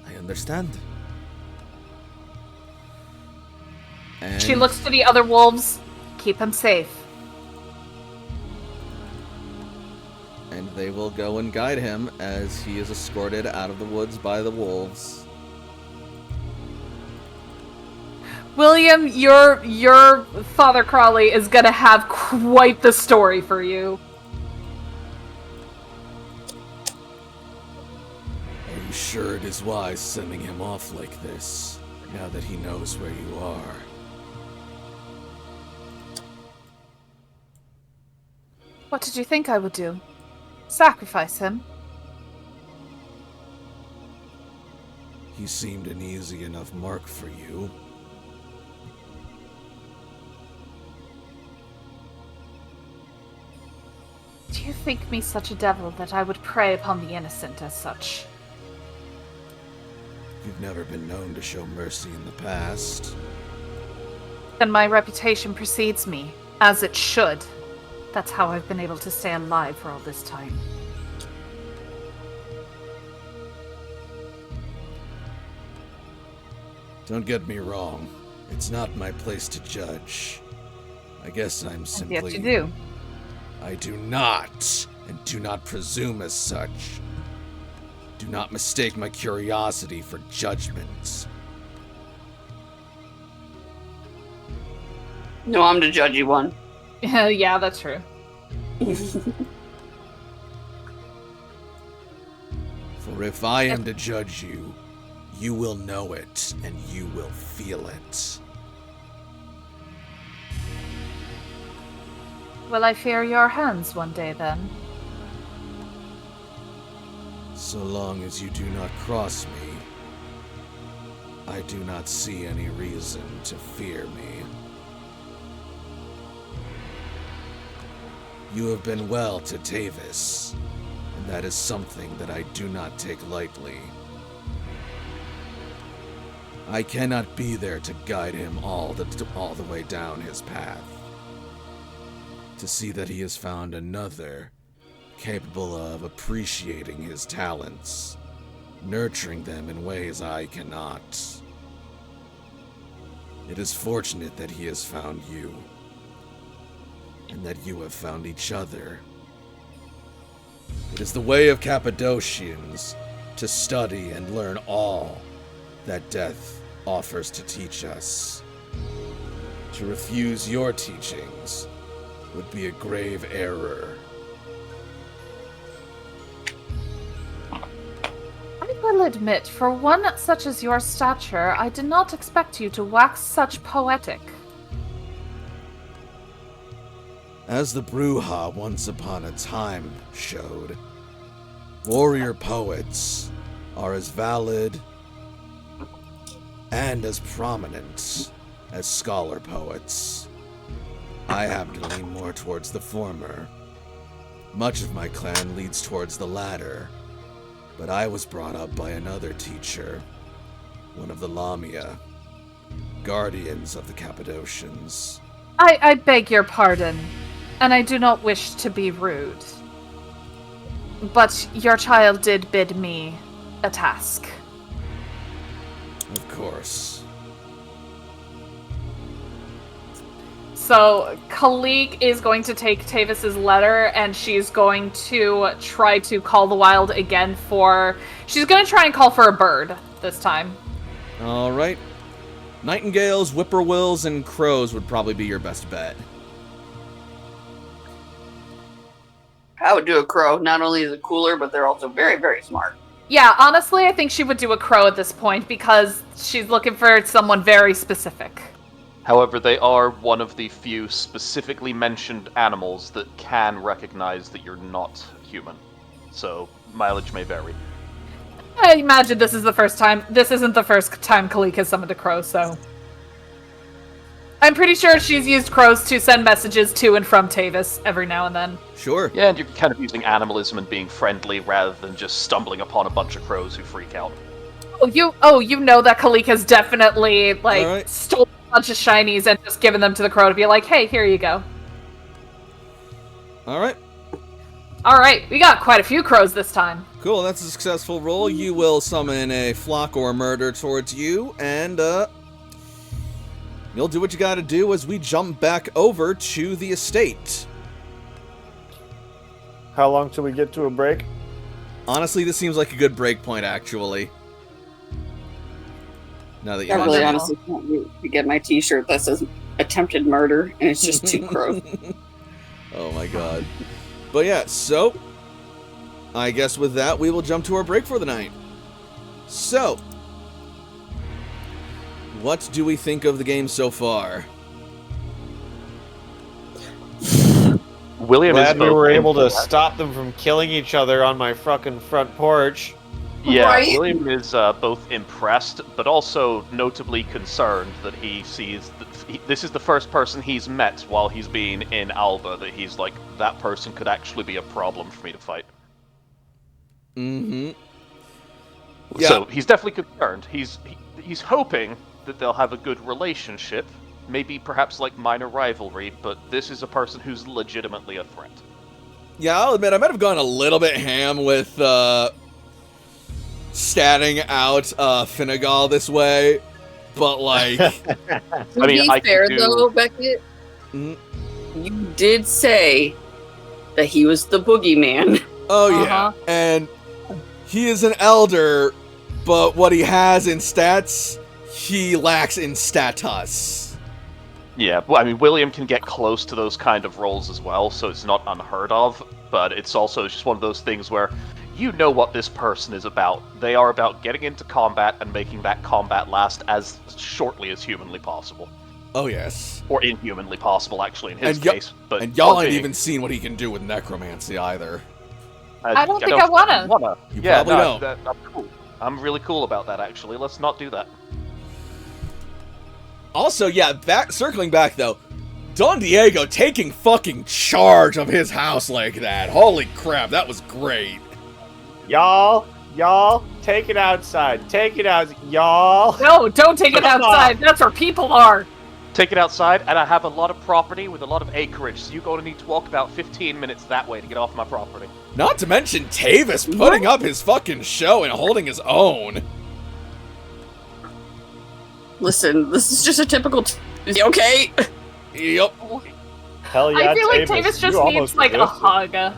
I understand. And She looks to the other wolves. Keep him safe. And they will go and guide him as he is escorted out of the woods by the wolves. William, your Father Crawley is gonna have quite the story for you. Are you sure it is wise sending him off like this, now that he knows where you are? What did you think I would do? Sacrifice him? He seemed an easy enough mark for you. Do you think me such a devil that I would prey upon the innocent as such? You've never been known to show mercy in the past. Then my reputation precedes me, as it should. That's how I've been able to stay alive for all this time. Don't get me wrong. It's not my place to judge. I guess I'm simply... Yes, you do. I do not, and do not presume as such. Do not mistake my curiosity for judgment. No, I'm the judgy one. Yeah, that's true. For if I am to judge you, you will know it, and you will feel it. Will I fear your hands one day, then? So long as you do not cross me, I do not see any reason to fear me. You have been well to Tavis, and that is something that I do not take lightly. I cannot be there to guide him all the way down his path. To see that he has found another capable of appreciating his talents. nurturing them in ways I cannot. It is fortunate that he has found you, and that you have found each other. It is the way of Cappadocians to study and learn all that death offers to teach us. To refuse your teachings would be a grave error. I will admit, for one such as your stature, I did not expect you to wax such poetic. As the Bruja once upon a time showed, warrior poets are as valid and as prominent as scholar poets. I happen to lean more towards the former. Much of my clan leads towards the latter, but I was brought up by another teacher, one of the Lamia, guardians of the Cappadocians. I beg your pardon, and I do not wish to be rude. But your child did bid me a task. Of course. So, Kalik is going to take Tavis's letter, and she's going to try to call the wild again for... She's going to try and call for a bird this time. All right. Nightingales, whippoorwills, and crows would probably be your best bet. I would do a crow. Not only is it cooler, but they're also very, very smart. Yeah, honestly, I think she would do a crow at this point because she's looking for someone very specific. However, they are one of the few specifically mentioned animals that can recognize that you're not human. So, mileage may vary. I imagine this isn't the first time Kalik has summoned a crow, so... I'm pretty sure she's used crows to send messages to and from Tavis every now and then. Sure. Yeah, and you're kind of using animalism and being friendly rather than just stumbling upon a bunch of crows who freak out. You know that Kalik has definitely, Alright. stolen a bunch of shinies and just given them to the crow to be like, hey, here you go. All Alright, we got quite a few crows this time. Cool, that's a successful roll. You will summon a flock or murder towards you, and, you'll do what you gotta do as we jump back over to the estate. How long till we get to a break? Honestly, this seems like a good break point, actually. Now that you I really mention it. honestly can't wait to get my t-shirt that says attempted murder, and it's just 2 crows. Oh my god. But yeah, so I guess with that, we will jump to our break for the night. So, what do we think of the game so far? William Glad is we were able to impressed. stop them from killing each other on my fucking front porch. Yeah, Right? William is both impressed, but also notably concerned that he sees that this is the first person he's met while he's been in Alba that he's like, that person could actually be a problem for me to fight. Mm-hmm. So he's definitely concerned. He's hoping that they'll have a good relationship, maybe perhaps like minor rivalry, but this is a person who's legitimately a threat. Yeah, I'll admit, I might have gone a little bit ham with, statting out, Finnegal this way, but, like... To I mean, be I fair, can do- though, Beckett, Mhm. you did say that he was the boogeyman. Oh, yeah. Uh-huh. And he is an elder, but what he has in stats, he lacks in status. Yeah, well, I mean, William can get close to those kind of roles as well, so it's not unheard of, but it's also just one of those things where you know what this person is about. They are about getting into combat and making that combat last as shortly as humanly possible. Oh, yes. Or inhumanly possible, actually, in his And y- case. But And y'all for ain't being- even seen what he can do with necromancy either. I don't think I wanna. You Yeah, probably no, don't. I'm cool. I'm really cool about that, actually. Let's not do that. Also, yeah, circling back, though, Don Diego taking fucking charge of his house like that. Holy crap, that was great. Y'all, take it outside. Take it out, y'all. No, don't take it outside. That's where people are. Take it outside, and I have a lot of property with a lot of acreage, so you're going to need to walk about 15 minutes that way to get off my property. Not to mention Tavis putting up his fucking show and holding his own. Listen, this is just a typical okay? Yep. Hell yeah, I feel like Tavis, Tavis you just almost needs like a resisted. hug.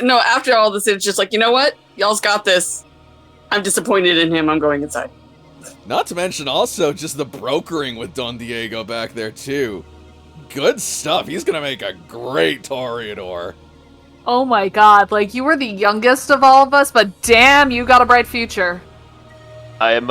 No, after all this, it's just like, you know what? Y'all's got this. I'm disappointed in him. I'm going inside. Not to mention also just the brokering with Don Diego back there too. Good stuff. He's gonna make a great Toreador. Oh my god, like, you were the youngest of all of us, but damn, you got a bright future. I am,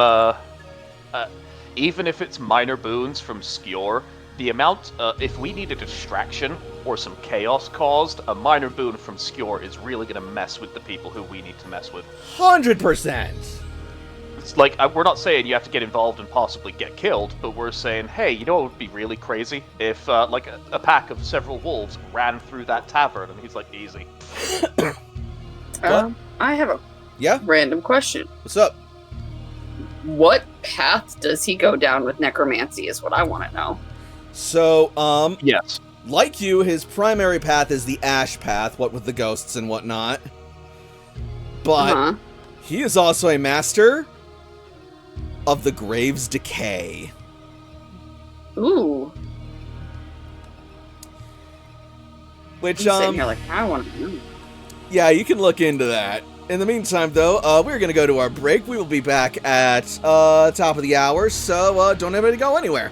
even if it's minor boons from Skjor, the amount, if we need a distraction or some chaos caused, a minor boon from Skjor is really gonna mess with the people who we need to mess with. 100%. It's like, we're not saying you have to get involved and possibly get killed, but we're saying, hey, you know what would be really crazy? If, like, a pack of several wolves ran through that tavern, and he's like, easy. I have a random question. What's up? What path does he go down with necromancy is what I want to know. So, Yes. like you, his primary path is the Ash Path, what with the ghosts and whatnot. But he is also a master of the Grave's Decay. Ooh. Which, I'm sitting here like, I want to know. yeah, you can look into that. In the meantime, though, we're gonna go to our break. We will be back at, top of the hour, so, don't everybody go anywhere.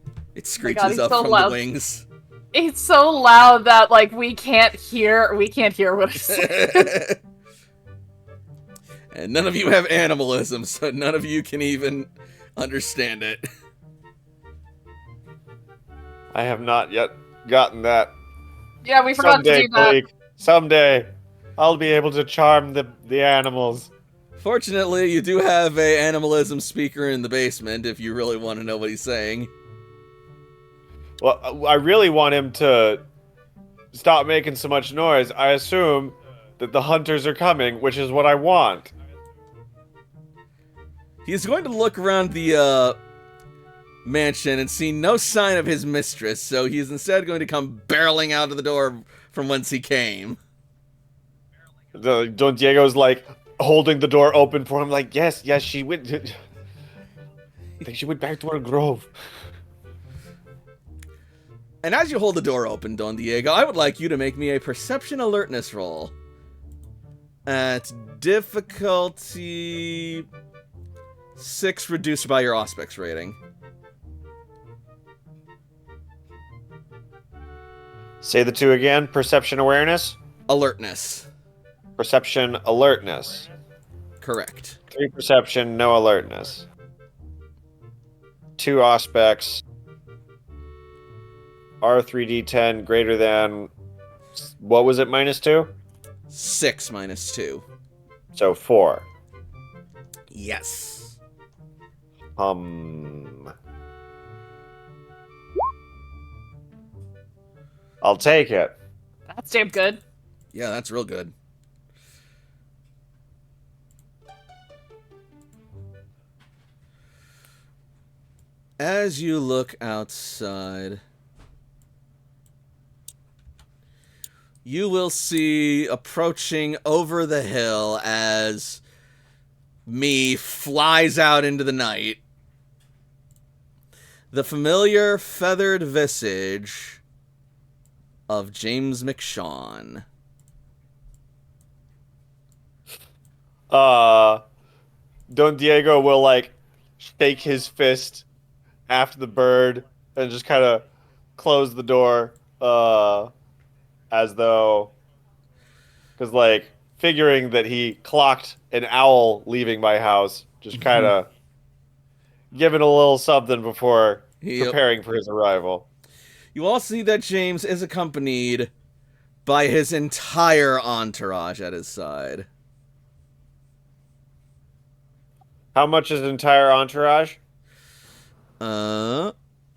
It Oh my God, screeches he's up so from loud. the wings. It's so loud that like we can't hear what it's saying. And none of you have animalism, so none of you can even understand it. I have not yet gotten that. Yeah, we forgot to do that. Blake, someday, I'll be able to charm the animals. Fortunately, you do have a animalism speaker in the basement if you really want to know what he's saying. Well, I really want him to stop making so much noise. I assume that the hunters are coming, which is what I want. He's going to look around the mansion and see no sign of his mistress, so he's instead going to come barreling out of the door from whence he came. Don Diego's like holding the door open for him, like, yes, she went. I think she went back to her grove. And as you hold the door open, Don Diego, I would like you to make me a perception alertness roll. At difficulty 6 reduced by your Auspex rating. Say the two again. Perception awareness. Alertness. Perception alertness. Correct. 3 perception, no alertness. 2 Auspex. R3D10 greater than, what was it, -2? 6 minus 2. So 4. Yes. I'll take it. That's damn good. Yeah, that's real good. As you look outside, you will see approaching over the hill as me flies out into the night the familiar feathered visage of James McShawn. Don Diego will like shake his fist after the bird and just kind of close the door, as though, because like figuring that he clocked an owl leaving my house, just kind of giving a little something before preparing for his arrival. You all see that James is accompanied by his entire entourage at his side. How much is entire entourage?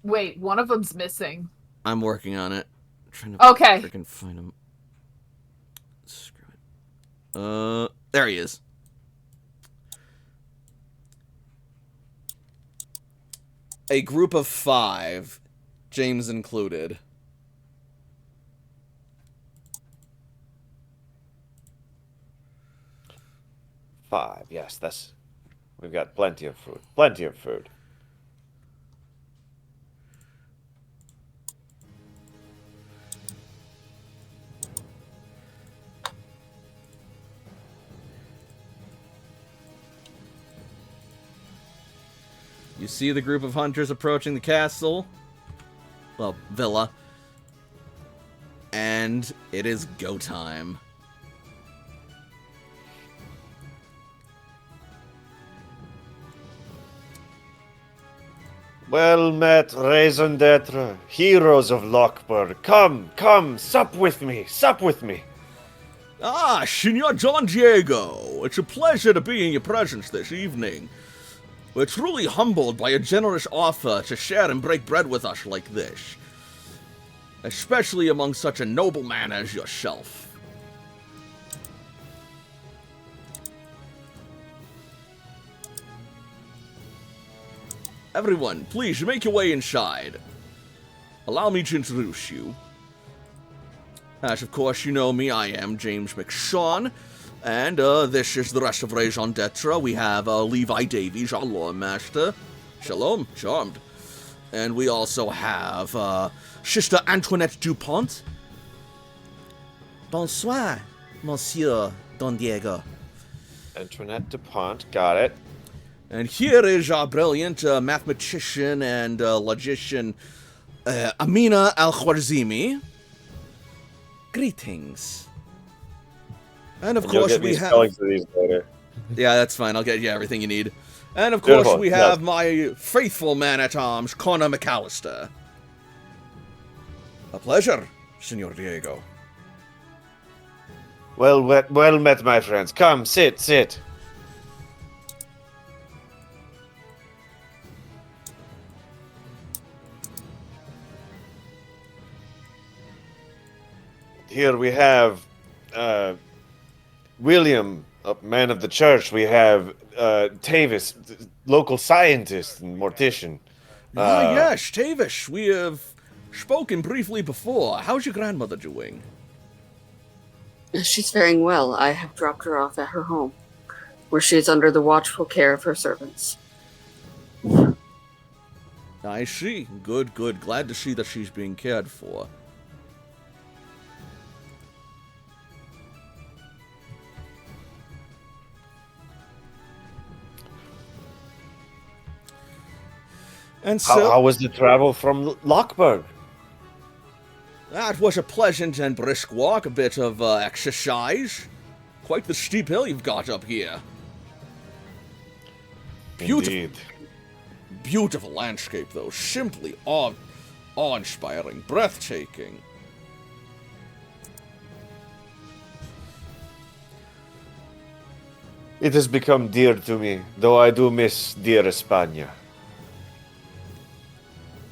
Wait, one of them's missing. I'm working on it. I'm trying to Okay. freaking find him. Screw it. There he is. A group of 5, James included. Five. Yes, that's. We've got plenty of food. Plenty of food. You see the group of hunters approaching the castle. Well, villa. And it is go time. Well met, raison d'etre, heroes of Lockburg. Come, sup with me, sup with me. Ah, Senor Don Diego, it's a pleasure to be in your presence this evening. We're truly humbled by a generous offer to share and break bread with us like this, especially among such a noble man as yourself. Everyone, please make your way inside. Allow me to introduce you. As of course you know me, I am James McShawn, and this is the rest of Raison d'etre. We have Levi Davies, our lore master. Shalom, charmed. And we also have Sister Antoinette Dupont. Bonsoir, Monsieur Don Diego. Antoinette Dupont, got it. And here is our brilliant mathematician and logician, Amina Al-Khwarizmi. Greetings. And of You'll course get we these have... spellings of these later. Yeah, that's fine. I'll get you everything you need. And of course Beautiful, we yes. have my faithful man-at-arms, Connor McAllister. A pleasure, Senor Diego. Well met, my friends. Come, sit. Here we have William, a man of the church. We have Tavis, local scientist and mortician. Yes, Tavish. We have spoken briefly before. How's your grandmother doing? She's faring well. I have dropped her off at her home, where she is under the watchful care of her servants. I see. Good. Glad to see that she's being cared for. And so... How was the travel from Lockburg? That was a pleasant and brisk walk, a bit of exercise. Quite the steep hill you've got up here. Indeed. Beautiful landscape, though. Simply awe-inspiring, breathtaking. It has become dear to me, though I do miss dear España.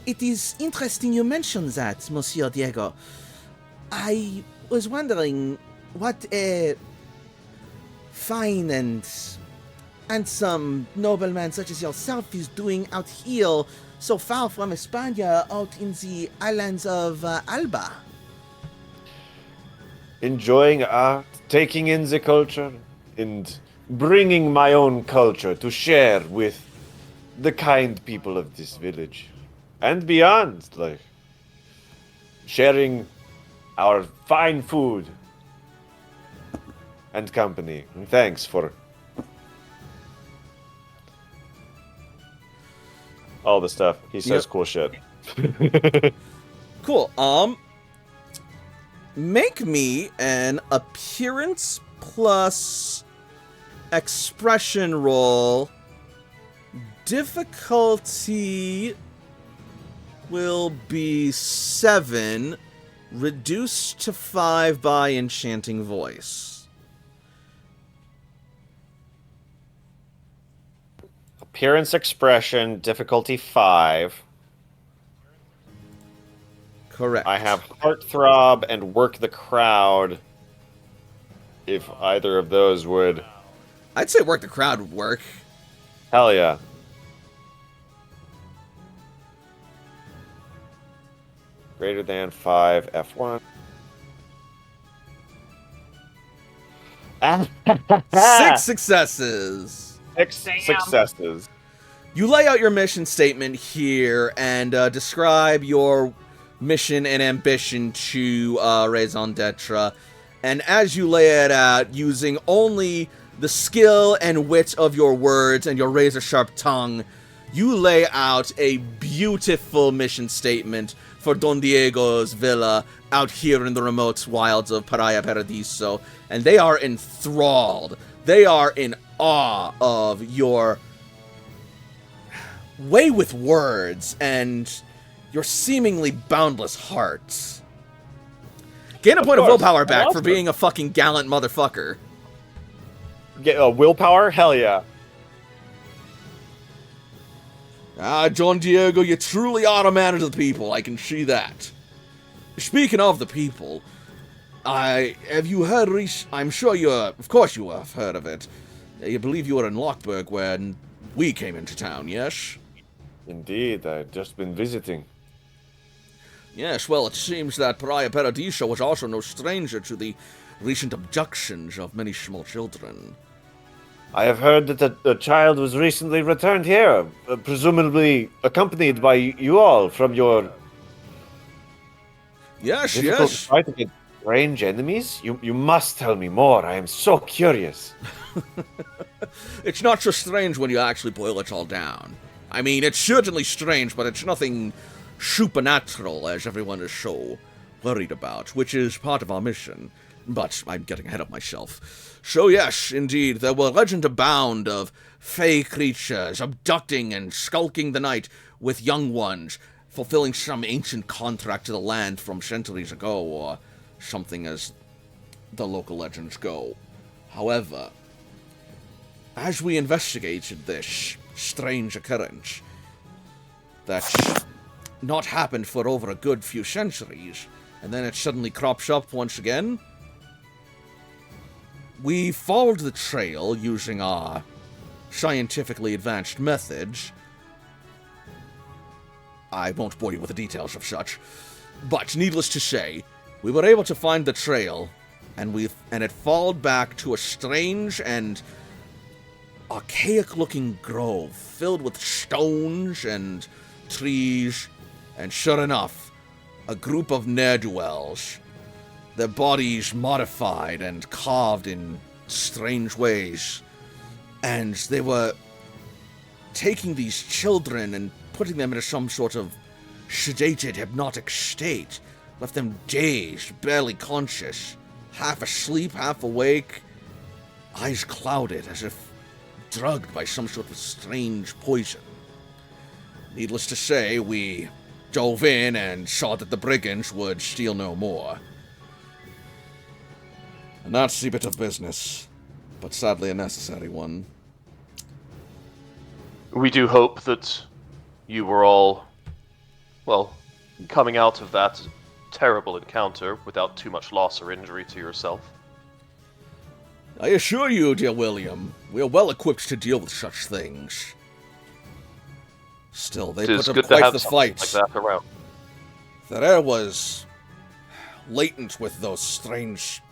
It is interesting you mention that, Monsieur Diego. I was wondering what a fine and handsome nobleman such as yourself is doing out here so far from España, out in the islands of Alba. Enjoying art, taking in the culture, and bringing my own culture to share with the kind people of this village. And beyond, like, sharing our fine food and company. And thanks for all the stuff. He says cool shit. Cool. Make me an appearance plus expression roll. Difficulty will be 7, reduced to 5 by enchanting voice. Appearance expression, difficulty 5. Correct. I have heartthrob and work the crowd. If either of those would... I'd say work the crowd would work. Hell yeah. Greater than 5, F1. 6 successes. 6 successes. You lay out your mission statement here and describe your mission and ambition to Raison d'etre. And as you lay it out, using only the skill and wit of your words and your razor-sharp tongue, you lay out a beautiful mission statement for Don Diego's villa out here in the remote wilds of Paraiso. And they are enthralled. They are in awe of your way with words and your seemingly boundless heart. Gain a point of willpower back for being a fucking gallant motherfucker. Get willpower? Hell yeah. John Diego, you truly are a man of the people. I can see that. Speaking of the people, have you heard? I'm sure of course you have heard of it. You believe you were in Lockburg when we came into town, yes? Indeed, I've just been visiting. Yes, well, it seems that Pariah Paradiso was also no stranger to the recent abductions of many small children. I have heard that a child was recently returned here, presumably accompanied by you all from your difficult fight against strange enemies. You must tell me more. I am so curious. It's not so strange when you actually boil it all down. I mean, it's certainly strange, but it's nothing supernatural as everyone is so worried about, which is part of our mission. But I'm getting ahead of myself. So yes, indeed, there were legend abound of fey creatures abducting and skulking the night with young ones, fulfilling some ancient contract to the land from centuries ago, or something as the local legends go. However, as we investigated this strange occurrence that's not happened for over a good few centuries, and then it suddenly crops up once again, we followed the trail using our scientifically advanced methods. I won't bore you with the details of such, but needless to say, we were able to find the trail, and it followed back to a strange and archaic-looking grove filled with stones and trees, and sure enough, a group of ne'er-do-wells, their bodies modified and carved in strange ways, and they were taking these children and putting them into some sort of sedated, hypnotic state, left them dazed, barely conscious, half asleep, half awake, eyes clouded as if drugged by some sort of strange poison. Needless to say, we dove in and saw that the brigands would steal no more. A nasty bit of business, but sadly a necessary one. We do hope that you were all, well, coming out of that terrible encounter without too much loss or injury to yourself. I assure you, dear William, we are well equipped to deal with such things. Still, they put up quite the fight. Like that around. The air was latent with those strange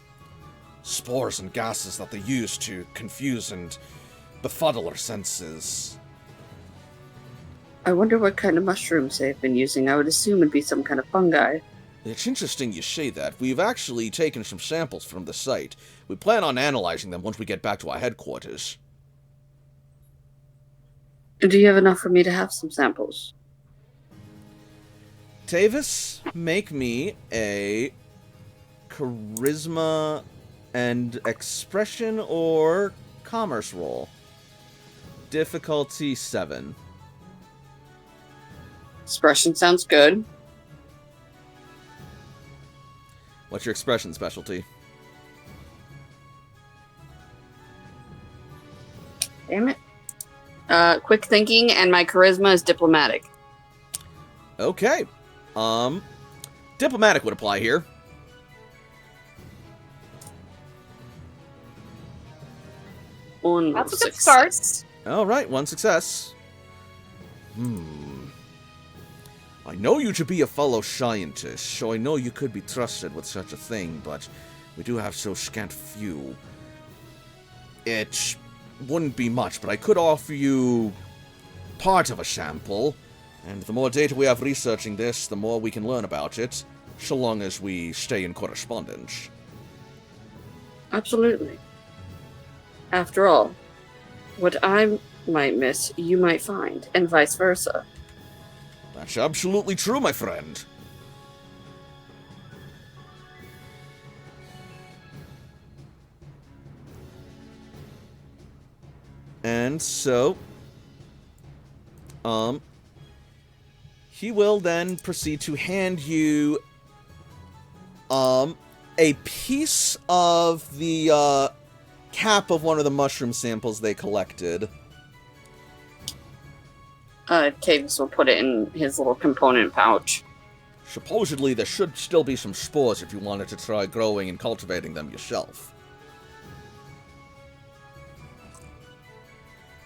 spores and gases that they use to confuse and befuddle our senses. I wonder what kind of mushrooms they've been using. I would assume it'd be some kind of fungi. It's interesting you say that. We've actually taken some samples from the site. We plan on analyzing them once we get back to our headquarters. Do you have enough for me to have some samples? Tavis, make me a charisma and expression or commerce roll. Difficulty 7. Expression sounds good. What's your expression specialty? Damn it. Quick thinking, and my charisma is diplomatic. Okay. Diplomatic would apply here. One That's a good success. All right, one success. I know you to be a fellow scientist, so I know you could be trusted with such a thing, but we do have so scant few. It wouldn't be much, but I could offer you part of a sample, and the more data we have researching this, the more we can learn about it, so long as we stay in correspondence. Absolutely. After all, what I might miss, you might find, and vice versa. That's absolutely true, my friend. And so, he will then proceed to hand you, a piece of the, cap of one of the mushroom samples they collected. Tavis will put it in his little component pouch. Supposedly, there should still be some spores if you wanted to try growing and cultivating them yourself.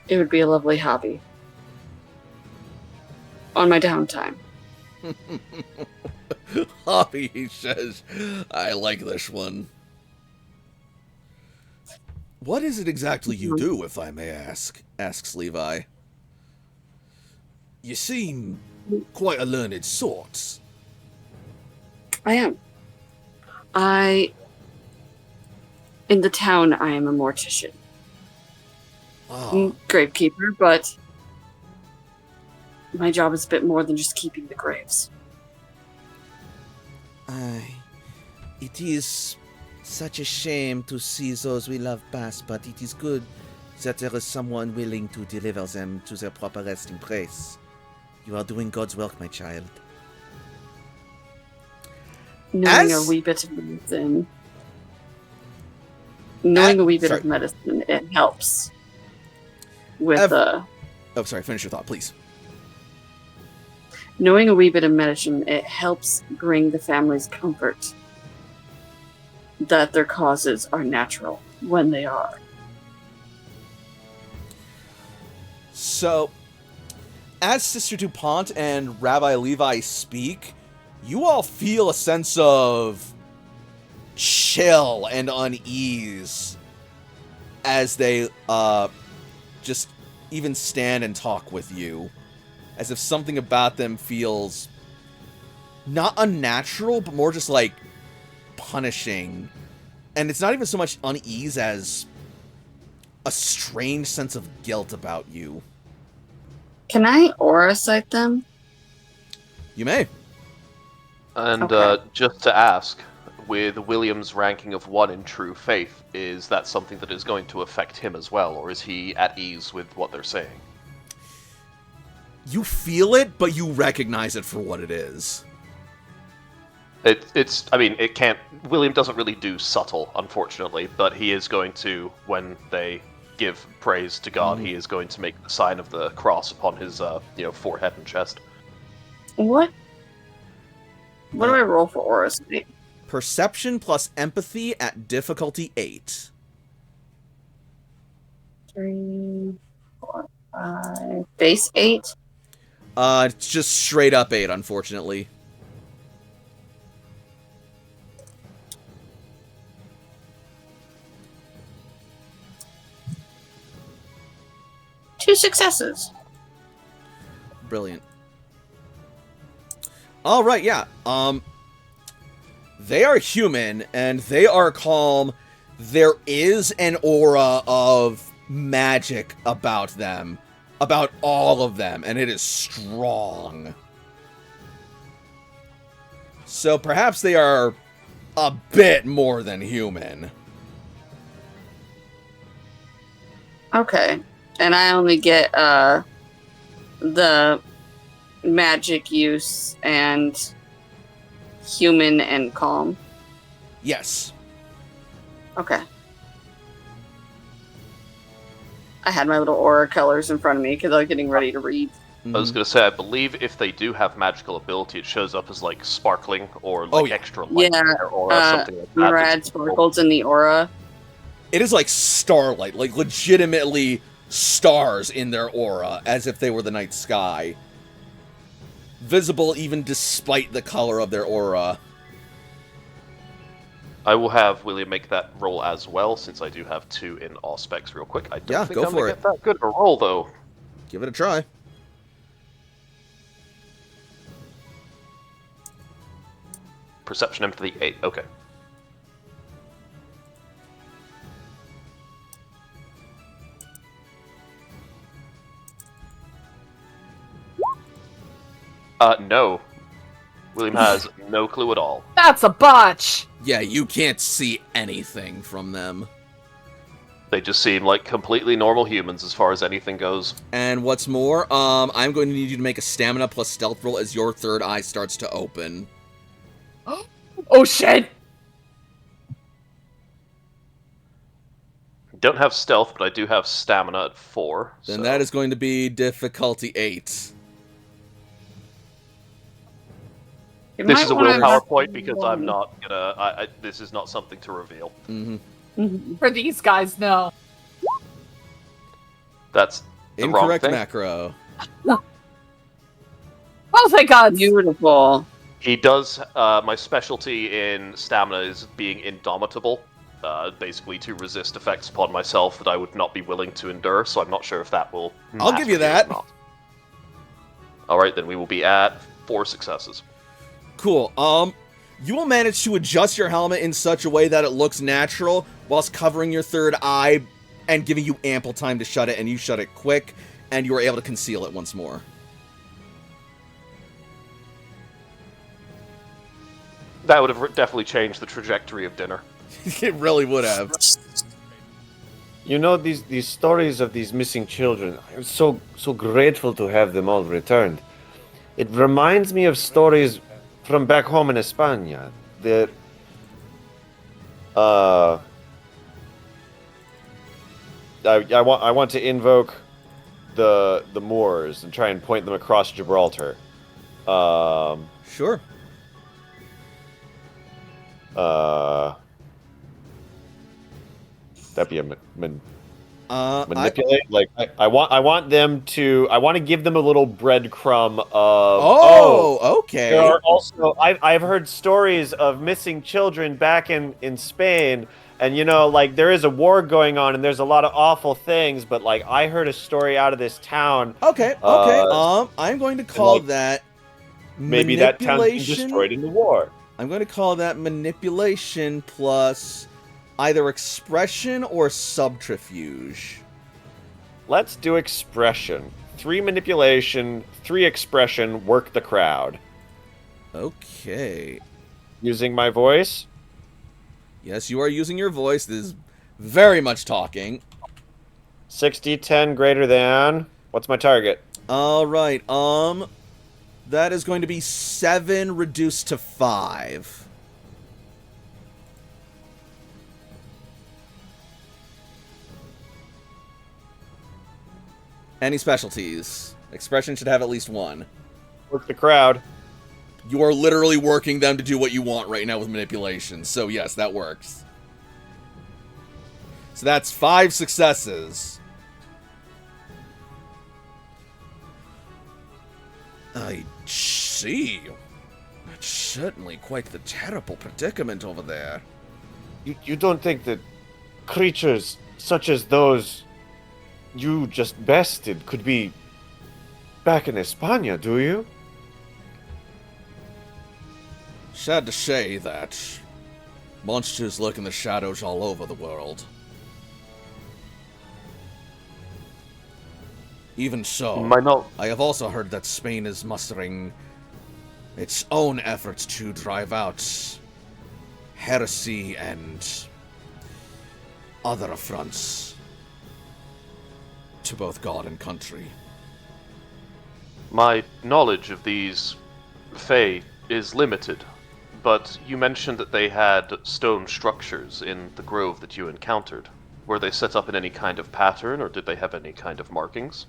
It would be a lovely hobby. On my downtime. Hobby, he says. I like this one. What is it exactly you do, if I may ask? Asks Levi. You seem quite a learned sort. I am. In the town, I am a mortician. Gravekeeper, but my job is a bit more than just keeping the graves. It is such a shame to see those we love pass, but it is good that there is someone willing to deliver them to their proper resting place. You are doing God's work, my child. Knowing As- a wee bit of medicine. Knowing a wee bit sorry. of medicine, it helps. With Oh, sorry, finish your thought, please. knowing a wee bit of medicine, it helps bring the family's comfort that their causes are natural when they are. So, as Sister DuPont and Rabbi Levi speak, you all feel a sense of chill and unease as they just even stand and talk with you, as if something about them feels not unnatural, but more just like punishing. And it's not even so much unease as a strange sense of guilt about you. Can I aura sight them? You may. And Okay. just to ask, with William's ranking of 1 in true faith, is that something that is going to affect him as well, or is he at ease with what they're saying? You feel it, but you recognize it for what it is. It can't. William doesn't really do subtle, unfortunately, but he is going to, when they give praise to God, he is going to make the sign of the cross upon his, forehead and chest. What? What do I roll for aura sight? Perception plus empathy at difficulty 8. 3, 4, 5. Base 8? It's just straight up 8, unfortunately. Two successes. Brilliant. Alright, yeah. They are human, and they are calm. There is an aura of magic about them. About all of them, and it is strong. So perhaps they are a bit more than human. Okay. And I only get the magic use and human and calm. Yes. Okay. I had my little aura colors in front of me because I was getting ready to read. I was going to say, I believe if they do have magical ability, it shows up as, like, sparkling or, like, extra light Yeah, in their aura, something like that. Murad sparkles in the aura. It is like starlight, like legitimately stars in their aura, as if they were the night sky. Visible even despite the color of their aura. I will have William make that roll as well, since I do have 2 in all specs real quick. I don't think go I'm for going it. to get that good of a roll, though. Give it a try. Perception empathy 8, okay. No. William has no clue at all. That's a botch! Yeah, you can't see anything from them. They just seem like completely normal humans as far as anything goes. And what's more, I'm going to need you to make a stamina plus stealth roll as your third eye starts to open. Oh shit! Don't have stealth, but I do have stamina at 4. Then so that is going to be difficulty 8. You This might is a wanna willpower mark point because I'm one. not gonna. This is not something to reveal. Mm-hmm. For these guys, no. That's the wrong Incorrect thing. macro. Oh, thank God! Beautiful. He does. My specialty in stamina is being indomitable, basically to resist effects upon myself that I would not be willing to endure. So I'm not sure if that will. I'll matter give you here or that. not. All right, then we will be at 4 successes. Cool. You will manage to adjust your helmet in such a way that it looks natural, whilst covering your third eye and giving you ample time to shut it, and you shut it quick, and you are able to conceal it once more. That would have definitely changed the trajectory of dinner. It really would have. You know, these stories of these missing children, I'm so grateful to have them all returned. It reminds me of stories from back home in España that I want to invoke the Moors and try and point them across Gibraltar. Sure. That'd be a manipulate. I want them to. I want to give them a little breadcrumb of. Oh, okay. There are also. I've heard stories of missing children back in Spain, and like there is a war going on, and there's a lot of awful things. But like I heard a story out of this town. Okay. I'm going to call that. Maybe that town's been destroyed in the war. I'm going to call that manipulation plus either expression or subterfuge. Let's do expression. 3 manipulation, 3 expression, work the crowd. Okay. Using my voice? Yes, you are using your voice. This is very much talking. 60, 10 greater than. What's my target? All right. That is going to be 7 reduced to 5. Any specialties? Expression should have at least 1. Work the crowd. You are literally working them to do what you want right now with manipulation. So yes, that works. So that's 5 successes. I see. That's certainly quite the terrible predicament over there. You don't think that creatures such as those you just bested could be back in España, do you? Sad to say that monsters lurk in the shadows all over the world. Even so, I have also heard that Spain is mustering its own efforts to drive out heresy and other affronts to both God and country. My knowledge of these Fae is limited, but you mentioned that they had stone structures in the grove that you encountered. Were they set up in any kind of pattern, or did they have any kind of markings?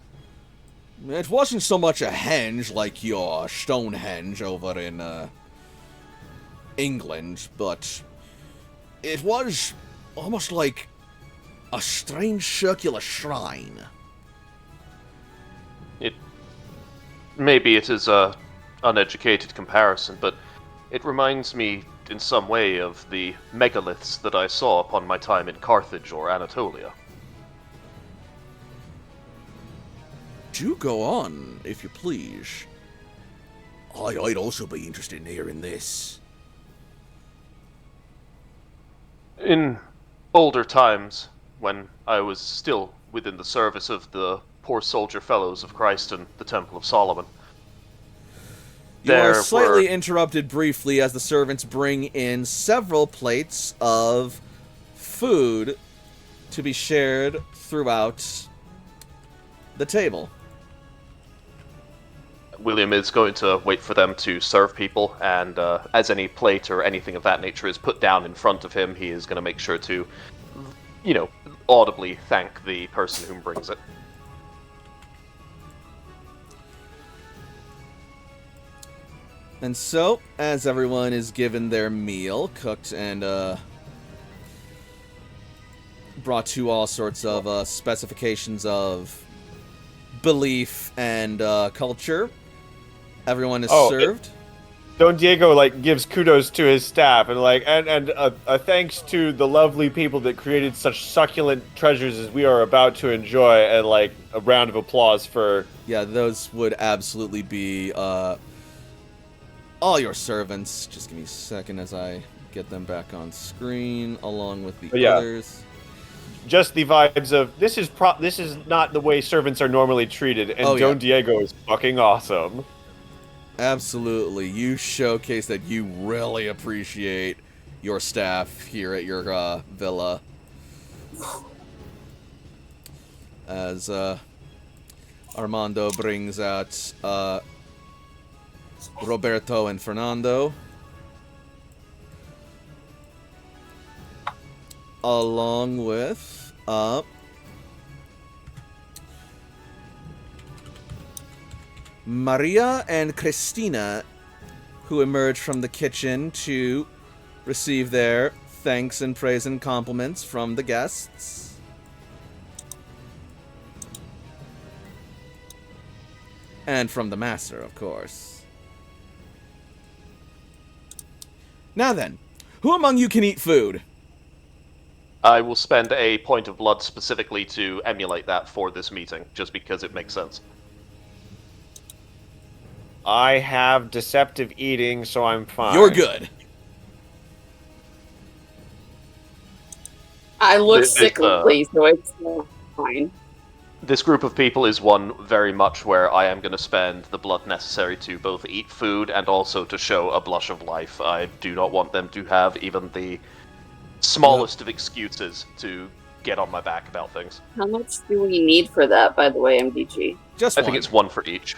It wasn't so much a henge like your Stonehenge over in England, but it was almost like a strange circular shrine. Maybe it is a uneducated comparison, but it reminds me in some way of the megaliths that I saw upon my time in Carthage or Anatolia. Do go on, if you please. I'd also be interested in hearing this. In older times, when I was still within the service of the poor soldier fellows of Christ and the Temple of Solomon, you are slightly interrupted briefly as the servants bring in several plates of food to be shared throughout the table. William is going to wait for them to serve people, and as any plate or anything of that nature is put down in front of him, he is going to make sure to, audibly thank the person who brings it. And so, as everyone is given their meal, cooked and brought to all sorts of specifications of belief and culture, everyone is served. Don Diego gives kudos to his staff and a thanks to the lovely people that created such succulent treasures as we are about to enjoy, and a round of applause for. Yeah, those would absolutely be all your servants. Just give me a second as I get them back on screen along with the others. Just the vibes of this is not the way servants are normally treated, and Don Diego is fucking awesome. Absolutely. You showcase that you really appreciate your staff here at your villa. As Armando brings out Roberto and Fernando, along with Maria and Cristina, who emerge from the kitchen to receive their thanks and praise and compliments from the guests. And from the master, of course. Now then, who among you can eat food? I will spend a point of blood specifically to emulate that for this meeting, just because it makes sense. I have deceptive eating, so I'm fine. You're good. I look This- sickly, so it's fine. This group of people is one very much where I am going to spend the blood necessary to both eat food and also to show a blush of life. I do not want them to have even the smallest of excuses to get on my back about things. How much do we need for that, by the way, MDG? Just I one. think it's one for each.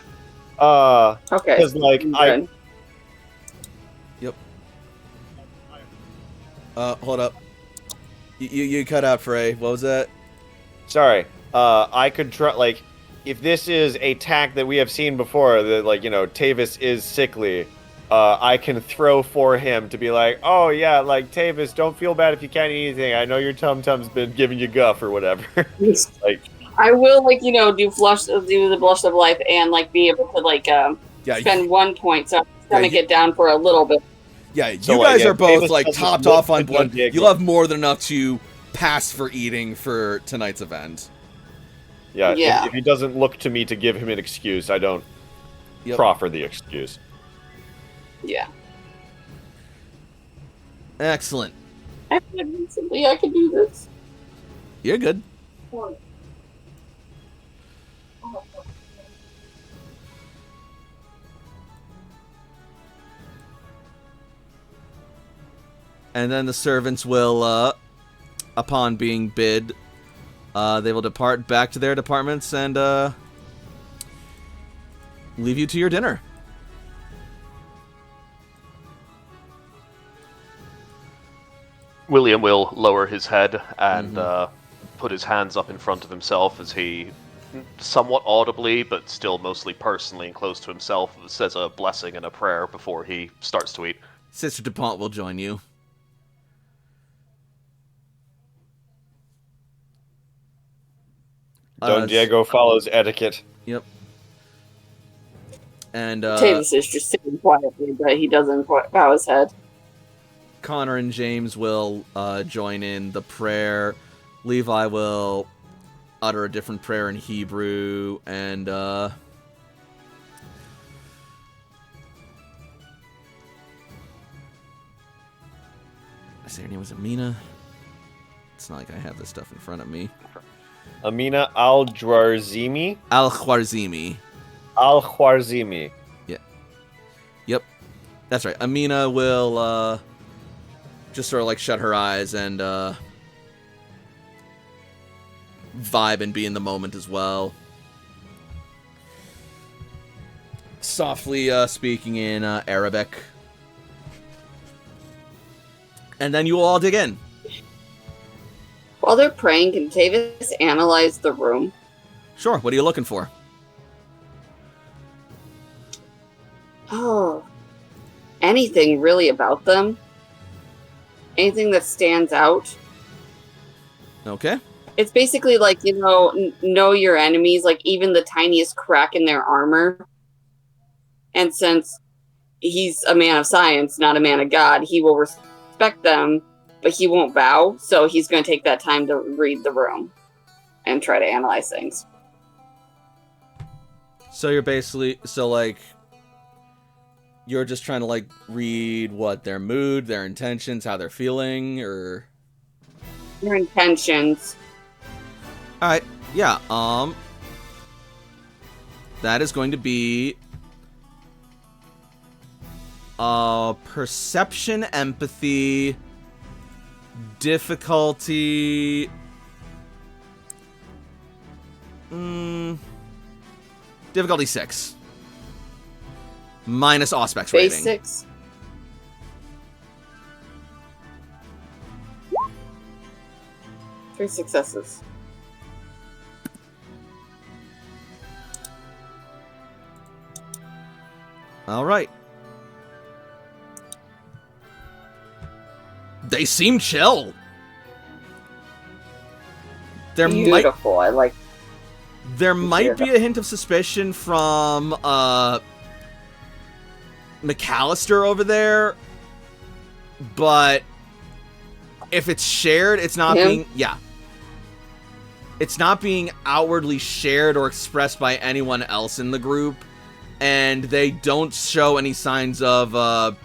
Okay. 'Cause, like, good. Yep. Hold up. You cut out, Frey. What was that? Sorry. I could try, like, if this is a tack that we have seen before, that, like, you know, Tavis is sickly, I can throw for him to be like, oh, yeah, like, Tavis, don't feel bad if you can't eat anything. I know your tum-tum's been giving you guff or whatever. Like, I will, like, do the blush of life and, like, be able to, like, spend 1 point, so I'm gonna get down for a little bit. Yeah, you So, guys yeah, are both, Davis like, doesn't topped look off on like blood. Don Diego. You'll have more than enough to pass for eating for tonight's event. yeah, Yeah. If he doesn't look to me to give him an excuse, I don't proffer the excuse. Yeah. Excellent. I said recently I could do this. You're good. And then the servants will, upon being bid, they will depart back to their departments and leave you to your dinner. William will lower his head and put his hands up in front of himself as he, somewhat audibly, but still mostly personally and close to himself, says a blessing and a prayer before he starts to eat. Sister DuPont will join you. Don Diego follows etiquette. Yep. And Tavis is just sitting quietly, but he doesn't bow his head. Connor and James will join in the prayer. Levi will utter a different prayer in Hebrew, and I say her name was Amina. It's not like I have this stuff in front of me. Amina al-Jwarzimi? Al-Khwarizmi. Al-Khwarizmi. Yeah. Yep. That's right. Amina will just sort of like shut her eyes and vibe and be in the moment as well. Softly speaking in Arabic. And then you will all dig in. While they're praying, can Tavis analyze the room? Sure, what are you looking for? Oh. Anything really about them? Anything that stands out? Okay. It's basically like, know your enemies, like even the tiniest crack in their armor. And since he's a man of science, not a man of God, he will respect them, but he won't bow. So he's going to take that time to read the room and try to analyze things. So you're basically, you're just trying to, like, read what, their mood, their intentions, how they're feeling, or... Their intentions. Alright, yeah, that is going to be Perception, empathy, difficulty. Difficulty 6. Minus Auspex rating. Base 6. Three successes. All right. They seem chill. There Beautiful. I like. There might be a hint of suspicion from McAllister over there, but if it's shared, it's not being it's not being outwardly shared or expressed by anyone else in the group, and they don't show any signs of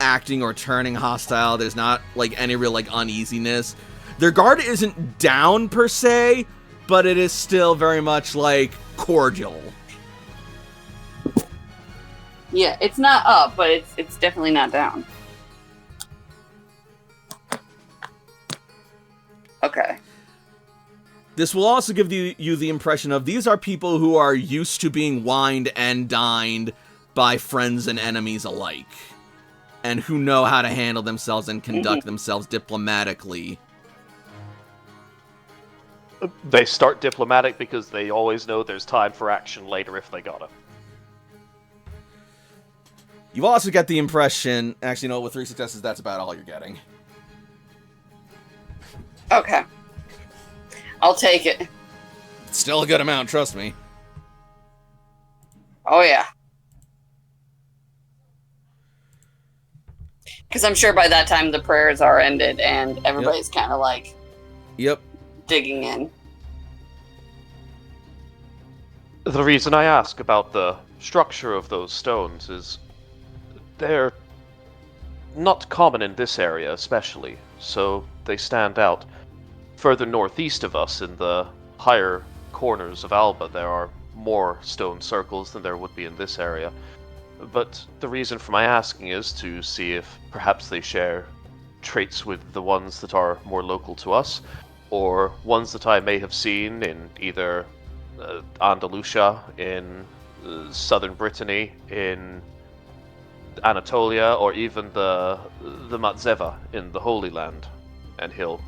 acting or turning hostile. There's not like any real like uneasiness. Their guard isn't down per se, but it is still very much like cordial. Yeah, it's not up, but it's definitely not down. Okay. This will also give you the impression of these are people who are used to being wined and dined by friends and enemies alike, and who know how to handle themselves and conduct themselves diplomatically. They start diplomatic because they always know there's time for action later if they gotta. You also get the impression, actually, no, with 3 successes, that's about all you're getting. Okay. I'll take it. It's still a good amount, trust me. Oh, yeah. Because I'm sure by that time the prayers are ended and everybody's kind of like... Yep. Digging in. The reason I ask about the structure of those stones is they're not common in this area especially, so they stand out. Further northeast of us, in the higher corners of Alba, there are more stone circles than there would be in this area. But the reason for my asking is to see if perhaps they share traits with the ones that are more local to us, or ones that I may have seen in either Andalusia, in southern Brittany, in Anatolia, or even the Matzeva in the Holy Land. And he'll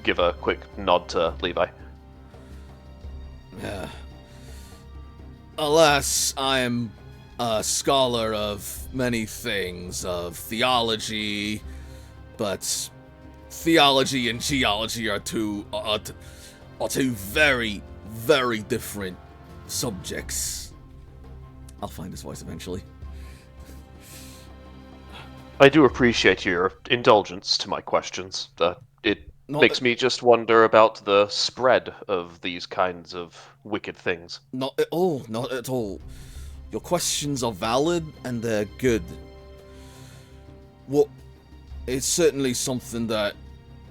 give a quick nod to Levi. Alas, I am a scholar of many things, of theology, but theology and geology are two very, very different subjects. I'll find his voice eventually. I do appreciate your indulgence to my questions. It makes me just wonder about the spread of these kinds of wicked things. Not at all, not at all. Your questions are valid and they're good. Well, it's certainly something that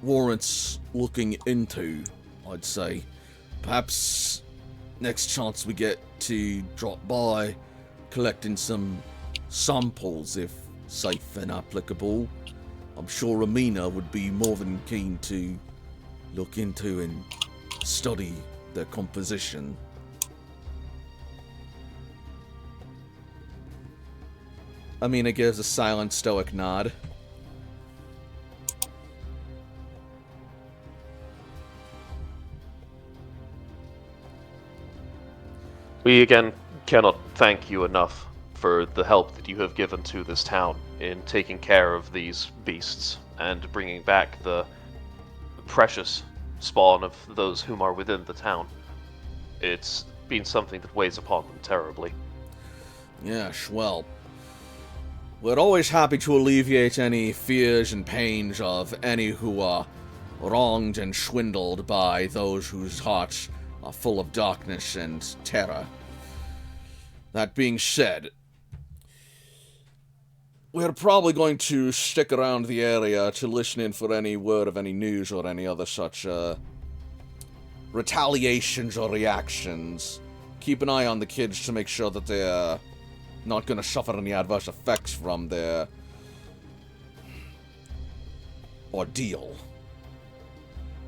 warrants looking into, I'd say. Perhaps next chance we get to drop by, collecting some samples if safe and applicable. I'm sure Amina would be more than keen to look into and study their composition. Amina gives a silent, stoic nod. We again cannot thank you enough for the help that you have given to this town in taking care of these beasts and bringing back the precious spawn of those whom are within the town. It's been something that weighs upon them terribly. Yes, well, we're always happy to alleviate any fears and pains of any who are wronged and swindled by those whose hearts are full of darkness and terror. That being said, we're probably going to stick around the area to listen in for any word of any news or any other such retaliations or reactions. Keep an eye on the kids to make sure that they're not going to suffer any adverse effects from their ordeal.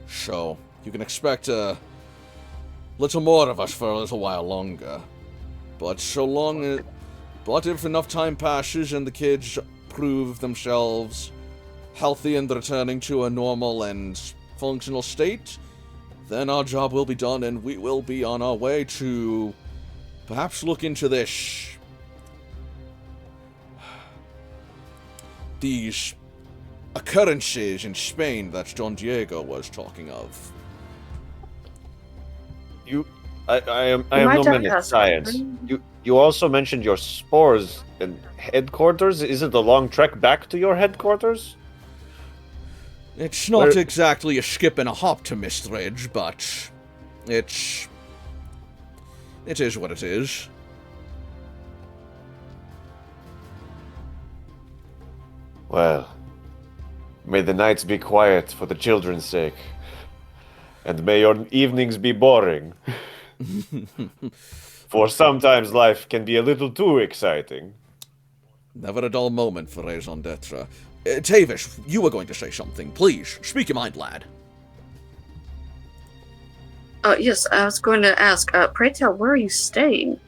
So, you can expect a little more of us for a little while longer. But but if enough time passes and the kids prove themselves healthy and returning to a normal and functional state, then our job will be done and we will be on our way to perhaps look into these occurrences in Spain that Don Diego was talking of. I am no man at science. You also mentioned your spores and headquarters. Is it a long trek back to your headquarters? It's not exactly a skip and a hop to Mistridge, but it is what it is. Well, may the nights be quiet for the children's sake, and may your evenings be boring. For sometimes life can be a little too exciting. Never a dull moment for raison d'etre. Tavish, you were going to say something. Please, speak your mind, lad. Yes, I was going to ask, pray tell, where are you staying?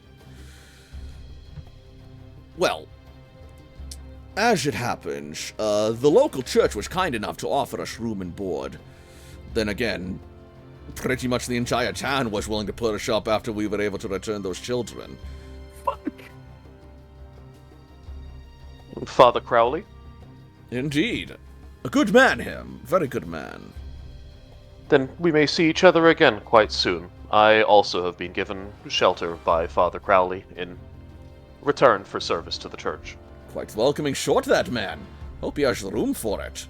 Well, as it happens, the local church was kind enough to offer us room and board. Then again, pretty much the entire town was willing to put us up after we were able to return those children. Father Crowley? Indeed. A good man, him. Very good man. Then we may see each other again quite soon. I also have been given shelter by Father Crowley in return for service to the church. Quite welcoming short, that man. Hope he has the room for it.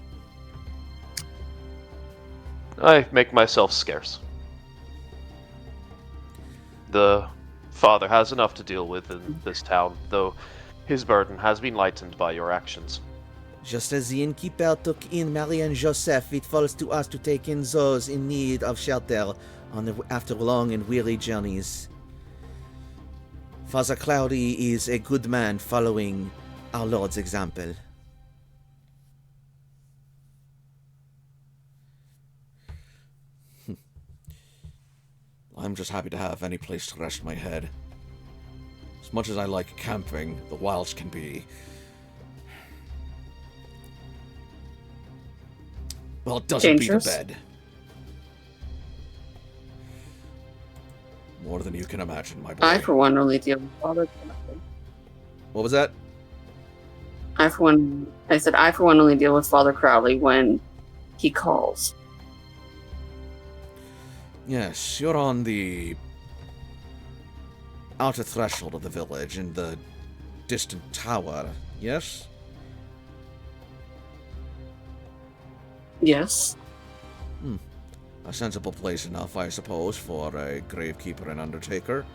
I make myself scarce. The father has enough to deal with in this town, though his burden has been lightened by your actions. Just as the innkeeper took in Mary and Joseph, it falls to us to take in those in need of shelter after long and weary journeys. Father Cloudy is a good man following our Lord's example. I'm just happy to have any place to rest my head. As much as I like camping, the wilds can be... well, it doesn't dangerous. beat a bed. More than you can imagine, my boy. I, for one, only deal with Father Crowley. What was that? I, for one, only deal with Father Crowley when he calls. Yes, you're on the outer threshold of the village in the distant tower, yes? Yes. A sensible place enough, I suppose, for a gravekeeper and undertaker.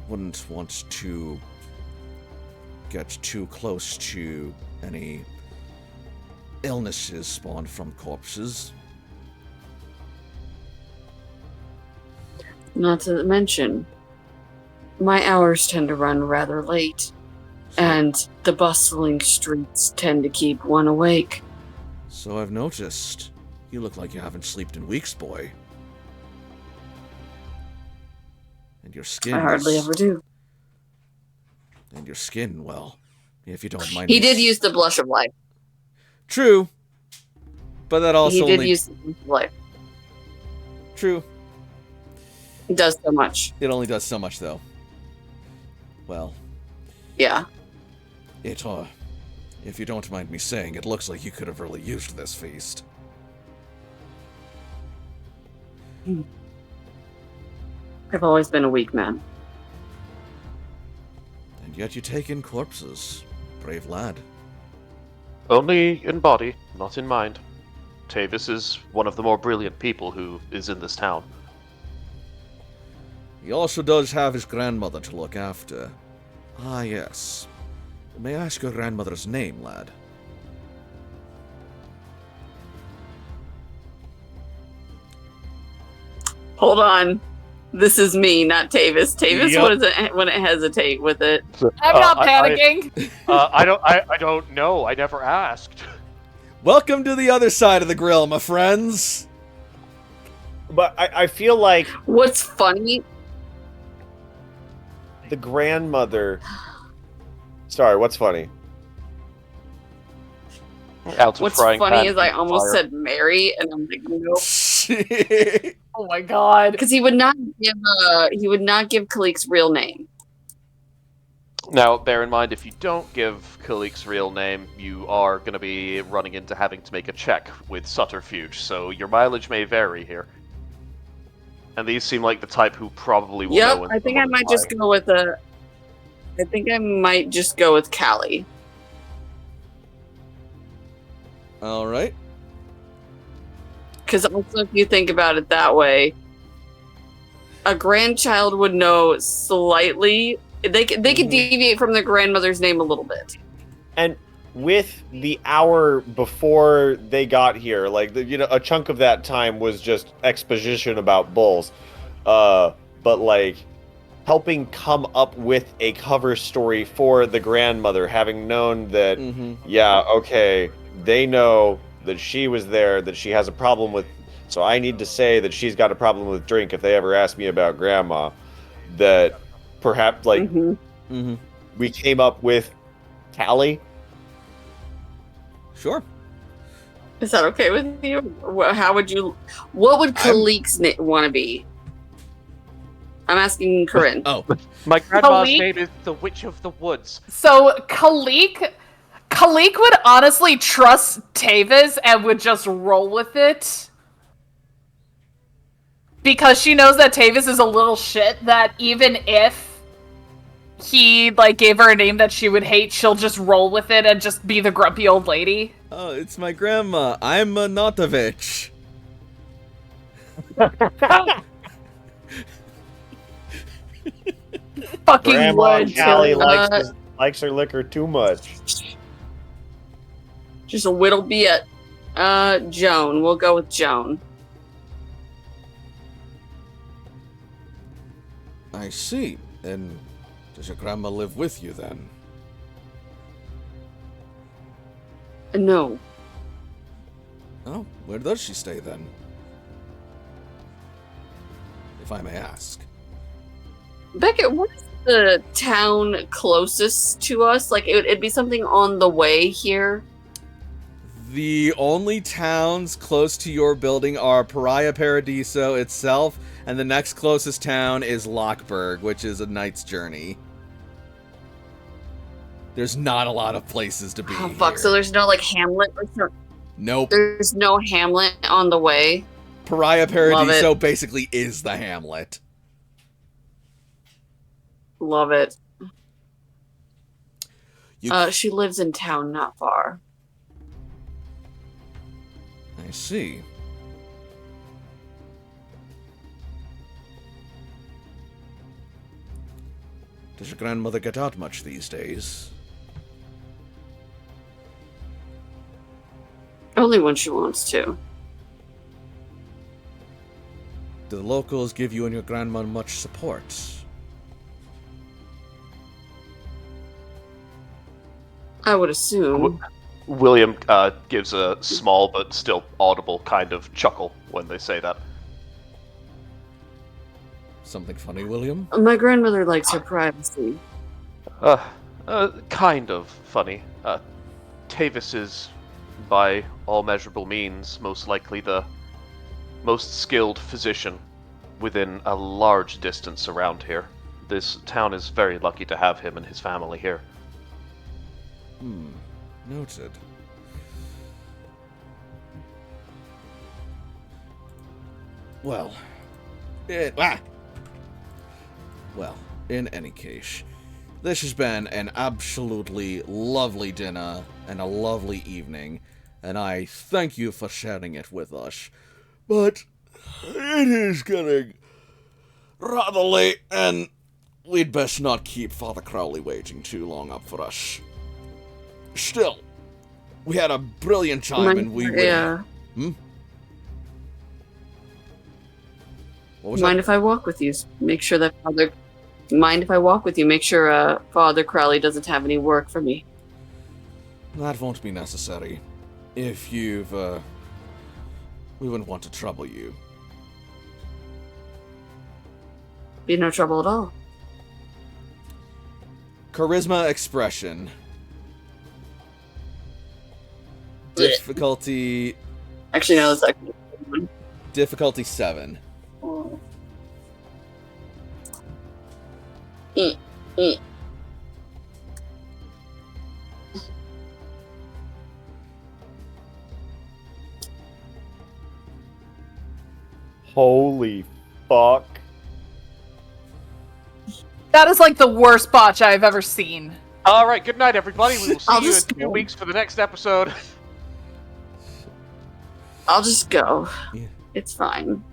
Wouldn't want to get too close to any illnesses spawned from corpses. Not to mention, my hours tend to run rather late, and the bustling streets tend to keep one awake. So I've noticed. You look like you haven't slept in weeks, boy. And your skin. I hardly ever do. And your skin, well, if you don't mind. He did use the blush of life. True. But that also. He did use the blush of life. True. It does so much. It only does so much, though. Well. Yeah. It, if you don't mind me saying, it looks like you could have really used this feast. I've always been a weak man. And yet you take in corpses. Brave lad. Only in body, not in mind. Tavis is one of the more brilliant people who is in this town. He also does have his grandmother to look after. Ah, yes. May I ask your grandmother's name, lad? Hold on. This is me, not Tavis. Tavis Yep. wouldn't hesitate with it. I'm not panicking. I don't know. I never asked. Welcome to the other side of the grill, my friends. But I feel like What's funny? the grandmother. Sorry, what's funny? What's funny is I almost said Mary, and I'm like, nope. Oh my god. Because he would not give Kalik's real name. Now, bear in mind, if you don't give Kalik's real name, you are going to be running into having to make a check with subterfuge, so your mileage may vary here. And these seem like the type who probably will know when I think I might just go with Callie. All right. Because also, if you think about it that way, a grandchild would know slightly. They could deviate from their grandmother's name a little bit. And with the hour before they got here, like a chunk of that time was just exposition about bulls, but like helping come up with a cover story for the grandmother, having known that, they know that she was there, that she has a problem with, so I need to say that she's got a problem with drink if they ever ask me about grandma, that perhaps, like, we came up with Callie. Sure. Is that okay with you? What would Kalik's want to be? I'm asking Corinne. Oh. My grandma's Kalik? name is the Witch of the Woods. So Kalik would honestly trust Tavis and would just roll with it. Because she knows that Tavis is a little shit, that even if he gave her a name that she would hate, she'll just roll with it and just be the grumpy old lady. Oh, it's my grandma. I'm a Notovich. Fucking Grandma would. Callie likes her liquor too much. Just a whittle bit. Joan. We'll go with Joan. I see. And does your grandma live with you then? No. Oh, where does she stay then? If I may ask. Beckett, what is the town closest to us? Like, it'd be something on the way here. The only towns close to your building are Pariah Paradiso itself, and the next closest town is Lockburg, which is a night's journey. There's not a lot of places to be. Oh, fuck. Here. So there's no, Hamlet or something? Nope. There's no Hamlet on the way? Pariah Paradiso basically is the Hamlet. Love it. She lives in town, not far. I see. Does your grandmother get out much these days? Only when she wants to. Do the locals give you and your grandma much support? I would assume. William gives a small but still audible kind of chuckle when they say that. Something funny, William? My grandmother likes her privacy. Kind of funny. Tavis is, by all measurable means, most likely the most skilled physician within a large distance around here. This town is very lucky to have him and his family here. Noted. Well, in any case, this has been an absolutely lovely dinner and a lovely evening, and I thank you for sharing it with us. But it is getting rather late, and we'd best not keep Father Crowley waiting too long up for us. Still, we had a brilliant time, and we will. Yeah. What was Mind that? if I walk with you? Make sure that Father. Mind if I walk with you? Make sure Father Crowley doesn't have any work for me. That won't be necessary. If you've, we wouldn't want to trouble you. Be no trouble at all. Charisma expression. Difficulty. Actually, no, that's actually one. Difficulty 7. Mm. Holy fuck. That is like the worst botch I've ever seen. All right, good night, everybody. We will see I'll you in just 2 go. weeks for the next episode. I'll just go. Yeah. It's fine.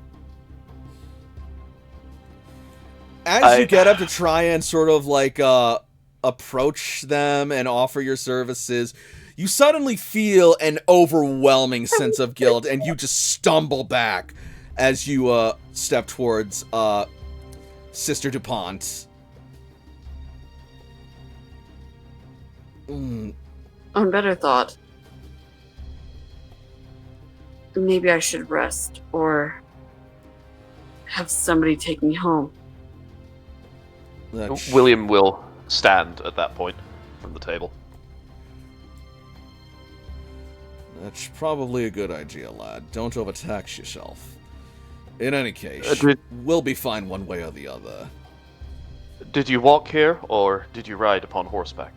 As you get up to try and sort of like approach them and offer your services, you suddenly feel an overwhelming sense of guilt, and you just stumble back as you step towards Sister DuPont. On better thought, maybe I should rest or have somebody take me home. William will stand at that point from the table. That's probably a good idea, lad. Don't overtax yourself. In any case, we'll be fine one way or the other. Did you walk here, or did you ride upon horseback?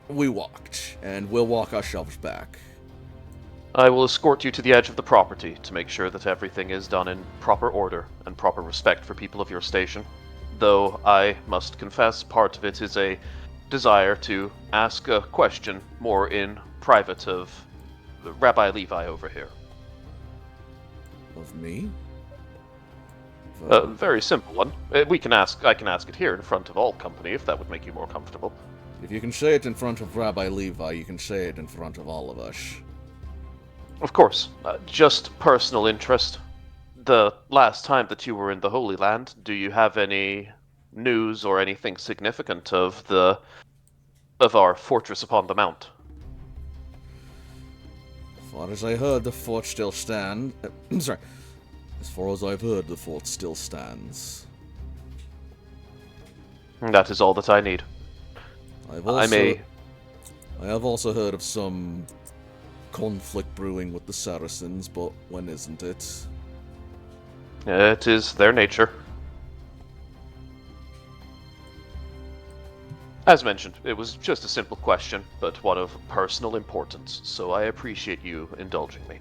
We walked, and we'll walk ourselves back. I will escort you to the edge of the property to make sure that everything is done in proper order and proper respect for people of your station. Though I must confess, part of it is a desire to ask a question more in private of Rabbi Levi over here. Of me? A very simple one. I can ask it here in front of all company, if that would make you more comfortable. If you can say it in front of Rabbi Levi, you can say it in front of all of us. Of course. Just personal interest. The last time that you were in the Holy Land, do you have any news or anything significant of our fortress upon the mount? As far as I heard, the fort still stands. Sorry. As far as I've heard, the fort still stands. That is all that I need. I have also heard of some conflict brewing with the Saracens, but when isn't it? It is their nature. As mentioned, it was just a simple question, but one of personal importance, so I appreciate you indulging me.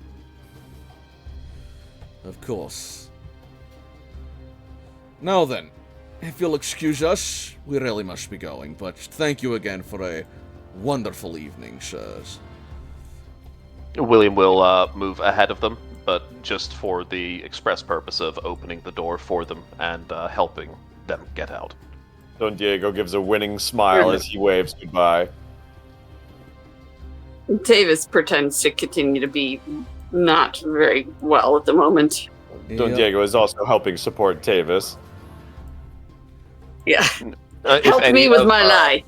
Of course. Now then, if you'll excuse us, we really must be going, but thank you again for a wonderful evening, sirs. William will move ahead of them, but just for the express purpose of opening the door for them and helping them get out. Don Diego gives a winning smile as he waves goodbye. Davis pretends to continue to be not very well at the moment. Don Diego is also helping support Tavis. Yeah. Help me with my lie.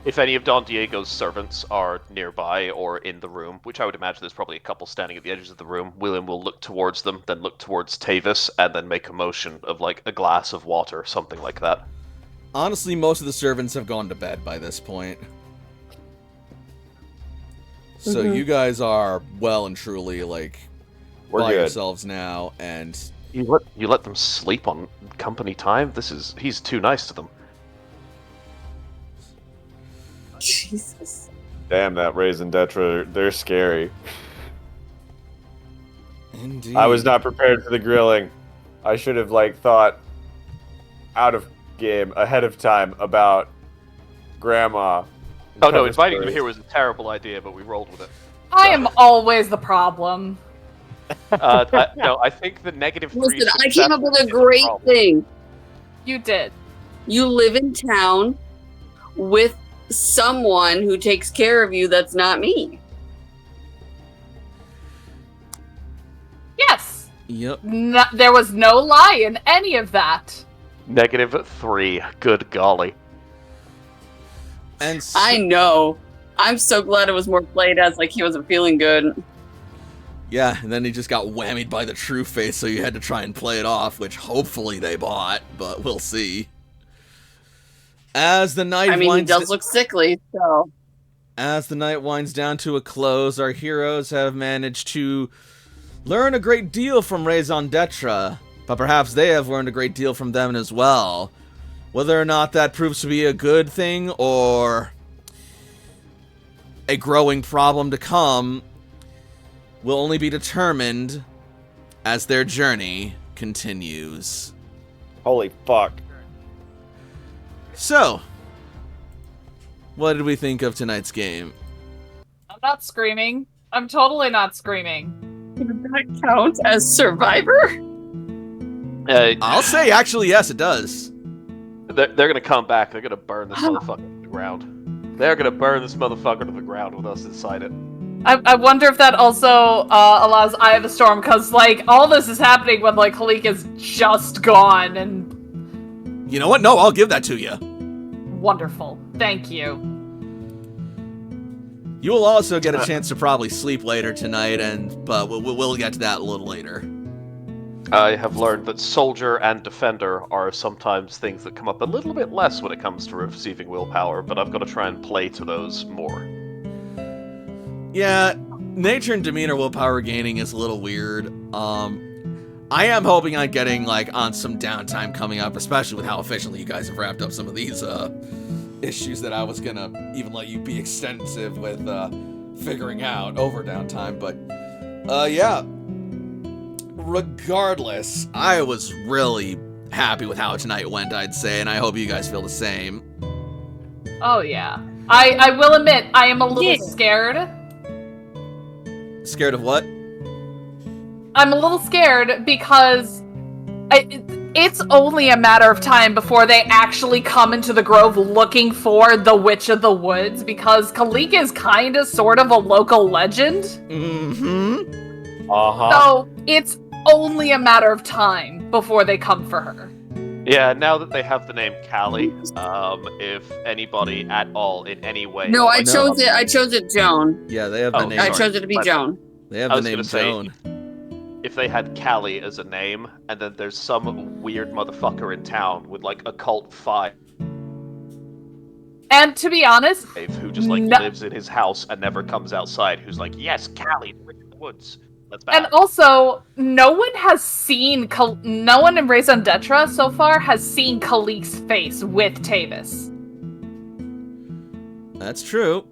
If any of Don Diego's servants are nearby or in the room, which I would imagine there's probably a couple standing at the edges of the room, William will look towards them, then look towards Tavis, and then make a motion of like a glass of water, something like that. Honestly, most of the servants have gone to bed by this point. So you guys are well and truly, like, We're by good. yourselves now, and... You let them sleep on company time? He's too nice to them. Jesus. Damn, that Raisin Detra, they're scary. Indeed. I was not prepared for the grilling. I should have, thought out of game ahead of time about Grandma. Oh no, inviting them here was a terrible idea, but we rolled with it. I am always the problem. I think the negative 3... Listen, I came up with a great thing. You did. You live in town with someone who takes care of you that's not me. Yes. Yep. There was no lie in any of that. -3. Good golly. And so, I know. I'm so glad it was more played as like he wasn't feeling good. yeah, and then he just got whammied by the true face, so you had to try and play it off, which hopefully they bought, but we'll see. As the night I mean, he does look sickly, so. As the night winds down to a close, our heroes have managed to learn a great deal from Raison d'etre, but perhaps they have learned a great deal from them as well. Whether or not that proves to be a good thing or a growing problem to come will only be determined as their journey continues. Holy fuck. So, what did we think of tonight's game? I'm not screaming. I'm totally not screaming. Does that count as Survivor? I'll say actually yes, it does. They're gonna come back. They're gonna burn this motherfucker to the ground. They're gonna burn this motherfucker to the ground with us inside it. I wonder if that also allows Eye of the Storm, because, like, all this is happening when, like, Khalik is just gone, and... You know what? No, I'll give that to you. Wonderful. Thank you. You will also get a chance to probably sleep later tonight, but we'll get to that a little later. I have learned that soldier and defender are sometimes things that come up a little bit less when it comes to receiving willpower, but I've got to try and play to those more. Yeah, nature and demeanor willpower gaining is a little weird. I am hoping on getting, like, on some downtime coming up, especially with how efficiently you guys have wrapped up some of these issues that I was gonna even let you be extensive with figuring out over downtime. But yeah, regardless, I was really happy with how tonight went, I'd say, and I hope you guys feel the same. Oh, yeah. I will admit, I am a little scared. Scared of what? I'm a little scared because it's only a matter of time before they actually come into the grove looking for the Witch of the Woods, because Khalik is kind of sort of a local legend. Mm-hmm. Uh-huh. So it's only a matter of time before they come for her. Yeah, now that they have the name Callie, if anybody at all in any way... No, I chose it. I chose it, Joan. Yeah, they have the name. I chose it to be Joan. They have the name Joan. If they had Callie as a name, and then there's some weird motherfucker in town with, like, a cult five. And to be honest, Who just, like, lives in his house and never comes outside, who's like, yes, Callie, the Witch of the Woods. That's bad. And also, no one in Raison d'etre so far has seen Khalik's face with Tavis. That's true.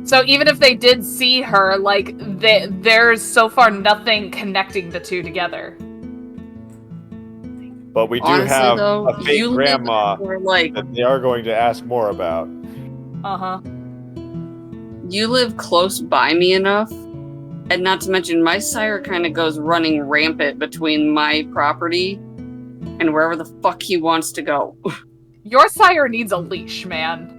So even if they did see her, like, there's so far nothing connecting the two together. But we do Honestly, have though, a fake you grandma live like that they are going to ask more about. Uh-huh. you live close by me enough, and not to mention my sire kind of goes running rampant between my property and wherever the fuck he wants to go. Your sire needs a leash, man.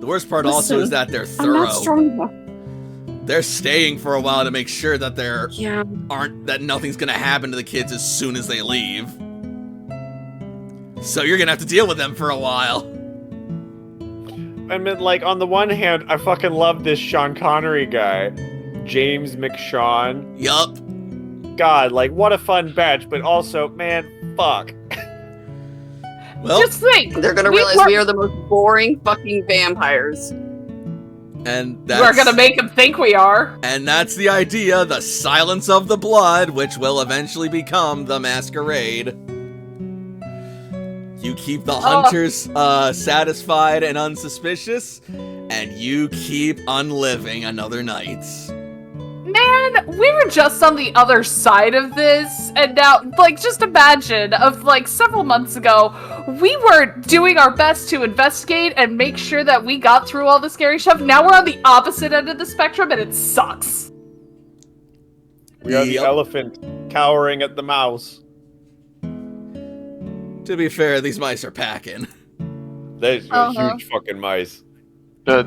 The worst part also is that they're I'm thorough. not strong enough. They're staying for a while to make sure that Yeah. that nothing's gonna happen to the kids as soon as they leave. So you're gonna have to deal with them for a while. I mean, like, on the one hand, I fucking love this Sean Connery guy, James McShawn. Yup. God, like, what a fun batch, but also, man, fuck. Well, Just think, They're gonna realize we are the most boring fucking vampires. and we're gonna make them think we are. And that's the idea, the silence of the blood, which will eventually become the masquerade. You keep the hunters satisfied and unsuspicious, and you keep unliving another night. Man, we were just on the other side of this, and now, like, just imagine, of, like, several months ago, we were doing our best to investigate and make sure that we got through all the scary stuff. Now we're on the opposite end of the spectrum, and it sucks. We are the elephant cowering at the mouse. To be fair, these mice are packing. Those are huge fucking mice.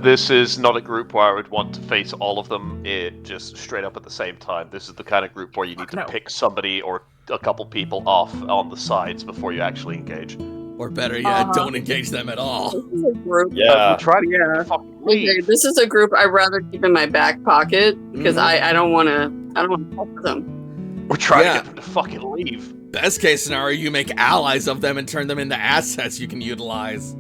This is not a group where I would want to face all of them just straight up at the same time. This is the kind of group where you need to pick somebody or a couple people off on the sides before you actually engage. Or better yet, don't engage them at all. This is a group. Yeah. Try to Yeah. fucking leave. Okay, this is a group I'd rather keep in my back pocket because I don't want to talk to them. We're trying to get them to fucking leave. Best case scenario, you make allies of them and turn them into assets you can utilize.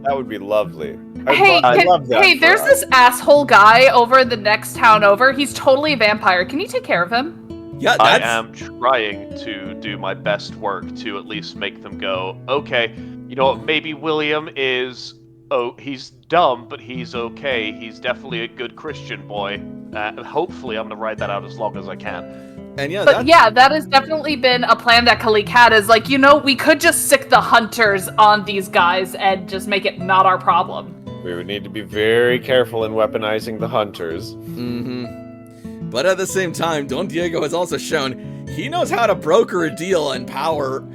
That would be lovely. Hey, love that. hey, there's this asshole guy over in the next town over. He's totally a vampire. Can you take care of him? Yeah, I that's... am trying to do my best work to at least make them go, okay, you know what, maybe William is, he's dumb, but he's okay. He's definitely a good Christian boy. Hopefully I'm going to ride that out as long as I can. And yeah, But yeah, that has definitely been a plan that Khalik had, is like, we could just sick the hunters on these guys and just make it not our problem. We would need to be very careful in weaponizing the hunters. Mm-hmm. But at the same time, Don Diego has also shown he knows how to broker a deal and power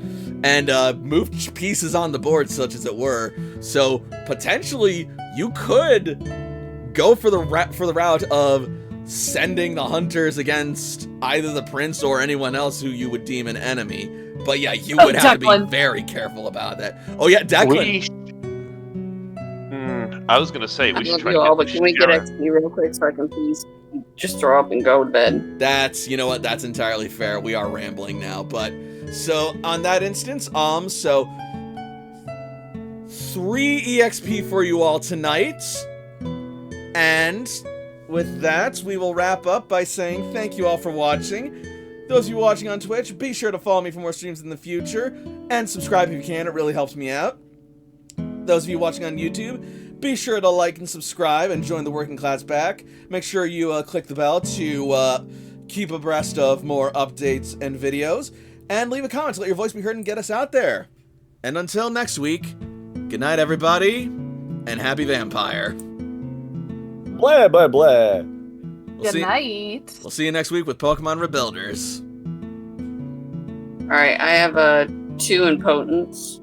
and move pieces on the board, such as it were. So potentially, you could go for the route of sending the hunters against either the prince or anyone else who you would deem an enemy. But yeah, you would have to be very careful about that. Oh yeah, Declan. I was gonna say we should try to all, but get can we get XP real quick so I can please just throw up and go to bed? That's, you know what, that's entirely fair. We are rambling now, but so on that instance, so 3 EXP for you all tonight. And with that, we will wrap up by saying thank you all for watching. Those of you watching on Twitch, be sure to follow me for more streams in the future, and subscribe if you can, it really helps me out. Those of you watching on YouTube, be sure to like and subscribe and join the working class back. Make sure you click the bell to keep abreast of more updates and videos, and leave a comment to let your voice be heard and get us out there. And until next week, good night everybody, and happy vampire. Blah, blah, blah. Good night. We'll see you next week with Pokemon Rebuilders. Alright, I have a 2 in Potence.